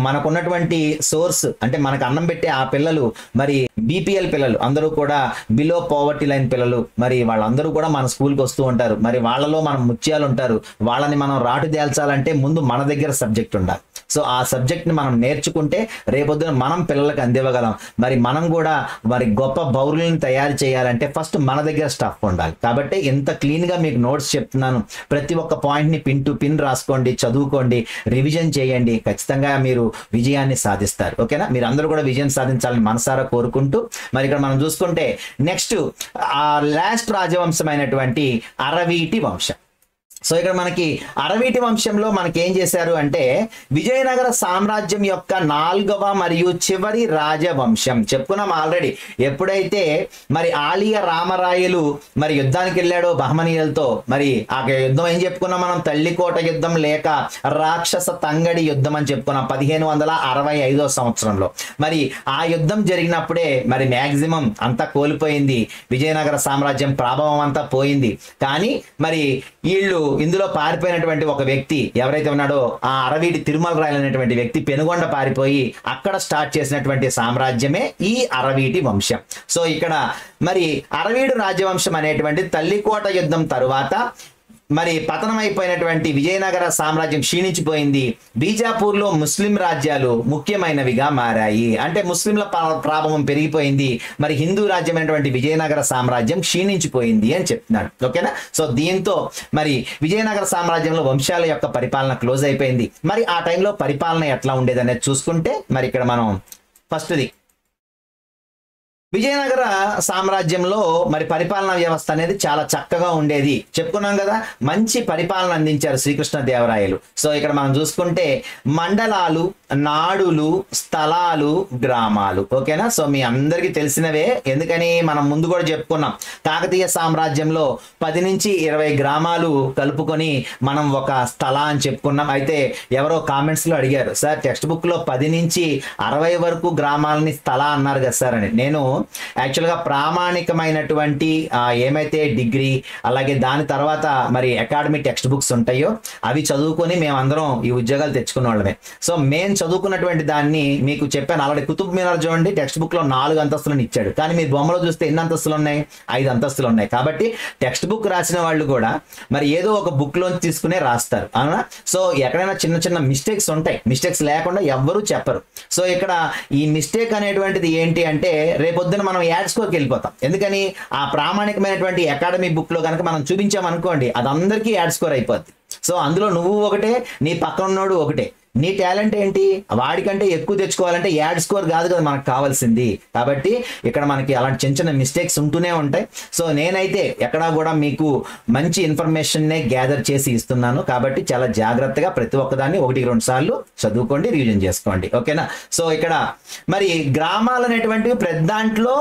మనకున్నటువంటి సోర్స్, అంటే మనకు అన్నం పెట్టే ఆ పిల్లలు మరి బీపీఎల్ పిల్లలు అందరూ కూడా బిలో పావర్టీ లైన్ పిల్లలు, మరి వాళ్ళందరూ కూడా మన స్కూల్కి వస్తూ ఉంటారు. మరి వాళ్ళలో మన ముత్యాలు ఉంటారు. వాళ్ళని మనం రాటు తేల్చాలంటే ముందు మన దగ్గర సబ్జెక్ట్ ఉండాలి. సో ఆ సబ్జెక్ట్ని మనం నేర్చుకుంటే రేపొద్దున మనం పిల్లలకు అందివ్వగలం. మరి మనం కూడా మరి గొప్ప పౌరులను తయారు చేయాలంటే ఫస్ట్ మన దగ్గర స్టఫ్ ఉండాలి. కాబట్టి ఎంత క్లీన్గా మీకు నోట్స్ చెప్తున్నాను, ప్రతి ఒక్క పాయింట్ని పిన్ టు పిన్ రాసుకోండి, చదువుకోండి, రివిజన్ చేయండి, ఖచ్చితంగా మీరు విజయాన్ని సాధిస్తారు. ఓకేనా? మీరు అందరూ కూడా విజయం సాధించాలని మనసారా కోరుకుంటూ మరి ఇక్కడ మనం చూసుకుంటే నెక్స్ట్ ఆ లాస్ట్ రాజవంశమైనటువంటి అరవీటి వంశం. సో ఇక్కడ మనకి అరవీటి వంశంలో మనకి ఏం చేశారు అంటే విజయనగర సామ్రాజ్యం యొక్క 4వ మరియు చివరి రాజవంశం చెప్పుకున్నాం ఆల్రెడీ. ఎప్పుడైతే మరి ఆలియ రామరాయలు మరి యుద్ధానికి వెళ్ళాడో బహమనీయులతో, మరి ఆ యుద్ధం ఏం చెప్పుకున్నాం మనం, తల్లికోట యుద్ధం లేక రాక్షస తంగడి యుద్ధం అని చెప్పుకున్నాం 1565 సంవత్సరంలో. మరి ఆ యుద్ధం జరిగినప్పుడే మరి మ్యాక్సిమం అంతా కోల్పోయింది, విజయనగర సామ్రాజ్యం ప్రాభవం అంతా పోయింది. కానీ మరి వీళ్ళు ఇందులో పారిపోయినటువంటి ఒక వ్యక్తి ఎవరైతే ఉన్నాడో ఆ అరవీటి తిరుమల రాయలు అనేటువంటి వ్యక్తి పెనుగొండ పారిపోయి అక్కడ స్టార్ట్ చేసినటువంటి సామ్రాజ్యమే ఈ అరవీటి వంశం. సో ఇక్కడ మరి అరవీడు రాజవంశం అనేటువంటి తల్లికోట యుద్ధం తరువాత మరి పతనమైపోయినటువంటి విజయనగర సామ్రాజ్యం క్షీణించిపోయింది. బీజాపూర్లో ముస్లిం రాజ్యాలు ముఖ్యమైనవిగా మారాయి. అంటే ముస్లింల ప్రాభవం పెరిగిపోయింది. మరి హిందూ రాజ్యమైనటువంటి విజయనగర సామ్రాజ్యం క్షీణించిపోయింది అని చెప్తున్నాడు. ఓకేనా? సో దీంతో మరి విజయనగర సామ్రాజ్యంలో వంశాల యొక్క పరిపాలన క్లోజ్ అయిపోయింది. మరి ఆ టైంలో పరిపాలన ఎట్లా ఉండేది అనేది చూసుకుంటే మరి ఇక్కడ మనం ఫస్ట్ది విజయనగర సామ్రాజ్యంలో మరి పరిపాలనా వ్యవస్థ అనేది చాలా చక్కగా ఉండేది. చెప్పుకున్నాం కదా, మంచి పరిపాలన అందించారు శ్రీకృష్ణదేవరాయలు. సో ఇక్కడ మనం చూసుకుంటే మండలాలు, నాడులు, స్థలాలు, గ్రామాలు. ఓకేనా? సో మీ అందరికీ తెలిసినవే, ఎందుకని మనం ముందు కూడా చెప్పుకున్నాం కాకతీయ సామ్రాజ్యంలో 10 నుంచి 20 గ్రామాలు కలుపుకొని మనం ఒక స్థల అని చెప్పుకున్నాం. అయితే ఎవరో కామెంట్స్లో అడిగారు, సార్ టెక్స్ట్ బుక్లో 10 నుంచి 60 వరకు గ్రామాలని స్థల అన్నారు కదా సార్ అని. నేను యాక్చువల్గా ప్రామాణికమైనటువంటి ఏమైతే డిగ్రీ అలాగే దాని తర్వాత మరి అకాడమిక్ టెక్స్ట్ బుక్స్ ఉంటాయో అవి చదువుకొని మేమందరం ఈ ఉద్యోగాలు తెచ్చుకున్న వాళ్ళమే. సో మేము చదువుకున్నటువంటి దాన్ని మీకు చెప్పాను ఆల్రెడీ. కుతుబ్ మినార్ చూడండి, టెక్స్ట్ బుక్ లో 4 అంతస్తులను ఇచ్చాడు, కానీ మీరు బొమ్మలో చూస్తే ఎన్ని అంతస్తులు ఉన్నాయి? 5 అంతస్తులు ఉన్నాయి. కాబట్టి టెక్స్ట్ బుక్ రాసిన వాళ్ళు కూడా మరి ఏదో ఒక బుక్ లోంచి తీసుకునే రాస్తారు, అవునా? సో ఎక్కడైనా చిన్న చిన్న మిస్టేక్స్ ఉంటాయి, మిస్టేక్స్ లేకుండా ఎవ్వరూ చెప్పరు. సో ఇక్కడ ఈ మిస్టేక్ అనేటువంటిది ఏంటి అంటే రేపొద్దున మనం యాడ్ స్కోర్కి వెళ్ళిపోతాం. ఎందుకని ఆ ప్రామాణికమైనటువంటి అకాడమీ బుక్ లో కనుక మనం చూపించామనుకోండి అది అందరికీ యాడ్ స్కోర్ అయిపోద్ది. సో అందులో నువ్వు ఒకటే, నీ పక్కన ఉన్నోడు ఒకటే. నీ టాలెంట్ ఏంటి? వాడికంటే ఎక్కువ తెచ్చుకోవాలంటే యాడ్ స్కోర్ కాదు కదా మనకు కావాల్సింది. కాబట్టి ఇక్కడ మనకి అలాంటి చిన్న చిన్న మిస్టేక్స్ ఉంటూనే ఉంటాయి. సో నేనైతే ఎక్కడా కూడా మీకు మంచి ఇన్ఫర్మేషన్నే గ్యాదర్ చేసి ఇస్తున్నాను. కాబట్టి చాలా జాగ్రత్తగా ప్రతి ఒక్కదాన్ని 1-2 సార్లు చదువుకోండి, రివిజన్ చేసుకోండి. ఓకేనా? సో ఇక్కడ మరి గ్రామాలు అనేటువంటివి ప్రధాంట్లో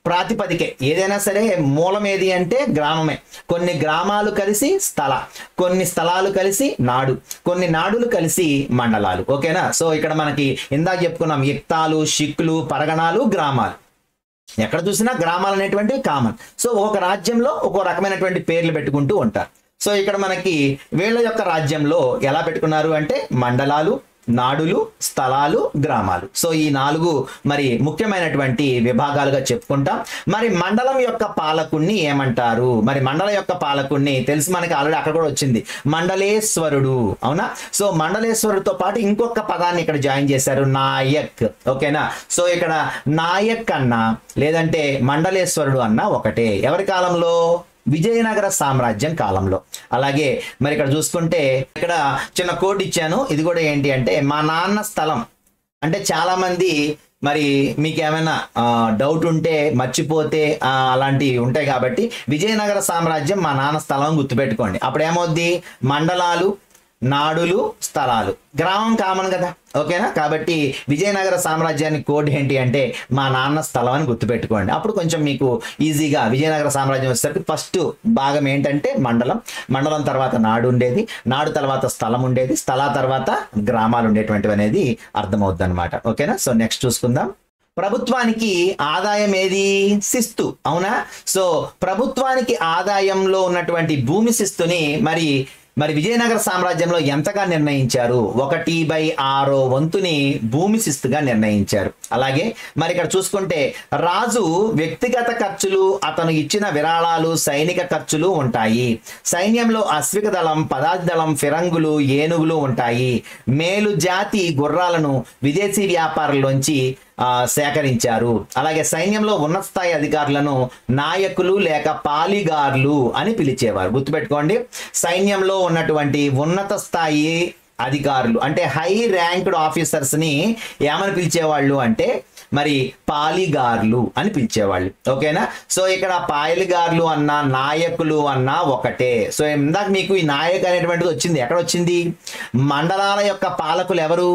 ప్రాతిపదికే. ఏదైనా సరే మూలం ఏది అంటే గ్రామమే. కొన్ని గ్రామాలు కలిసి స్థల, కొన్ని స్థలాలు కలిసి నాడు, కొన్ని నాడులు కలిసి మండలాలు. ఓకేనా? సో ఇక్కడ మనకి ఇందాక చెప్పుకున్నాం యుక్తాలు, షిక్లు, పరగణాలు, గ్రామాలు. ఎక్కడ చూసినా గ్రామాలు అనేటువంటివి కామన్. సో ఒక రాజ్యంలో ఒక్కో రకమైనటువంటి పేర్లు పెట్టుకుంటూ ఉంటారు. సో ఇక్కడ మనకి వీళ్ళ యొక్క రాజ్యంలో ఎలా పెట్టుకున్నారు అంటే మండలాలు, నాడులు, స్థలాలు, గ్రామాలు. సో ఈ 4 మరి ముఖ్యమైనటువంటి విభాగాలుగా చెప్పుకుంటాం. మరి మండలం యొక్క పాలకుణ్ణి ఏమంటారు? మరి మండలం యొక్క పాలకుణ్ణి తెలుసు మనకి, ఆల్రెడీ అక్కడ కూడా వచ్చింది, మండలేశ్వరుడు. అవునా? సో మండలేశ్వరుడితో పాటు ఇంకొక పదాన్ని ఇక్కడ జాయిన్ చేశారు, నాయక్. ఓకేనా? సో ఇక్కడ నాయక్ అన్న లేదంటే మండలేశ్వరుడు అన్న ఒకటే. ఎవరి కాలంలో? విజయనగర సామ్రాజ్యం కాలంలో. అలాగే మరి ఇక్కడ చూసుకుంటే ఇక్కడ చిన్న కోడ్ ఇచ్చాను. ఇది కూడా ఏంటి అంటే మా నాన్న స్థలం. అంటే చాలా మంది మరి మీకు ఏమైనా డౌట్ ఉంటే మర్చిపోతే అలాంటివి ఉంటాయి. కాబట్టి విజయనగర సామ్రాజ్యం మా నాన్న స్థలం గుర్తుపెట్టుకోండి. అప్పుడు ఏమవుద్ది? మండలాలు, నాడులు, స్థలాలు, గ్రామం కామన్ కదా. ఓకేనా? కాబట్టి విజయనగర సామ్రాజ్యానికి కోడ్ ఏంటి అంటే మా నాన్న స్థలం అని గుర్తుపెట్టుకోండి. అప్పుడు కొంచెం మీకు ఈజీగా విజయనగర సామ్రాజ్యం వచ్చేసరికి ఫస్ట్ భాగం ఏంటంటే మండలం, మండలం తర్వాత నాడు ఉండేది, నాడు తర్వాత స్థలం ఉండేది, స్థల తర్వాత గ్రామాలు ఉండేటువంటివి అనేది అర్థమవుద్ది అనమాట. ఓకేనా? సో నెక్స్ట్ చూసుకుందాం. ప్రభుత్వానికి ఆదాయం ఏది? శిస్తు. అవునా? సో ప్రభుత్వానికి ఆదాయంలో ఉన్నటువంటి భూమి శిస్తుని మరి మరి విజయనగర సామ్రాజ్యంలో ఎంతగా నిర్ణయించారు? 1/6 వంతుని భూమి శిస్తుగా నిర్ణయించారు. అలాగే మరి ఇక్కడ చూసుకుంటే రాజు వ్యక్తిగత ఖర్చులు, అతను ఇచ్చిన విరాళాలు, సైనిక ఖర్చులు ఉంటాయి. సైన్యంలో అశ్విక దళం, పదాతి దళం, ఫిరంగులు, ఏనుగులు ఉంటాయి. మేలు జాతి గుర్రాలను విదేశీ వ్యాపారుల్లోంచి సేకరించారు. అలాగే సైన్యంలో ఉన్నత స్థాయి అధికారులను నాయకులు లేక పాలిగార్లు అని పిలిచేవారు. గుర్తుపెట్టుకోండి, సైన్యంలో ఉన్నటువంటి ఉన్నత స్థాయి అధికారులు అంటే హై ర్యాంక్డ్ ఆఫీసర్స్ ని ఏమని పిలిచేవాళ్ళు అంటే మరి పాలిగార్లు అని పిలిచేవాళ్ళు. ఓకేనా? సో ఇక్కడ పాలిగార్లు అన్నా నాయకులు అన్నా ఒకటే. సో ఇందాక మీకు ఈ నాయక్ అనేటువంటిది వచ్చింది, ఎక్కడ వచ్చింది? మండలాల యొక్క పాలకులు ఎవరు?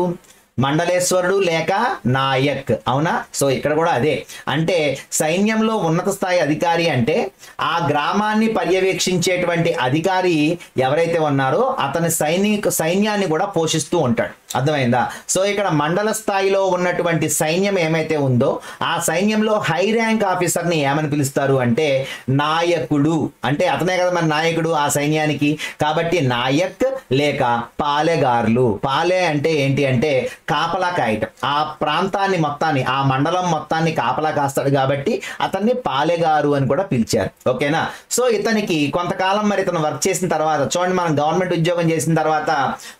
మండలేశ్వరుడు లేక నాయక్. అవునా? సో ఇక్కడ కూడా అదే. అంటే సైన్యంలో ఉన్నత స్థాయి అధికారి అంటే ఆ గ్రామాన్ని పర్యవేక్షించేటువంటి అధికారి ఎవరైతే ఉన్నారో అతని సైన్యాన్ని కూడా పోషిస్తూ ఉంటాడు. అర్థమైందా? సో ఇక్కడ మండల స్థాయిలో ఉన్నటువంటి సైన్యం ఏమైతే ఉందో ఆ సైన్యంలో హై ర్యాంక్ ఆఫీసర్ని ఏమని పిలుస్తారు అంటే నాయకుడు. అంటే అతనే కదా మరి నాయకుడు ఆ సైన్యానికి. కాబట్టి నాయక్ లేక పాలెగార్లు. పాలె అంటే ఏంటి అంటే కాపలా కాయటం. ఆ ప్రాంతాన్ని మొత్తాన్ని, ఆ మండలం మొత్తాన్ని కాపలా కాస్తాడు కాబట్టి అతన్ని పాలెగారు అని కూడా పిలిచారు. ఓకేనా? సో ఇతనికి కొంతకాలం మరి ఇతను వర్క్ చేసిన తర్వాత చూడండి, మనం గవర్నమెంట్ ఉద్యోగం చేసిన తర్వాత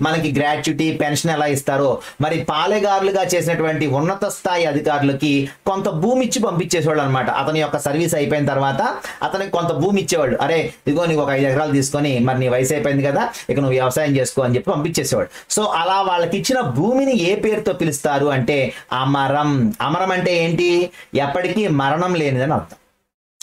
మనకి గ్రాట్యుటీ, పెన్షన్ ఎలా ఇస్తారో మరి పాలెగారులుగా చేసినటువంటి ఉన్నత స్థాయి అధికారులకి కొంత భూమి ఇచ్చి పంపించేసేవాళ్ళు అనమాట. అతని యొక్క సర్వీస్ అయిపోయిన తర్వాత అతనికి కొంత భూమి ఇచ్చేవాళ్ళు. అరే ఇదిగో నీకు ఒక 5 ఎకరాలు తీసుకొని మరి నీ వయసు అయిపోయింది కదా, ఇక నువ్వు వ్యవసాయం చేసుకో అని చెప్పి పంపించేసేవాడు. సో అలా వాళ్ళకి ఇచ్చిన భూమిని ఏ పేరుతో పిలుస్తారు అంటే అమరం. అమరం అంటే ఏంటి? ఎప్పటికీ మరణం లేనిదని అర్థం.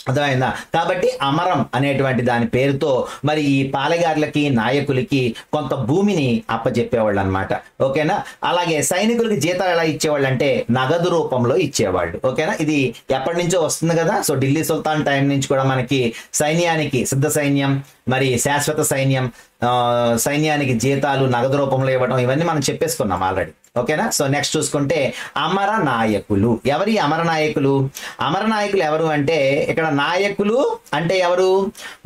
అర్థమైందా? కాబట్టి అమరం అనేటువంటి దాని పేరుతో మరి ఈ పాలెగారులకి, నాయకులకి కొంత భూమిని అప్పచెప్పేవాళ్ళు అనమాట. ఓకేనా? అలాగే సైనికులకి జీతాలు ఎలా ఇచ్చేవాళ్ళు అంటే నగదు రూపంలో ఇచ్చేవాళ్ళు. ఓకేనా? ఇది ఎప్పటి నుంచో వస్తుంది కదా. సో ఢిల్లీ సుల్తాన్ టైం నుంచి కూడా మనకి సైన్యానికి, సిద్ధ సైన్యం మరి శాశ్వత సైన్యం, సైన్యానికి జీతాలు నగదు రూపంలో ఇవ్వడం, ఇవన్నీ మనం చెప్పేసుకున్నాం ఆల్రెడీ. ఓకేనా? సో నెక్స్ట్ చూసుకుంటే అమర నాయకులు. ఎవరి అమర నాయకులు? అమర నాయకులు ఎవరు అంటే ఇక్కడ నాయకులు అంటే ఎవరు?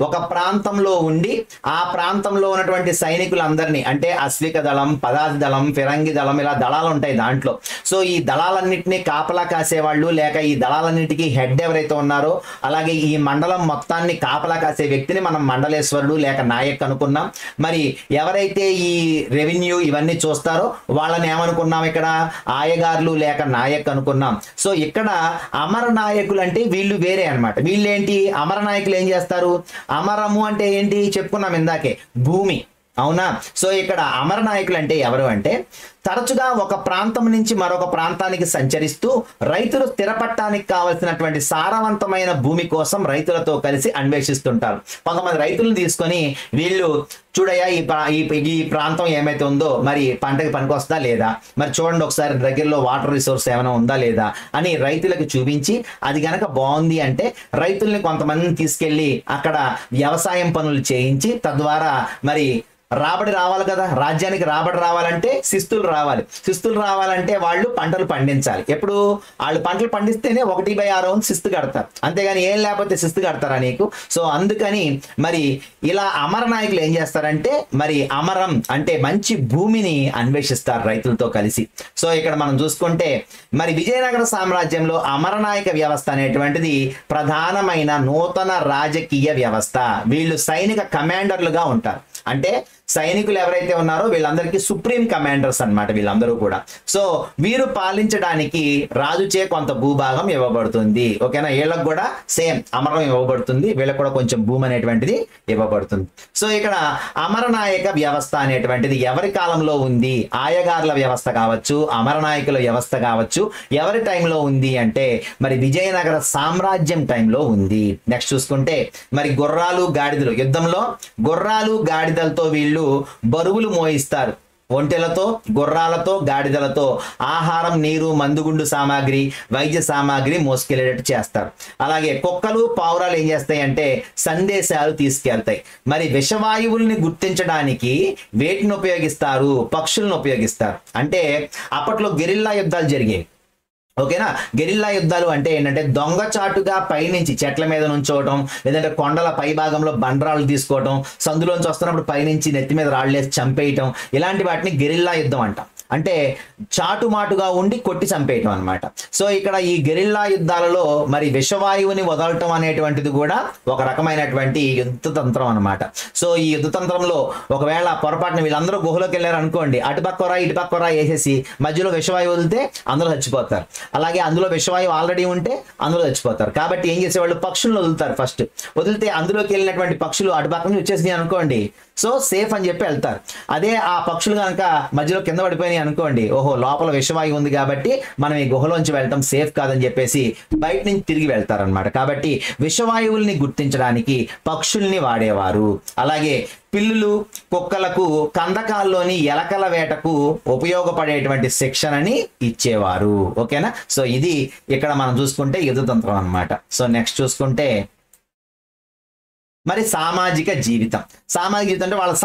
ఒక ప్రాంతంలో ఉండి ఆ ప్రాంతంలో ఉన్నటువంటి సైనికులందరినీ అంటే అశ్విక దళం, పదాతి దళం, ఫిరంగి దళం, ఇలా దళాలు ఉంటాయి దాంట్లో. సో ఈ దళాలన్నింటినీ కాపలా కాసేవాళ్ళు లేక ఈ దళాలన్నిటికీ హెడ్ ఎవరైతే ఉన్నారో అలాగే ఈ మండలం మొత్తాన్ని కాపలా కాసే వ్యక్తిని మనం మండలేశ్వరుడు లేక నాయక్ అనుకున్నాం. మరి ఎవరైతే ఈ రెవెన్యూ ఇవన్నీ చూస్తారో వాళ్ళని ఏమనుకున్నాం? ఇక్కడ ఆయగారులు లేక నాయక్ అనుకున్నాం. సో ఇక్కడ అమర నాయకులు అంటే వీళ్ళు వేరే అన్నమాట. వీళ్ళు ఏంటి? అమర నాయకులు ఏం చేస్తారు? అమరము అంటే ఏంటి చెప్పుకున్నాం ఇందాకే, భూమి. అవునా? సో ఇక్కడ అమర నాయకులు అంటే ఎవరు అంటే తరచుగా ఒక ప్రాంతం నుంచి మరొక ప్రాంతానికి సంచరిస్తూ రైతులు స్థిరపడటానికి కావలసినటువంటి సారవంతమైన భూమి కోసం రైతులతో కలిసి అన్వేషిస్తుంటారు. కొంతమంది రైతులను తీసుకొని వీళ్ళు చూడయ్యా ఈ ప్రాంతం ఏమైతే ఉందో మరి పంటకి పనికొస్తా లేదా, మరి చూడండి ఒకసారి దగ్గరలో వాటర్ రిసోర్స్ ఏమైనా ఉందా లేదా అని రైతులకు చూపించి అది గనక బాగుంది అంటే రైతుల్ని కొంతమందిని తీసుకెళ్లి అక్కడ వ్యవసాయం పనులు చేయించి తద్వారా మరి రాబడి రావాలి కదా. రాజ్యానికి రాబడి రావాలంటే శిస్తులు రావాలి. శిస్తులు రావాలంటే వాళ్ళు పంటలు పండించాలి. ఎప్పుడు వాళ్ళు పంటలు పండిస్తేనే 1/6 వంతు శిస్తు కడతారు. అంతేగాని ఏం లేకపోతే శిస్తు కడతారా నీకు? సో అందుకని మరి ఇలా అమర నాయకులు ఏం చేస్తారంటే మరి అమరం అంటే మంచి భూమిని అన్వేషిస్తారు రైతులతో కలిసి. సో ఇక్కడ మనం చూసుకుంటే మరి విజయనగర సామ్రాజ్యంలో అమరనాయక వ్యవస్థ అనేటువంటిది ప్రధానమైన నూతన రాజకీయ వ్యవస్థ. వీళ్ళు సైనిక కమాండర్లుగా ఉంటారు. అంటే సైనికులు ఎవరైతే ఉన్నారో వీళ్ళందరికీ సుప్రీం కమాండర్స్ అన్నమాట వీళ్ళందరూ కూడా. సో వీరు పాలించడానికి రాజుచే కొంత భూభాగం ఇవ్వబడుతుంది. ఓకేనా? వీళ్ళకు కూడా సేమ్ అమరం ఇవ్వబడుతుంది, వీళ్ళకి కూడా కొంచెం భూమి అనేటువంటిది ఇవ్వబడుతుంది. సో ఇక్కడ అమరనాయక వ్యవస్థ అనేటువంటిది ఎవరి కాలంలో ఉంది? ఆయగార్ల వ్యవస్థ కావచ్చు, అమరనాయకుల వ్యవస్థ కావచ్చు, ఎవరి టైంలో ఉంది అంటే మరి విజయనగర సామ్రాజ్యం టైంలో ఉంది. నెక్స్ట్ చూసుకుంటే మరి గుర్రాలు గాడిదలు, యుద్ధంలో గుర్రాలు గాడిదలతో వీళ్ళు బరువులు మోయిస్తారు. ఒంటెలతో, గుర్రాలతో, గాడిదలతో ఆహారం, నీరు, మందుగుండు సామాగ్రి, వైద్య సామాగ్రి మోసుకెళ్ళేటట్టు చేస్తారు. అలాగే కుక్కలు, పావురాలు ఏం చేస్తాయి అంటే సందేశాలు తీసుకెళ్తాయి. మరి విషవాయువుల్ని గుర్తించడానికి వేటిని ఉపయోగిస్తారు? పక్షులను ఉపయోగిస్తారు. అంటే అప్పట్లో గెరిల్లా యుద్ధాలు జరిగేవి. ఓకేనా. గెరిల్లా యుద్ధాలు అంటే ఏంటంటే దొంగచాటుగా పైనుంచి చెట్ల మీద నుంచోవటం, లేదంటే కొండల పై భాగంలో బండరాళ్ళు తీసుకోవటం, సందులోంచి వస్తున్నప్పుడు పైనుంచి నెత్తి మీద రాళ్ళేసి చంపేయటం, ఇలాంటి వాటిని గెరిల్లా యుద్ధం అంటాం. అంటే చాటుమాటుగా ఉండి కొట్టి చంపేయటం అనమాట. సో ఇక్కడ ఈ గెరిల్లా యుద్ధాలలో మరి విషవాయువుని వదలటం అనేటువంటిది కూడా ఒక రకమైనటువంటి యుద్ధ తంత్రం అనమాట. సో ఈ యుద్ధ తంత్రంలో ఒకవేళ పొరపాటున వీళ్ళందరూ గుహలోకి వెళ్ళారు అనుకోండి, అటుపక్కరా ఇటుపక్కరా వేసేసి మధ్యలో విషవాయువు వదిలితే అందరూ చచ్చిపోతారు. అలాగే అందులో విషవాయువు ఆల్రెడీ ఉంటే అందులో చచ్చిపోతారు. కాబట్టి ఏం చేసేవాళ్ళు, పక్షులను వదులుతారు. ఫస్ట్ వదిలితే అందులోకి వెళ్ళినటువంటి పక్షులు అటుపక్క నుంచి వచ్చేసినాయి అనుకోండి, సో సేఫ్ అని చెప్పి వెళ్తారు. అదే ఆ పక్షులు కనుక మధ్యలో కింద పడిపోయినాయి అనుకోండి, ఓహో లోపల విషవాయువు ఉంది కాబట్టి మనం ఈ గుహలోంచి వెళ్ళటం సేఫ్ కాదని చెప్పేసి బయట నుంచి తిరిగి వెళ్తారనమాట. కాబట్టి విషవాయువుల్ని గుర్తించడానికి పక్షుల్ని వాడేవారు. అలాగే పిల్లులు, కుక్కలకు కందకాల్లోని ఎలకల వేటకు ఉపయోగపడేటువంటి శిక్షణని ఇచ్చేవారు. ఓకేనా. సో ఇది ఇక్కడ మనం చూసుకుంటే యుద్ధతంత్రం అనమాట. సో నెక్స్ట్ చూసుకుంటే మరి సామాజిక జీవితం. సామాజిక జీవితం అంటే వాళ్ళ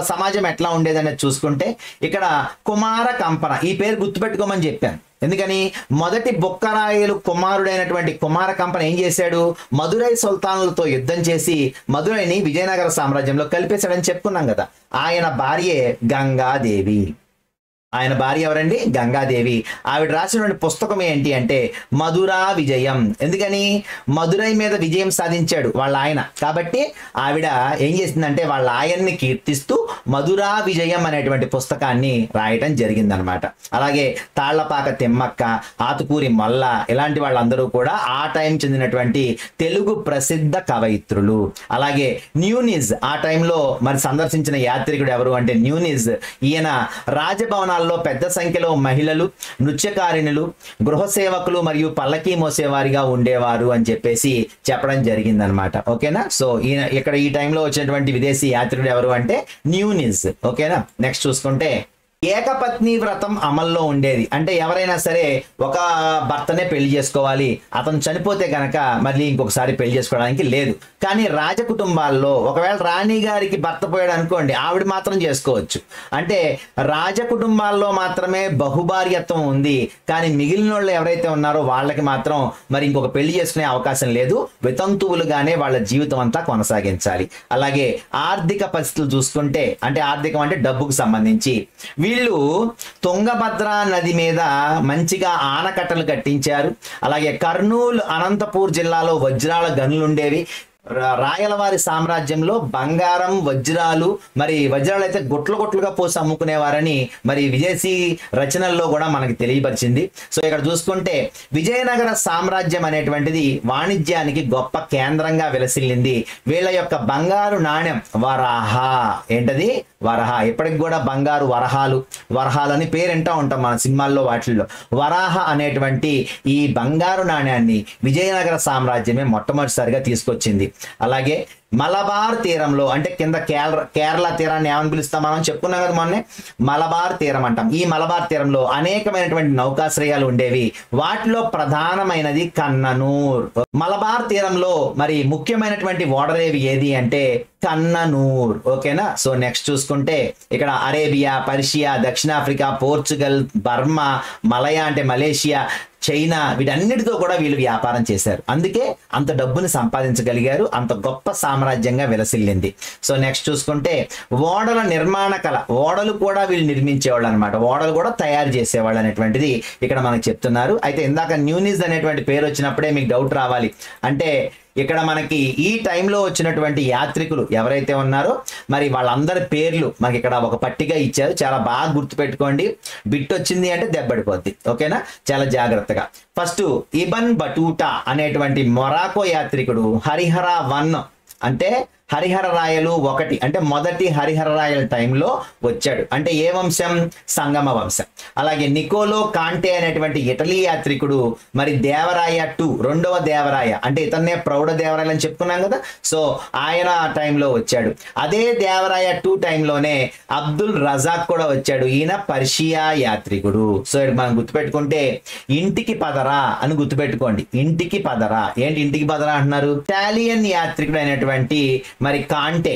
సమాజం ఎట్లా ఉండేది అనేది చూసుకుంటే ఇక్కడ కుమార కంపన, ఈ పేరు గుర్తుపెట్టుకోమని చెప్పాను. ఎందుకని, మొదటి బుక్కరాయలు కుమారుడైనటువంటి కుమార కంపన ఏం చేశాడు, మదురై సుల్తానులతో యుద్ధం చేసి మదురైని విజయనగర సామ్రాజ్యంలో కలిపేశాడని చెప్పుకున్నాం కదా. ఆయన భార్యే గంగాదేవి. ఆయన భార్య ఎవరండి, గంగాదేవి. ఆవిడ రాసినటువంటి పుస్తకం ఏంటి అంటే మధురా విజయం. ఎందుకని, మధురై మీద విజయం సాధించాడు వాళ్ళ ఆయన. కాబట్టి ఆవిడ ఏం చేసిందంటే వాళ్ళ ఆయన్ని కీర్తిస్తూ మధురా విజయం అనేటువంటి పుస్తకాన్ని రాయటం జరిగిందనమాట. అలాగే తాళ్లపాక తిమ్మక్క, ఆతుకూరి మొల్ల ఇలాంటి వాళ్ళందరూ కూడా ఆ టైం చెందినటువంటి తెలుగు ప్రసిద్ధ కవయిత్రులు. అలాగే న్యూనిజ్ ఆ టైంలో మరి సందర్శించిన యాత్రికుడు ఎవరు అంటే న్యూనిజ్. ఈయన రాజభవనాలు పెద్ద సంఖ్యలో మహిళలు, నృత్యకారిణులు, గృహ సేవకులు మరియు పల్లకీ మోసేవారిగా ఉండేవారు అని చెప్పేసి చెప్పడం జరిగిందనమాట. ఓకేనా. సో ఈయన ఇక్కడ ఈ టైంలో వచ్చినటువంటి విదేశీ యాత్రికుడు ఎవరు అంటే న్యూనిజ్. ఓకేనా. నెక్స్ట్ చూసుకుంటే ఏకపత్ని వ్రతం అమల్లో ఉండేది. అంటే ఎవరైనా సరే ఒక భర్తనే పెళ్లి చేసుకోవాలి, అతను చనిపోతే గనక మళ్ళీ ఇంకొకసారి పెళ్లి చేసుకోవడానికి లేదు. కానీ రాజకుటుంబాల్లో ఒకవేళ రాణి గారికి భర్త పోయాడు అనుకోండి, ఆవిడ మాత్రం చేసుకోవచ్చు. అంటే రాజకుటుంబాల్లో మాత్రమే బహుభార్యత్వం ఉంది, కానీ మిగిలిన వాళ్ళు ఎవరైతే ఉన్నారో వాళ్ళకి మాత్రం మరి ఇంకొక పెళ్లి చేసుకునే అవకాశం లేదు. వితంతువులుగానే వాళ్ళ జీవితం అంతా కొనసాగించాలి. అలాగే ఆర్థిక పరిస్థితులు చూసుకుంటే, అంటే ఆర్థికం అంటే డబ్బుకు సంబంధించి, వీళ్ళు తుంగభద్ర నది మీద మంచిగా ఆనకట్టలు కట్టించారు. అలాగే కర్నూలు, అనంతపూర్ జిల్లాలో వజ్రాల గనులు ఉండేవి. రాయలవారి సామ్రాజ్యంలో బంగారం, వజ్రాలు, మరి వజ్రాలు అయితే గుట్లుగా పోసి అమ్ముకునేవారని మరి విదేశీ రచనల్లో కూడా మనకి తెలియపరిచింది. సో ఇక్కడ చూసుకుంటే విజయనగర సామ్రాజ్యం అనేటువంటిది వాణిజ్యానికి గొప్ప కేంద్రంగా విలసిల్లింది. వీళ్ళ యొక్క బంగారు నాణ్యం వరహ. ఏంటది, వరహ. ఇప్పటికి కూడా బంగారు వరహాలు అని పేరు వింటూ ఉంటాం మన సినిమాల్లో వాటిల్లో. వరాహ అనేటువంటి ఈ బంగారు నాణ్యాన్ని విజయనగర సామ్రాజ్యమే మొట్టమొదటిసారిగా తీసుకొచ్చింది. అలాగే మలబార్ తీరంలో, అంటే కింద కేరళ తీరాన్ని ఏమని పిలుస్తాం మనం, చెప్పుకున్నాం కదా మొన్నే, మలబార్ తీరం అంటాం. ఈ మలబార్ తీరంలో అనేకమైనటువంటి నౌకాశ్రయాలు ఉండేవి. వాటిలో ప్రధానమైనది కన్ననూర్. మలబార్ తీరంలో మరి ముఖ్యమైనటువంటి ఓడరేవి ఏది అంటే కన్ననూర్. ఓకేనా. సో నెక్స్ట్ చూసుకుంటే ఇక్కడ అరేబియా, పర్షియా, దక్షిణాఫ్రికా, పోర్చుగల్, బర్మా, మలయా అంటే మలేషియా, చైనా, వీటన్నిటితో కూడా వీళ్ళు వ్యాపారం చేశారు. అందుకే అంత డబ్బుని సంపాదించగలిగారు, అంత గొప్ప సామ్రాజ్యంగా విలసిల్లింది. సో నెక్స్ట్ చూసుకుంటే ఓడల నిర్మాణ కళ. ఓడలు కూడా వీళ్ళు నిర్మించేవాళ్ళు అనమాట, ఓడలు కూడా తయారు చేసేవాళ్ళు అనేటువంటిది ఇక్కడ మనకు చెప్తున్నారు. అయితే ఇందాక న్యూనిజ్ అనేటువంటి పేరు వచ్చినప్పుడే మీకు డౌట్ రావాలి. అంటే ఇక్కడ మనకి ఈ టైంలో వచ్చినటువంటి యాత్రికులు ఎవరైతే ఉన్నారో మరి వాళ్ళందరి పేర్లు మనకి ఇక్కడ ఒక పట్టిక ఇచ్చారు. చాలా బాగా గుర్తుపెట్టుకోండి, బిట్ వచ్చింది అంటే దెబ్బడిపోద్ది. ఓకేనా, చాలా జాగ్రత్తగా. ఫస్ట్ ఇబన్ బటూటా అనేటువంటి మొరాకో యాత్రికుడు హరిహర 1 అంటే హరిహర రాయలు 1 అంటే మొదటి హరిహర రాయల టైంలో వచ్చాడు. అంటే ఏ వంశం, సంగమ వంశం. అలాగే నికోలో కాంటే అనేటువంటి ఇటలీ యాత్రికుడు మరి దేవరాయ 2 రెండవ దేవరాయ, అంటే ఇతన్నే ప్రౌఢ దేవరాయలు అని చెప్పుకున్నాం కదా. సో ఆయన టైంలో వచ్చాడు. అదే దేవరాయ 2 టైంలోనే అబ్దుల్ రజాక్ కూడా వచ్చాడు. ఈయన పర్షియా యాత్రికుడు. సో మనం గుర్తుపెట్టుకుంటే ఇంటికి పదరా అని గుర్తుపెట్టుకోండి. ఇంటికి పదరా ఏంటి, ఇంటికి పదరా అంటున్నారు, ఇటాలియన్ యాత్రికుడు అయినటువంటి మరి కాంటే.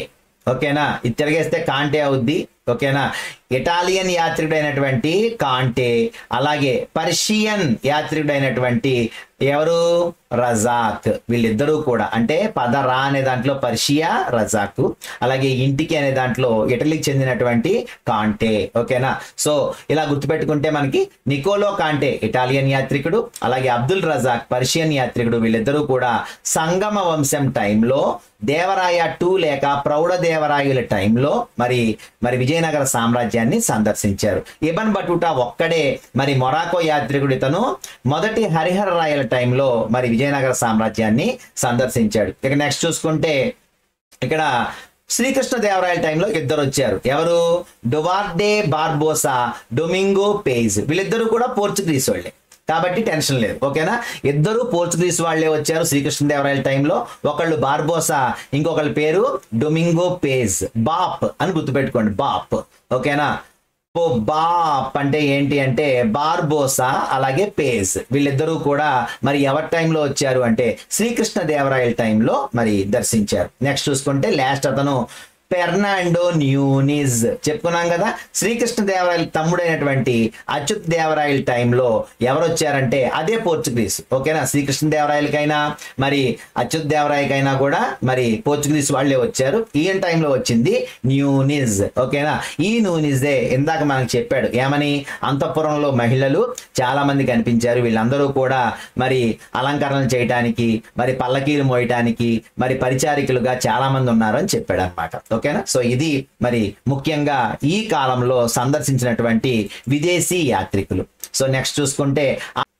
ఓకేనా, ఇది తిరిగేస్తే కాంటే అవుద్ది. ఓకేనా, ఇటాలియన్ యాత్రికుడైనటువంటి కాంటే, అలాగే పర్షియన్ యాత్రికుడైనటువంటి ఎవరు రజాక్. వీళ్ళిద్దరూ కూడా అంటే పదరా అనే దాంట్లో పర్షియా రజాక్, అలాగే ఇంటికి అనే దాంట్లో ఇటలీకి చెందినటువంటి కాంటే. ఓకేనా, సో ఇలా గుర్తుపెట్టుకుంటే మనకి నికోలో కాంటే ఇటాలియన్ యాత్రికుడు, అలాగే అబ్దుల్ రజాక్ పర్షియన్ యాత్రికుడు. వీళ్ళిద్దరూ కూడా సంగమ వంశం టైంలో దేవరాయ 2 లేక ప్రౌఢదేవరాయుల టైంలో మరి విజయనగర సామ్రాజ్యాన్ని సందర్శించారు. ఇబన్ బటుటా ఒక్కడే మరి మొరాకో యాత్రికుడు, ఇతను మొదటి హరిహర రాయల టైంలో మరి విజయనగర సామ్రాజ్యాన్ని సందర్శించాడు. ఇక నెక్స్ట్ చూసుకుంటే ఇక్కడ శ్రీకృష్ణదేవరాయల టైంలో ఇద్దరు వచ్చారు. ఎవరు? డువార్డే బార్బోసా, డొమింగో పేజ్. వీళ్ళిద్దరూ కూడా పోర్చుగీస్ వాళ్ళే కాబట్టి టెన్షన్ లేదు. ఓకేనా, ఇద్దరు పోర్చుగీస్ వాళ్ళే వచ్చారు శ్రీకృష్ణదేవరాయల టైంలో. ఒకళ్ళు బార్బోసా, ఇంకొకళ్ళ పేరు డొమింగో పేజ్. బాప్ అని గుర్తుపెట్టుకోండి, బాప్. ఓకేనా, బాప్ అంటే ఏంటి అంటే బార్బోసా అలాగే పేజ్. వీళ్ళిద్దరూ కూడా మరి ఎవరి టైంలో వచ్చారు అంటే శ్రీకృష్ణదేవరాయల టైంలో మరి దర్శించారు. నెక్స్ట్ చూసుకుంటే లాస్ట్ అతను ఫెర్నాండో న్యూనిజ్. చెప్పుకున్నాం కదా, శ్రీకృష్ణదేవరాయల తమ్ముడైనటువంటి అచ్యుత్ దేవరాయల టైంలో ఎవరు వచ్చారంటే అదే పోర్చుగీస్. ఓకేనా, శ్రీకృష్ణదేవరాయలకైనా మరి అచ్యుత్ దేవరాయకైనా కూడా మరి పోర్చుగీస్ వాళ్ళే వచ్చారు. ఈయన టైంలో వచ్చింది న్యూనిజ్. ఓకేనా, ఈ న్యూనిజే ఇందాక మనకు చెప్పాడు ఏమని, అంతఃపురంలో మహిళలు చాలా మంది కనిపించారు, వీళ్ళందరూ కూడా మరి అలంకరణలు చేయటానికి, మరి పల్లకీలు మోయటానికి, మరి పరిచారికలుగా చాలా మంది ఉన్నారు అని చెప్పాడు అనమాట. ఓకేనా, సో ఇది మరి ముఖ్యంగా ఈ కాలంలో సందర్శించినటువంటి విదేశీ యాత్రికులు. సో నెక్స్ట్ చూసుకుంటే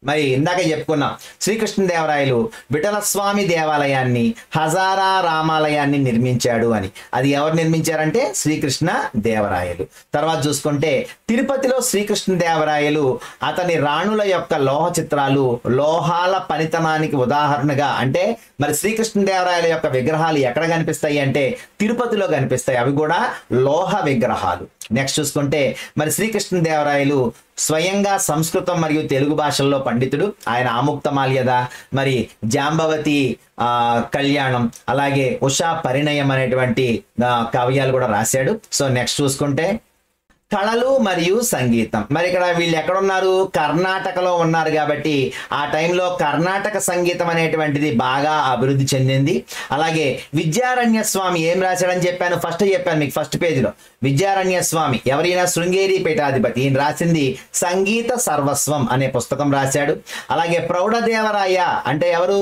మరి ఇందాక చెప్పుకున్నాం శ్రీకృష్ణదేవరాయలు విఠలస్వామి దేవాలయాన్ని, హజారా రామాలయాన్ని నిర్మించాడు అని. అది ఎవరు నిర్మించారంటే శ్రీకృష్ణ దేవరాయలు. తర్వాత చూసుకుంటే తిరుపతిలో శ్రీకృష్ణదేవరాయలు అతని రాణుల యొక్క లోహ చిత్రాలు లోహాల పనితనానికి ఉదాహరణగా, అంటే మరి శ్రీకృష్ణదేవరాయల యొక్క విగ్రహాలు ఎక్కడ కనిపిస్తాయి అంటే తిరుపతిలో కనిపిస్తాయి, అవి కూడా లోహ విగ్రహాలు. నెక్స్ట్ చూసుకుంటే మరి శ్రీకృష్ణదేవరాయలు స్వయంగా సంస్కృతం మరియు తెలుగు భాషల్లో పండితుడు. ఆయన ఆముక్తమాల్యద, మరి జాంబవతి కళ్యాణం, అలాగే ఉషా పరిణయం అనేటువంటి కావ్యాలు కూడా రాశాడు. సో నెక్స్ట్ చూసుకుంటే కళలు మరియు సంగీతం. మరి ఇక్కడ వీళ్ళు ఎక్కడున్నారు? కర్ణాటకలో ఉన్నారు కాబట్టి ఆ టైంలో కర్ణాటక సంగీతం అనేటువంటిది బాగా అభివృద్ధి చెందింది. అలాగే విద్యారణ్య స్వామి ఏం రాశాడని చెప్పాను, ఫస్ట్ చెప్పాను మీకు ఫస్ట్ పేజీలో. విద్యారణ్య స్వామి ఎవరైనా శృంగేరి పీఠాధిపతి, ఈయన రాసింది సంగీత సర్వస్వం అనే పుస్తకం రాశాడు. అలాగే ప్రౌఢదేవరాయ అంటే ఎవరు?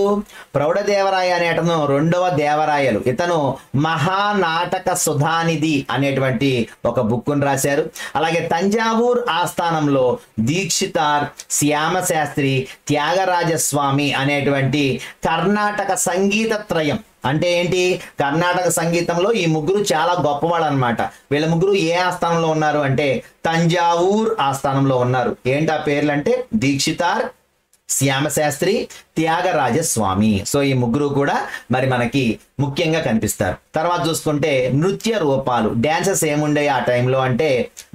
ప్రౌఢదేవరాయ అనేటను రెండవ దేవరాయలు, ఇతను మహానాటక సుధానిధి అనేటువంటి ఒక బుక్కును రాశారు. అలాగే తంజావూర్ ఆస్థానంలో దీక్షితార్, శ్యామశాస్త్రి, త్యాగరాజస్వామి అనేటువంటి కర్ణాటక సంగీత త్రయం. అంటే ఏంటి? కర్ణాటక సంగీతంలో ఈ ముగ్గురు చాలా గొప్పవాళ్ళు అనమాట. వీళ్ళ ముగ్గురు ఏ ఆస్థానంలో ఉన్నారు అంటే తంజావూర్ ఆస్థానంలో ఉన్నారు. ఏంటి ఆ పేర్లు అంటే దీక్షితార్, శ్యామశాస్త్రి, త్యాగరాజస్వామి. సో ఈ ముగ్గురు కూడా మరి మనకి ముఖ్యంగా కనిపిస్తారు. తర్వాత చూసుకుంటే నృత్య రూపాలు, డాన్సెస్ ఏముండే ఆ టైంలో అంటే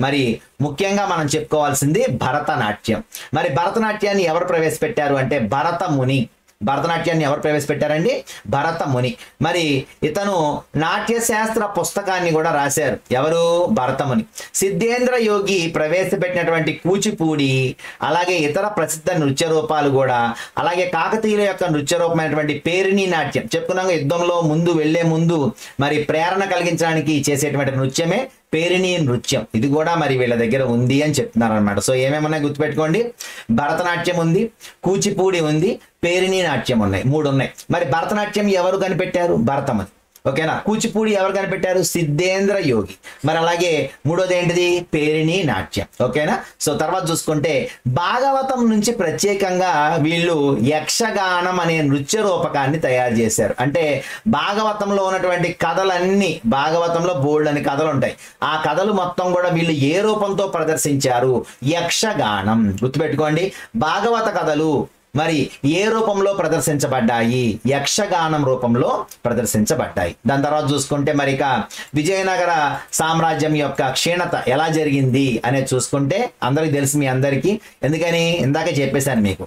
మరి ముఖ్యంగా మనం చెప్పుకోవాల్సింది భరతనాట్యం. మరి భరతనాట్యాన్ని ఎవరు ప్రవేశపెట్టారు అంటే భరత ముని. భరతనాట్యాన్ని ఎవరు ప్రవేశపెట్టారండి? భరత ముని. మరి ఇతను నాట్యశాస్త్ర పుస్తకాన్ని కూడా రాశారు. ఎవరు? భరతముని. సిద్ధేంద్ర యోగి ప్రవేశపెట్టినటువంటి కూచిపూడి, అలాగే ఇతర ప్రసిద్ధ నృత్య రూపాలు కూడా, అలాగే కాకతీయుల యొక్క నృత్య రూపమైనటువంటి పేరిణి నాట్యం చెప్పుకున్నాక యుద్ధంలో ముందు వెళ్లే ముందు మరి ప్రేరణ కలిగించడానికి చేసేటువంటి నృత్యమే పేరిణి నృత్యం. ఇది కూడా మరి వీళ్ళ దగ్గర ఉంది అని చెప్తున్నారు అనమాట. సో ఏమేమన్నా గుర్తుపెట్టుకోండి, భరతనాట్యం ఉంది, కూచిపూడి ఉంది, పేరిణి నాట్యం ఉన్నాయి, 3 ఉన్నాయి. మరి భరతనాట్యం ఎవరు కనిపెట్టారు? భరతముని. ఓకేనా. కూచిపూడి ఎవరు కనిపెట్టారు? సిద్ధేంద్ర యోగి. మరి అలాగే మూడోది ఏంటిది? పేరిణి నాట్యం. ఓకేనా. సో తర్వాత చూసుకుంటే భాగవతం నుంచి ప్రత్యేకంగా వీళ్ళు యక్షగానం అనే నృత్య రూపకాన్ని తయారు చేశారు. అంటే భాగవతంలో ఉన్నటువంటి కథలన్నీ, భాగవతంలో బోల్డ్ అని కథలు ఉంటాయి, ఆ కథలు మొత్తం కూడా వీళ్ళు ఏ రూపంతో ప్రదర్శించారు? యక్షగానం. గుర్తుపెట్టుకోండి, భాగవత కథలు మరి ఏ రూపంలో ప్రదర్శించబడ్డాయి? యక్షగానం రూపంలో ప్రదర్శించబడ్డాయి. దాని తర్వాత చూసుకుంటే మరి ఇక విజయనగర సామ్రాజ్యం యొక్క క్షీణత ఎలా జరిగింది అనేది చూసుకుంటే అందరికి తెలుసు, మీ అందరికీ. ఎందుకని ఇందాకే చెప్పేశాను మీకు,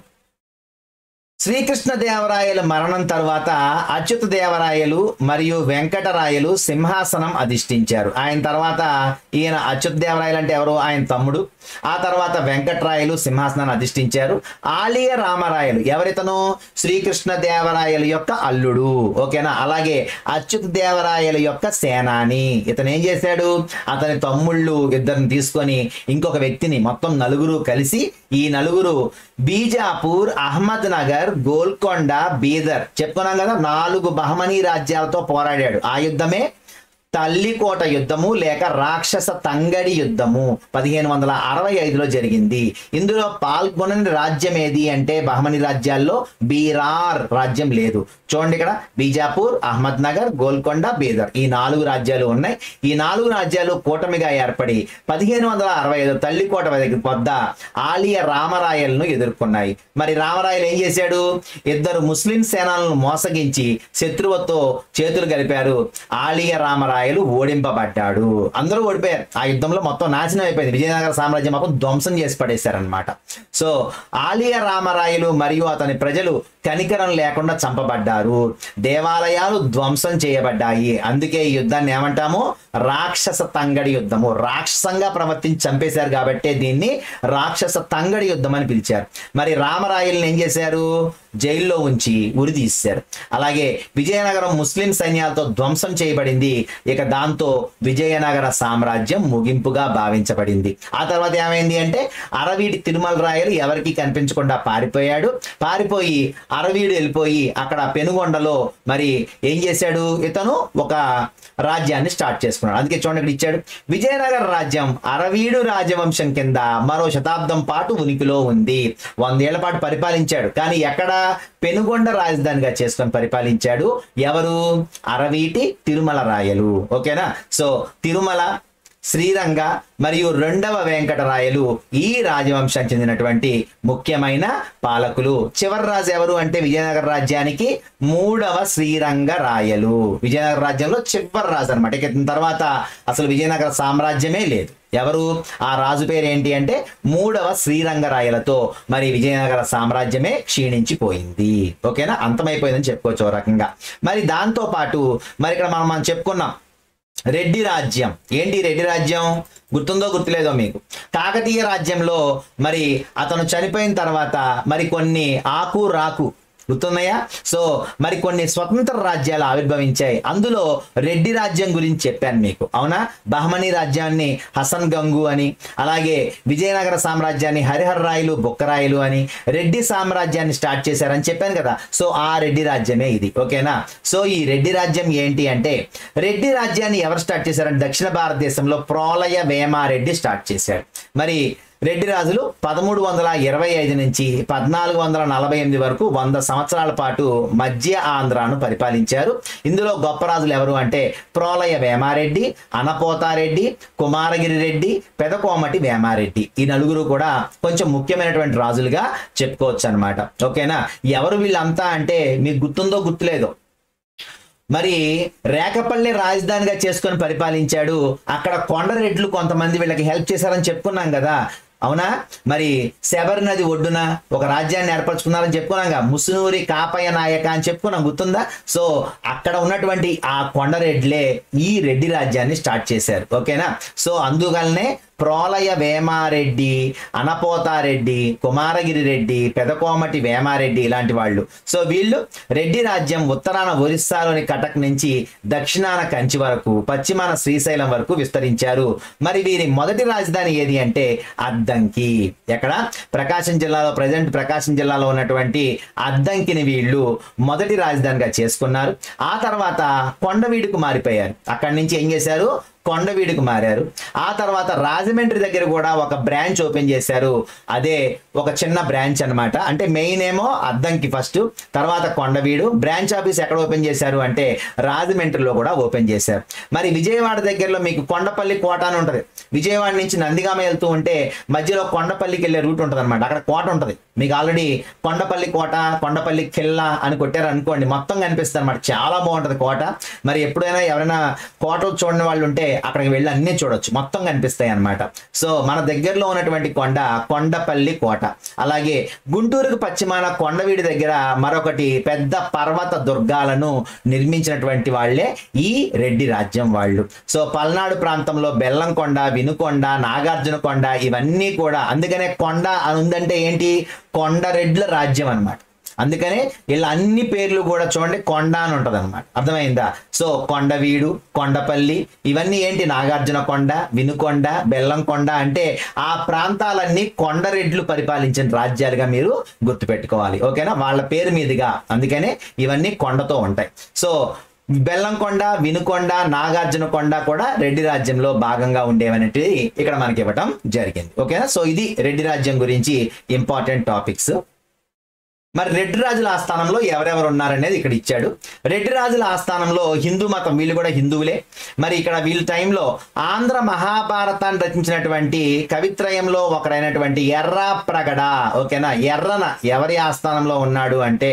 శ్రీకృష్ణదేవరాయల మరణం తర్వాత అచ్యుత దేవరాయలు మరియు వెంకటరాయలు సింహాసనం అధిష్ఠించారు. ఆయన తర్వాత ఈయన అచ్యుత దేవరాయలు అంటే ఎవరు, ఆయన తమ్ముడు. ఆ తర్వాత వెంకటరాయలు సింహాసనాన్ని అధిష్ఠించారు. ఆలియ రామరాయలు ఎవరితను, శ్రీకృష్ణదేవరాయల యొక్క అల్లుడు. ఓకేనా. అలాగే అచ్యుత దేవరాయల యొక్క సేనాని. ఇతను ఏం చేశాడు, అతని తమ్ముళ్ళు ఇద్దరిని తీసుకొని ఇంకొక వ్యక్తిని, మొత్తం నలుగురు కలిసి, ఈ నలుగురు బీజాపూర్, అహ్మద్ నగర్, గోల్కొండ, బీదర్ చెప్పుకున్నాం కదా, 4 బహమనీ రాజ్యాలతో పోరాడాడు. ఆ యుద్ధమే తల్లికోట యుద్ధము లేక రాక్షస తంగడి యుద్ధము 1565లో జరిగింది. ఇందులో పాల్గొనని రాజ్యం ఏది అంటే బహమనీ రాజ్యాల్లో బీరార్ రాజ్యం లేదు. చూడండి ఇక్కడ బీజాపూర్, అహ్మద్ నగర్, గోల్కొండ, బీదర్ ఈ 4 రాజ్యాలు ఉన్నాయి. ఈ 4 రాజ్యాలు కూటమిగా ఏర్పడి 1565 తల్లికోట వద్ద ఆలియ రామరాయలను ఎదుర్కొన్నాయి. మరి రామరాయలు ఏం చేశాడు, ఇద్దరు ముస్లిం సేనాలను మోసగించి శత్రువుతో చేతులు కలిపారు. ఆలియ రామరాయలు ఓడింపబడ్డాడు. అందరూ ఓడిపోయారు. ఆ యుద్ధంలో మొత్తం నాశనం అయిపోయింది. విజయనగర సామ్రాజ్యం మొత్తం ధ్వంసం చేసి పడేశారనమాట. సో ఆలియ రామరాయలు మరియు అతని ప్రజలు కనికరం లేకుండా చంపబడ్డారు. దేవాలయాలు ధ్వంసం చేయబడ్డాయి. అందుకే ఈ యుద్ధాన్ని ఏమంటాము, రాక్షస తంగడి యుద్ధము. రాక్షసంగా ప్రవర్తించి చంపేశారు కాబట్టి దీన్ని రాక్షస తంగడి యుద్ధం అని పిలిచారు. మరి రామరాయల్ని ఏం చేశారు, జైల్లో ఉంచి ఉరి తీశారు. అలాగే విజయనగరం ముస్లిం సైన్యాలతో ధ్వంసం చేయబడింది. ఇక దాంతో విజయనగర సామ్రాజ్యం ముగింపుగా భావించబడింది. ఆ తర్వాత ఏమైంది అంటే అరవీడి తిరుమల రాయలు ఎవరికి కనిపించకుండా పారిపోయాడు. పారిపోయి అరవీడు వెళ్ళిపోయి అక్కడ పెనుగొండలో మరి ఏం చేశాడు, ఇతను ఒక రాజ్యాన్ని స్టార్ట్ చేసుకున్నాడు. అందుకే చూడండి ఇక్కడ ఇచ్చాడు, విజయనగర రాజ్యం అరవీడు రాజవంశం కింద మరో శతాబ్దం పాటు ఉనికిలో ఉంది. 100 ఏళ్ల పాటు పరిపాలించాడు. కానీ ఎక్కడ, పెనుగొండ రాజధానిగా చేసుకొని పరిపాలించాడు. ఎవరు, అరవీటి తిరుమల రాయలు. ఓకేనా. సో తిరుమల, శ్రీరంగ మరియు 2వ వెంకటరాయలు ఈ రాజవంశానికి చెందినటువంటి ముఖ్యమైన పాలకులు. చివరి రాజు ఎవరు అంటే విజయనగర రాజ్యానికి 3వ శ్రీరంగ రాయలు. విజయనగర రాజ్యంలో చివరి రాజు అనమాట. ఇక తర్వాత అసలు విజయనగర సామ్రాజ్యమే లేదు. ఎవరు, ఆ రాజు పేరు ఏంటి అంటే 3వ శ్రీరంగరాయలతో మరి విజయనగర సామ్రాజ్యమే క్షీణించిపోయింది. ఓకేనా, అంతమైపోయిందని చెప్పుకోవచ్చు ఒక రకంగా. మరి దాంతో పాటు మరి ఇక్కడ మనం చెప్పుకున్నాం రెడ్డి రాజ్యం. ఏంటి రెడ్డి రాజ్యం, గుర్తుందో గుర్తులేదో మీకు, కాకతీయ రాజ్యంలో మరి అతను చనిపోయిన తర్వాత మరి కొన్ని ఆకు రాకు గుర్తున్నాయా. సో మరి కొన్ని స్వతంత్ర రాజ్యాలు ఆవిర్భవించాయి. అందులో రెడ్డి రాజ్యం గురించి చెప్పాను మీకు, అవునా. బహమనీ రాజ్యాన్ని హసన్ గంగు అని, అలాగే విజయనగర సామ్రాజ్యాన్ని హరిహర్ రాయలు, బొక్కరాయలు అని, రెడ్డి సామ్రాజ్యాన్ని స్టార్ట్ చేశారని చెప్పాను కదా. సో ఆ రెడ్డి రాజ్యమే ఇది. ఓకేనా. సో ఈ రెడ్డి రాజ్యం ఏంటి అంటే, రెడ్డి రాజ్యాన్ని ఎవరు స్టార్ట్ చేశారంటే దక్షిణ భారతదేశంలో ప్రోలయ వేమారెడ్డి స్టార్ట్ చేశాడు. మరి రెడ్డి రాజులు 1325 నుంచి 1448 వరకు 100 సంవత్సరాల పాటు మధ్య ఆంధ్రాను పరిపాలించారు. ఇందులో గొప్ప రాజులు ఎవరు అంటే ప్రోలయ వేమారెడ్డి, అనపోతారెడ్డి, కుమారగిరి రెడ్డి, పెదకోమటి వేమారెడ్డి. ఈ నలుగురు కూడా కొంచెం ముఖ్యమైనటువంటి రాజులుగా చెప్పుకోవచ్చు అనమాట. ఓకేనా. ఎవరు వీళ్ళంతా అంటే మీకు గుర్తుందో గుర్తులేదో, మరి రేకపల్లి రాజధానిగా చేసుకొని పరిపాలించాడు. అక్కడ కొండరెడ్లు కొంతమంది వీళ్ళకి హెల్ప్ చేశారని చెప్పుకున్నాం కదా, అవునా. మరి శబరి నది ఒడ్డున ఒక రాజ్యాన్ని ఏర్పరచుకున్నారని చెప్పుకున్నాగా, ముసునూరి కాపయ్య నాయక అని చెప్పుకున్నాం, గుర్తుందా. సో అక్కడ ఉన్నటువంటి ఆ కొండరెడ్లే ఈ రెడ్డి రాజ్యాన్ని స్టార్ట్ చేశారు. ఓకేనా. సో అందువల్లనే ప్రోలయ వేమారెడ్డి, అనపోతారెడ్డి, కుమారగిరి రెడ్డి, పెదకోమటి వేమారెడ్డి ఇలాంటి వాళ్ళు. సో వీళ్ళు రెడ్డి రాజ్యం ఉత్తరాన ఒరిస్సాలోని కటక్ నుంచి దక్షిణాన కంచి వరకు, పశ్చిమాన శ్రీశైలం వరకు విస్తరించారు. మరి వీరి మొదటి రాజధాని ఏది అంటే అద్దంకి. ఎక్కడ, ప్రకాశం జిల్లాలో, ప్రజెంట్ ప్రకాశం జిల్లాలో ఉన్నటువంటి అద్దంకిని వీళ్ళు మొదటి రాజధానిగా చేసుకున్నారు. ఆ తర్వాత కొండవీడుకు మారిపోయారు. అక్కడి నుంచి ఏం చేశారు, కొండవీడుకు మారారు. ఆ తర్వాత రాజమండ్రి దగ్గర కూడా ఒక బ్రాంచ్ ఓపెన్ చేశారు. అదే ఒక చిన్న బ్రాంచ్ అనమాట. అంటే మెయిన్ ఏమో అద్దంకి ఫస్ట్, తర్వాత కొండవీడు. బ్రాంచ్ ఆఫీస్ ఎక్కడ ఓపెన్ చేశారు అంటే రాజమండ్రిలో కూడా ఓపెన్ చేశారు. మరి విజయవాడ దగ్గరలో మీకు కొండపల్లి కోట అని ఉంటుంది. విజయవాడ నుంచి నందిగామ వెళ్తూ ఉంటే మధ్యలో కొండపల్లికి వెళ్ళే రూట్ ఉంటుంది అనమాట. అక్కడ కోట ఉంటుంది, మీకు ఆల్రెడీ కొండపల్లి కోట, కొండపల్లి కిల్లా అని కొట్టారు అనుకోండి, మొత్తం కనిపిస్తుంది అనమాట. చాలా బాగుంటుంది కోట. మరి ఎప్పుడైనా ఎవరైనా కోటలు చూడని వాళ్ళు ఉంటే అక్కడికి వెళ్ళి అన్నీ చూడొచ్చు, మొత్తం కనిపిస్తాయి అనమాట. సో మన దగ్గరలో ఉన్నటువంటి కొండ కొండపల్లి కోట. అలాగే గుంటూరుకు పశ్చిమాన కొండవీడి దగ్గర మరొకటి పెద్ద పర్వత దుర్గాలను నిర్మించినటువంటి వాళ్ళే ఈ రెడ్డి రాజ్యం వాళ్ళు. సో పల్నాడు ప్రాంతంలో బెల్లంకొండ, వినుకొండ, నాగార్జునకొండ ఇవన్నీ కూడా, అందుకనే కొండ అని ఉందంటే ఏంటి, కొండరెడ్ల రాజ్యం అన్నమాట. అందుకనే ఇలా అన్ని పేర్లు కూడా చూడండి కొండ అని ఉంటది అనమాట. అర్థమైందా? సో కొండవీడు, కొండపల్లి ఇవన్నీ ఏంటి, నాగార్జునకొండ, వినుకొండ, బెల్లంకొండ అంటే ఆ ప్రాంతాలన్నీ కొండరెడ్లు పరిపాలించిన రాజ్యాలుగా మీరు గుర్తుపెట్టుకోవాలి. ఓకేనా? వాళ్ళ పేరు మీదుగా, అందుకనే ఇవన్నీ కొండతో ఉంటాయి. సో బెల్లంకొండ, వినుకొండ, నాగార్జునకొండ కూడా రెడ్డి రాజ్యంలో భాగంగా ఉండేవనేది ఇక్కడ మనకి ఇవ్వటం జరిగింది. ఓకేనా? సో ఇది రెడ్డి రాజ్యం గురించి ఇంపార్టెంట్ టాపిక్స్. మరి రెడ్డి రాజుల ఆస్థానంలో ఎవరెవరు ఉన్నారనేది ఇక్కడ ఇచ్చాడు. రెడ్డి రాజుల ఆస్థానంలో హిందూ మతం, వీళ్ళు కూడా హిందువులే. మరి ఇక్కడ వీళ్ళ టైంలో ఆంధ్ర మహాభారతాన్ని రచించినటువంటి కవిత్రయంలో ఒకరైనటువంటి ఎర్రాప్రగడ, ఓకేనా, ఎర్రన ఎవరి ఆస్థానంలో ఉన్నాడు అంటే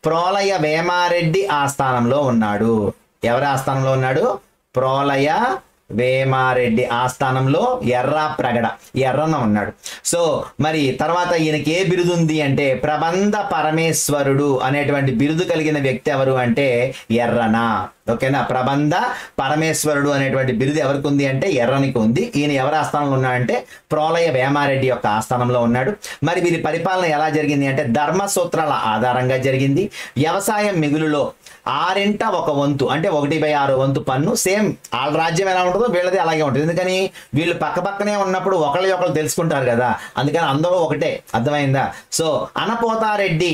ప్రోలయ వేమారెడ్డి ఆస్థానంలో ఉన్నాడు. ఎవరి ఆస్థానంలో ఉన్నాడు? ప్రోలయ వేమారెడ్డి ఆస్థానంలో ఎర్రాప్రగడ, ఎర్రన ఉన్నాడు. సో మరి తర్వాత ఈయనకి ఏ బిరుదు ఉంది అంటే ప్రబంధ పరమేశ్వరుడు అనేటువంటి బిరుదు కలిగిన వ్యక్తి ఎవరు అంటే ఎర్రన. ఓకేనా? ప్రబంధ పరమేశ్వరుడు అనేటువంటి బిరుదు ఎవరికి ఉంది అంటే ఎర్రనికి ఉంది. ఈయన ఎవరి ఆస్థానంలో ఉన్నాడంటే ప్రోలయ వేమారెడ్డి యొక్క ఆస్థానంలో ఉన్నాడు. మరి వీరి పరిపాలన ఎలా జరిగింది అంటే ధర్మ సూత్రాల ఆధారంగా జరిగింది. వ్యవసాయం మిగులులో 1/6 అంటే 1/6 వంతు పన్ను. సేమ్ వాళ్ళ రాజ్యం ఎలా ఉంటుందో వీళ్ళది అలాగే ఉంటుంది. ఎందుకని వీళ్ళు పక్క పక్కనే ఉన్నప్పుడు ఒకళ్ళు తెలుసుకుంటారు కదా, అందుకని అందరూ ఒకటే. అర్థమైందా? సో అనపోతారెడ్డి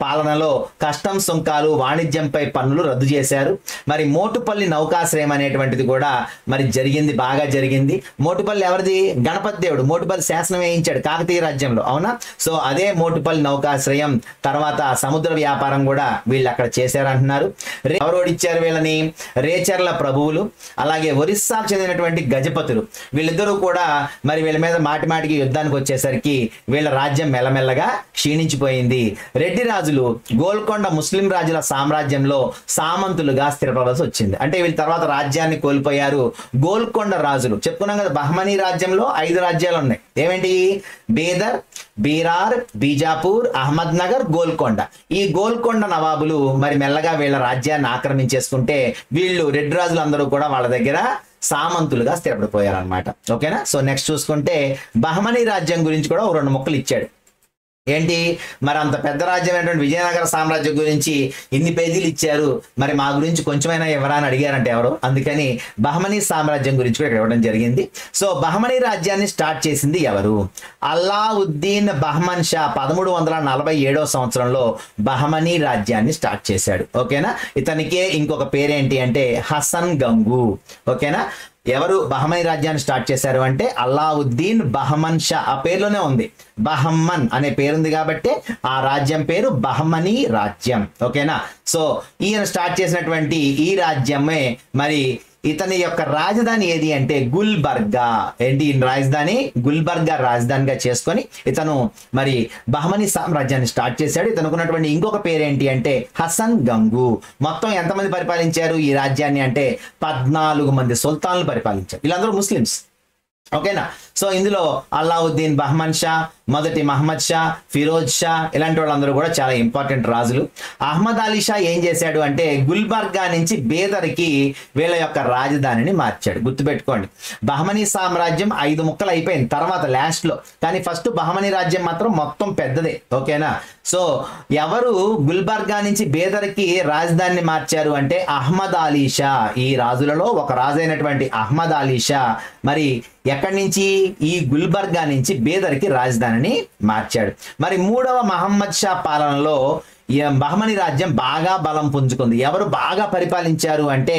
పాలనలో కస్టమ్ సుంకాలు, వాణిజ్యంపై పన్నులు రద్దు చేశారు. మరి మోటుపల్లి నౌకాశ్రయం అనేటువంటిది కూడా మరి జరిగింది, బాగా జరిగింది. మోటుపల్లి ఎవరిది? గణపతి దేవుడు మోటుపల్లి శాసనం వేయించాడు కాకతీయ రాజ్యంలో, అవునా? సో అదే మోటుపల్లి నౌకాశ్రయం. తర్వాత సముద్ర వ్యాపారం కూడా వీళ్ళు అక్కడ చేశారంటున్నారు. ఎవరు ఓడిచ్చారు వీళ్ళని? రేచర్ల ప్రభువులు, అలాగే ఒరిస్సాకు చెందినటువంటి గజపతులు. వీళ్ళిద్దరూ కూడా మరి వీళ్ళ మీద మాటిమాటికి యుద్ధానికి వచ్చేసరికి వీళ్ళ రాజ్యం మెల్లమెల్లగా క్షీణించిపోయింది. రెడ్డి రాజులు గోల్కొండ ముస్లిం రాజుల సామ్రాజ్యంలో సామంతులుగా స్థిరపడాల్సి వచ్చింది. అంటే వీళ్ళ తర్వాత రాజ్యాన్ని కోల్పోయారు. గోల్కొండ రాజులు చెప్పుకున్నాం కదా, బహమనీ రాజ్యంలో 5 రాజ్యాలు ఉన్నాయి. ఏమేంటి? బీదర్, బీరార్, బీజాపూర్, అహ్మద్ నగర్, గోల్కొండ. ఈ గోల్కొండ నవాబులు మరి మెల్లగా వీళ్ళ రాజ్యాన్ని ఆక్రమించేసుకుంటే వీళ్ళు రెడ్డి రాజులు అందరూ కూడా వాళ్ళ దగ్గర సామంతులుగా స్థిరపడిపోయారు అనమాట. ఓకేనా? సో నెక్స్ట్ చూసుకుంటే బహమనీ రాజ్యం గురించి కూడా 2 ముక్కలు ఇచ్చాడు. ఏంటి మరి అంత పెద్ద రాజ్యం అయినటువంటి విజయనగర సామ్రాజ్యం గురించి ఇన్ని పేజీలు ఇచ్చారు, మరి మా గురించి కొంచెమైనా ఎవరా అని అడిగారంటే ఎవరు, అందుకని బహమనీ సామ్రాజ్యం గురించి కూడా ఇక్కడ ఇవ్వడం జరిగింది. సో బహమనీ రాజ్యాన్ని స్టార్ట్ చేసింది ఎవరు? అల్లావుద్దీన్ బహమన్ షా 1347వ సంవత్సరంలో బహమనీ రాజ్యాన్ని స్టార్ట్ చేశాడు. ఓకేనా? ఇతనికే ఇంకొక పేరేంటి అంటే హసన్ గంగు. ఓకేనా? ఎవరు బహమనీ రాజ్యాన్ని స్టార్ట్ చేశారు అంటే అల్లావుద్దీన్ బహమన్ షా. ఆ పేరులోనే ఉంది, బహమ్మన్ అనే పేరుంది కాబట్టి ఆ రాజ్యం పేరు బహమనీ రాజ్యం. ఓకేనా? సో ఈయన స్టార్ట్ చేసినటువంటి ఈ రాజ్యమే మరి ఇతని యొక్క రాజధాని ఏది అంటే గుల్బర్గా. ఏంటి రాజధాని? గుల్బర్గా రాజధానిగా చేసుకొని ఇతను మరి బహమనీ సామ్రాజ్యాన్ని స్టార్ట్ చేశాడు. ఇతనుకున్నటువంటి ఇంకొక పేరేంటి అంటే హసన్ గంగు. మొత్తం ఎంతమంది పరిపాలించారు ఈ రాజ్యాన్ని అంటే 14 మంది సుల్తాన్లు పరిపాలించారు. వీళ్ళందరూ ముస్లిమ్స్. ఓకేనా? సో ఇందులో అల్లావుద్దీన్ బహమన్ షా, మొదటి మహమ్మద్ షా, ఫిరోజ్ షా ఇలాంటి వాళ్ళందరూ కూడా చాలా ఇంపార్టెంట్ రాజులు. అహ్మద్ అలీ షా ఏం చేశాడు అంటే గుల్బర్గా నుంచి బేదర్కి వీళ్ళ యొక్క రాజధానిని మార్చాడు. గుర్తుపెట్టుకోండి, బహమనీ సామ్రాజ్యం 5 ముక్కలు అయిపోయింది తర్వాత లాస్ట్ లో, కానీ ఫస్ట్ బహమనీ రాజ్యం మాత్రం మొత్తం పెద్దదే. ఓకేనా? సో ఎవరు గుల్బర్గా నుంచి బేదర్కి రాజధానిని మార్చారు అంటే అహ్మద్ అలీ షా. ఈ రాజులలో ఒక రాజు అయినటువంటి అహ్మద్ అలీ షా మరి ఎక్కడి నుంచి? ఈ గుల్బర్గా నుంచి బేదర్కి రాజధానిని మార్చాడు. మరి 3వ మహమ్మద్ షా పాలనలో ఈ బహమని రాజ్యం బాగా బలం పుంజుకుంది. ఎవరు బాగా పరిపాలించారు అంటే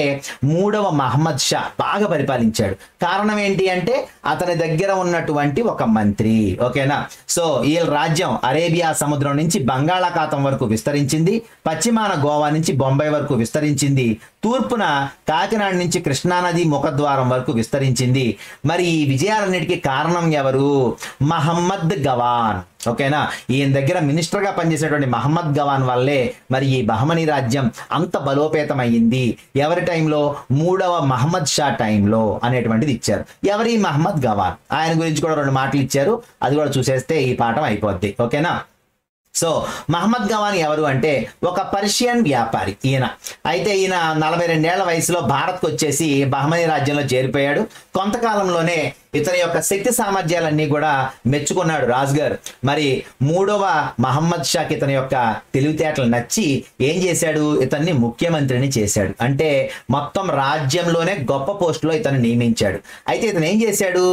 మూడవ మహమ్మద్ షా బాగా పరిపాలించాడు. కారణం ఏంటి అంటే అతని దగ్గర ఉన్నటువంటి ఒక మంత్రి. ఓకేనా. సో ఈ రాజ్యం అరేబియా సముద్రం నుంచి బంగాళాఖాతం వరకు విస్తరించింది, పశ్చిమాన గోవా నుంచి బొంబాయి వరకు విస్తరించింది, తూర్పున కాకినాడ నుంచి కృష్ణానది ముఖద్వారం వరకు విస్తరించింది. మరి ఈ విజయాలన్నిటికీ కారణం ఎవరు? మహమ్మద్ గవాన్. ఓకేనా. ఈయన దగ్గర మినిస్టర్ గా పనిచేసేటువంటి మహమ్మద్ గవాన్ వల్లే మరి ఈ బహమని రాజ్యం అంత బలోపేతమైంది. ఎవరి టైంలో? మూడవ మహమ్మద్ షా టైంలో అనేటువంటిది ఇచ్చారు. ఎవరి మహమ్మద్ గవాన్, ఆయన గురించి కూడా 2 మాటలు ఇచ్చారు. అది కూడా చూసేస్తే ఈ పాఠం అయిపోద్ది. ఓకేనా. సో మహమ్మద్ గవాన్ ఎవరు అంటే ఒక పర్షియన్ వ్యాపారి ఈయన. అయితే ఈయన 42 ఏళ్ల వయసులో భారత్కు వచ్చేసి బహమని రాజ్యంలో చేరిపోయాడు. కొంతకాలంలోనే ఇతని యొక్క శక్తి సామర్థ్యాలన్నీ కూడా మెచ్చుకున్నాడు రాజుగారు. మరి మూడవ మహమ్మద్ షాకి ఇతని యొక్క తెలివితేటలు నచ్చి ఏం చేశాడు? ఇతన్ని ముఖ్యమంత్రిని చేశాడు. అంటే మొత్తం రాజ్యంలోనే గొప్ప పోస్టులో ఇతను నియమించాడు. అయితే ఇతను ఏం చేశాడు?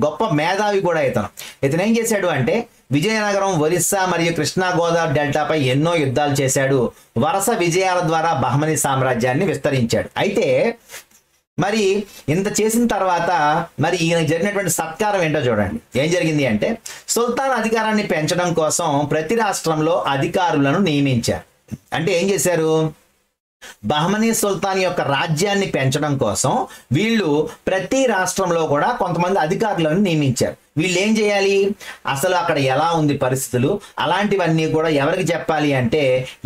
గొప్ప మేధావి కూడా ఇతను ఏం చేశాడు అంటే విజయనగరం, ఒరిస్సా మరియు కృష్ణా గోదావరి డెల్టాపై ఎన్నో యుద్ధాలు చేశాడు. వరుస విజయాల ద్వారా బహమని సామ్రాజ్యాన్ని విస్తరించాడు. అయితే మరి ఇంత చేసిన తర్వాత మరి ఈయన జరిగినటువంటి సత్కారం ఏంటో చూడండి. ఏం జరిగింది అంటే సుల్తాన్ అధికారాన్ని పెంచడం కోసం ప్రతి రాష్ట్రంలో అధికారులను నియమించారు. అంటే ఏం చేశారు? బహమనీ సుల్తాన్ యొక్క రాజ్యాన్ని పెంచడం కోసం వీళ్ళు ప్రతి రాష్ట్రంలో కూడా కొంతమంది అధికారులను నియమించారు. వీళ్ళు ఏం చేయాలి? అసలు అక్కడ ఎలా ఉంది పరిస్థితులు, అలాంటివన్నీ కూడా ఎవరికి చెప్పాలి అంటే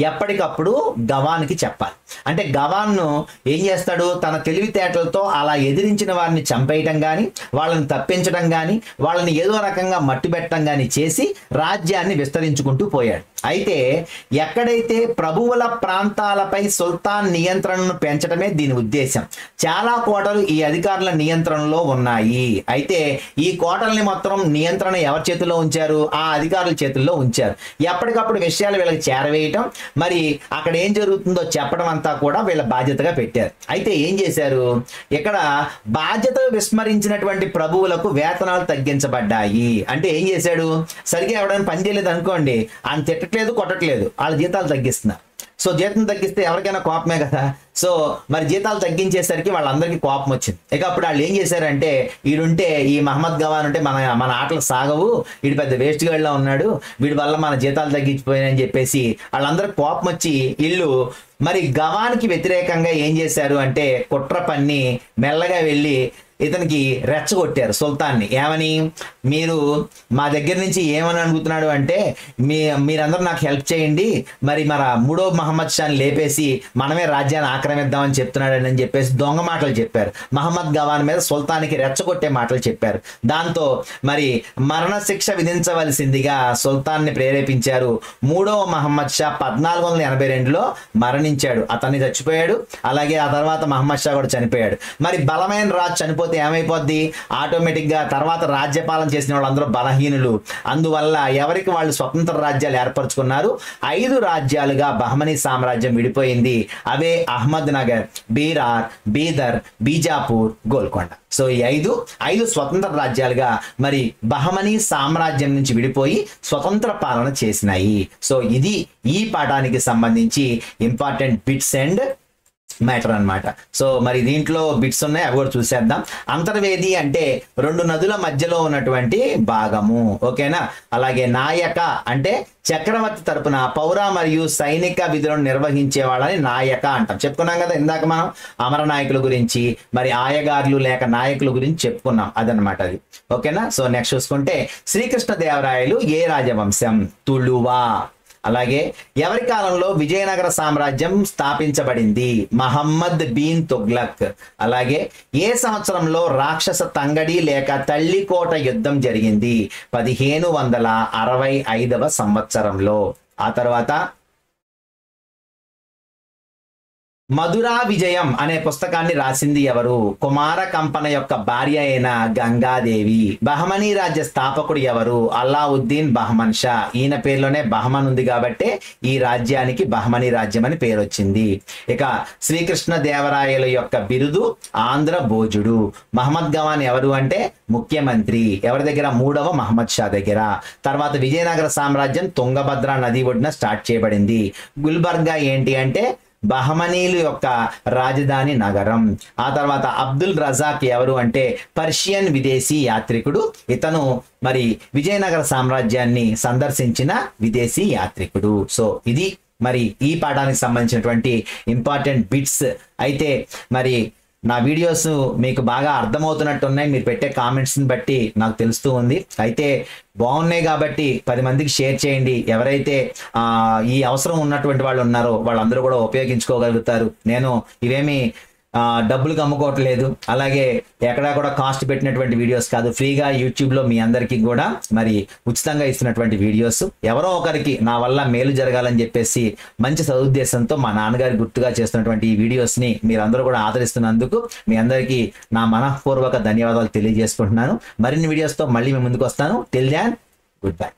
ఎప్పటికప్పుడు గవాన్కి చెప్పాలి. అంటే గవాన్ను ఏం చేస్తాడు? తన తెలివితేటలతో అలా ఎదిరించిన వారిని చంపేయటం కానీ, వాళ్ళని తప్పించడం కానీ, వాళ్ళని ఏదో రకంగా మట్టిబెట్టడం కానీ చేసి రాజ్యాన్ని విస్తరించుకుంటూ పోయాడు. అయితే ఎక్కడైతే ప్రభువుల ప్రాంతాలపై సుల్తాన్ నియంత్రణను పెంచడమే దీని ఉద్దేశం. చాలా కోటలు ఈ అధికారుల నియంత్రణలో ఉన్నాయి. అయితే ఈ కోటల్ని మాత్రం నియంత్రణ ఎవరి చేతుల్లో ఉంచారు? ఆ అధికారుల చేతుల్లో ఉంచారు. ఎప్పటికప్పుడు విషయాలు వీళ్ళకి చేరవేయటం, మరి అక్కడ ఏం జరుగుతుందో చెప్పడం అంతా కూడా వీళ్ళ బాధ్యతగా పెట్టారు. అయితే ఏం చేశారు? ఇక్కడ బాధ్యతలు విస్మరించినటువంటి ప్రభువులకు వేతనాలు తగ్గించబడ్డాయి. అంటే ఏం చేశాడు? సరిగ్గా ఎవడైనా పని చేయలేదు అనుకోండి, ఆయన తిట్టట్లేదు, కొట్టట్లేదు, వాళ్ళ జీతాలు తగ్గిస్తున్నారు. సో జీతం తగ్గిస్తే ఎవరికైనా కోపమే కదా. సో మరి జీతాలు తగ్గించేసరికి వాళ్ళందరికీ కోపం వచ్చింది. ఇక అప్పుడు వాళ్ళు ఏం చేశారంటే వీడుంటే, ఈ మహమ్మద్ గవాన్ ఉంటే మన ఆటలు సాగవు, వీడు పెద్ద వేస్ట్ గడ్లా ఉన్నాడు, వీడి వల్ల మన జీతాలు తగ్గించిపోయాయని చెప్పేసి వాళ్ళందరికీ కోపం వచ్చి ఇల్లు మరి గవాన్కి వ్యతిరేకంగా ఏం చేశారు అంటే కుట్ర పన్ని మెల్లగా వెళ్ళి ఇతనికి రెచ్చగొట్టారు సుల్తాన్ని. ఏమని? మీరు మా దగ్గర నుంచి ఏమని అడుగుతున్నాడు అంటే మీరందరూ నాకు హెల్ప్ చేయండి, మరి మూడో మహమ్మద్ షాని లేపేసి మనమే రాజ్యాన్ని ఆక్రమిద్దామని చెప్తున్నాడు అని చెప్పేసి దొంగ మాటలు చెప్పారు. మహమ్మద్ గవాన్ మీద సుల్తాన్కి రెచ్చగొట్టే మాటలు చెప్పారు. దాంతో మరి మరణశిక్ష విధించవలసిందిగా సుల్తాన్ని ప్రేరేపించారు. మూడవ మహమ్మద్ షా 1482లో మరణించాడు. అతన్ని చచ్చిపోయాడు. అలాగే ఆ తర్వాత మహమ్మద్ షా కూడా చనిపోయాడు. మరి బలమైన రాజు చనిపోతే ఏమైపోద్ది? ఆటోమేటిక్ గా తర్వాత రాజ్యపాలన చేసిన వాళ్ళందరూ బలహీనులు. అందువల్ల ఎవరికి వాళ్ళు స్వతంత్ర రాజ్యాలు ఏర్పరచుకున్నారు. 5 రాజ్యాలుగా బహమనీ సామ్రాజ్యం విడిపోయింది. అవే అహ్మద్ నగర్, బీరార్, బీదర్, బీజాపూర్, గోల్కొండ. సో ఈ 5 స్వతంత్ర రాజ్యాలుగా మరి బహమనీ సామ్రాజ్యం నుంచి విడిపోయి స్వతంత్ర పాలన చేసినాయి. సో ఇది ఈ పాఠానికి సంబంధించి ఇంపార్టెంట్ బిట్స్ అండ్ మ్యాటర్ అన్నమాట. సో మరి దీంట్లో బిట్స్ ఉన్నాయి, అవి కూడా చూసేద్దాం. అంతర్వేది అంటే 2 నదుల మధ్యలో ఉన్నటువంటి భాగము. ఓకేనా. అలాగే నాయక అంటే చక్రవర్తి తరపున పౌర మరియు సైనిక విధులను నిర్వహించే వాళ్ళని నాయక అంటాం. చెప్పుకున్నాం కదా ఇందాక మనం అమర నాయకుల గురించి, మరి ఆయగారులు లేక నాయకుల గురించి చెప్పుకున్నాం. అదనమాట అది. ఓకేనా. సో నెక్స్ట్ చూసుకుంటే శ్రీకృష్ణదేవరాయలు ఏ రాజవంశం? తుళువా. అలాగే ఎవరి కాలంలో విజయనగర సామ్రాజ్యం స్థాపించబడింది? మహమ్మద్ బిన్ తుగ్లక్. అలాగే ఏ సంవత్సరంలో రాక్షస తంగడి లేక తల్లికోట యుద్ధం జరిగింది? 1565వ సంవత్సరంలో. ఆ తర్వాత మధురా విజయం అనే పుస్తకాన్ని రాసింది ఎవరు? కుమార కంపన యొక్క భార్య అయిన గంగాదేవి. బహమనీ రాజ్య స్థాపకుడు ఎవరు? అల్లావుద్దీన్ బహమన్ షా. ఈయన పేరులోనే బహమన్ ఉంది కాబట్టి ఈ రాజ్యానికి బహమనీ రాజ్యం అని పేరు వచ్చింది. ఇక శ్రీకృష్ణ దేవరాయల యొక్క బిరుదు ఆంధ్ర భోజుడు. మహమ్మద్ గవాన్ ఎవరు అంటే ముఖ్యమంత్రి. ఎవరి దగ్గర? మూడవ మహమ్మద్ షా దగ్గర. తర్వాత విజయనగర సామ్రాజ్యం తుంగభద్ర నది ఒడ్డున స్టార్ట్ చేయబడింది. గుల్బర్గా ఏంటి అంటే బహమనీలు యొక్క రాజధాని నగరం. ఆ తర్వాత అబ్దుల్ రజాక్ ఎవరు అంటే పర్షియన్ విదేశీ యాత్రికుడు. ఇతను మరి విజయనగర సామ్రాజ్యాన్ని సందర్శించిన విదేశీ యాత్రికుడు. సో ఇది మరి ఈ పాఠానికి సంబంధించినటువంటి ఇంపార్టెంట్ బిట్స్. అయితే మరి నా వీడియోస్ మీకు బాగా అర్థమవుతున్నట్టు ఉన్నాయి, మీరు పెట్టే కామెంట్స్ని బట్టి నాకు తెలుస్తూ ఉంది. అయితే బాగున్నాయి కాబట్టి 10 మందికి షేర్ చేయండి. ఎవరైతే ఈ అవసరం ఉన్నటువంటి వాళ్ళు ఉన్నారో వాళ్ళందరూ కూడా ఉపయోగించుకోగలుగుతారు. నేను ఇవేమి డబ్బులకు అమ్ముకోవట్లేదు, అలాగే ఎక్కడా కూడా కాస్ట్ పెట్టినటువంటి వీడియోస్ కాదు. ఫ్రీగా యూట్యూబ్లో మీ అందరికీ కూడా మరి ఉచితంగా ఇస్తున్నటువంటి వీడియోస్. ఎవరో ఒకరికి నా వల్ల మేలు జరగాలని చెప్పేసి మంచి సదుద్దేశంతో మా నాన్నగారి గుర్తుగా చేస్తున్నటువంటి ఈ వీడియోస్ని మీరందరూ కూడా ఆదరిస్తున్నందుకు మీ అందరికీ నా మనఃపూర్వక ధన్యవాదాలు తెలియజేసుకుంటున్నాను. మరిన్ని వీడియోస్తో మళ్ళీ మీ ముందుకు వస్తాను. టిల్ దాన్ గుడ్ బై.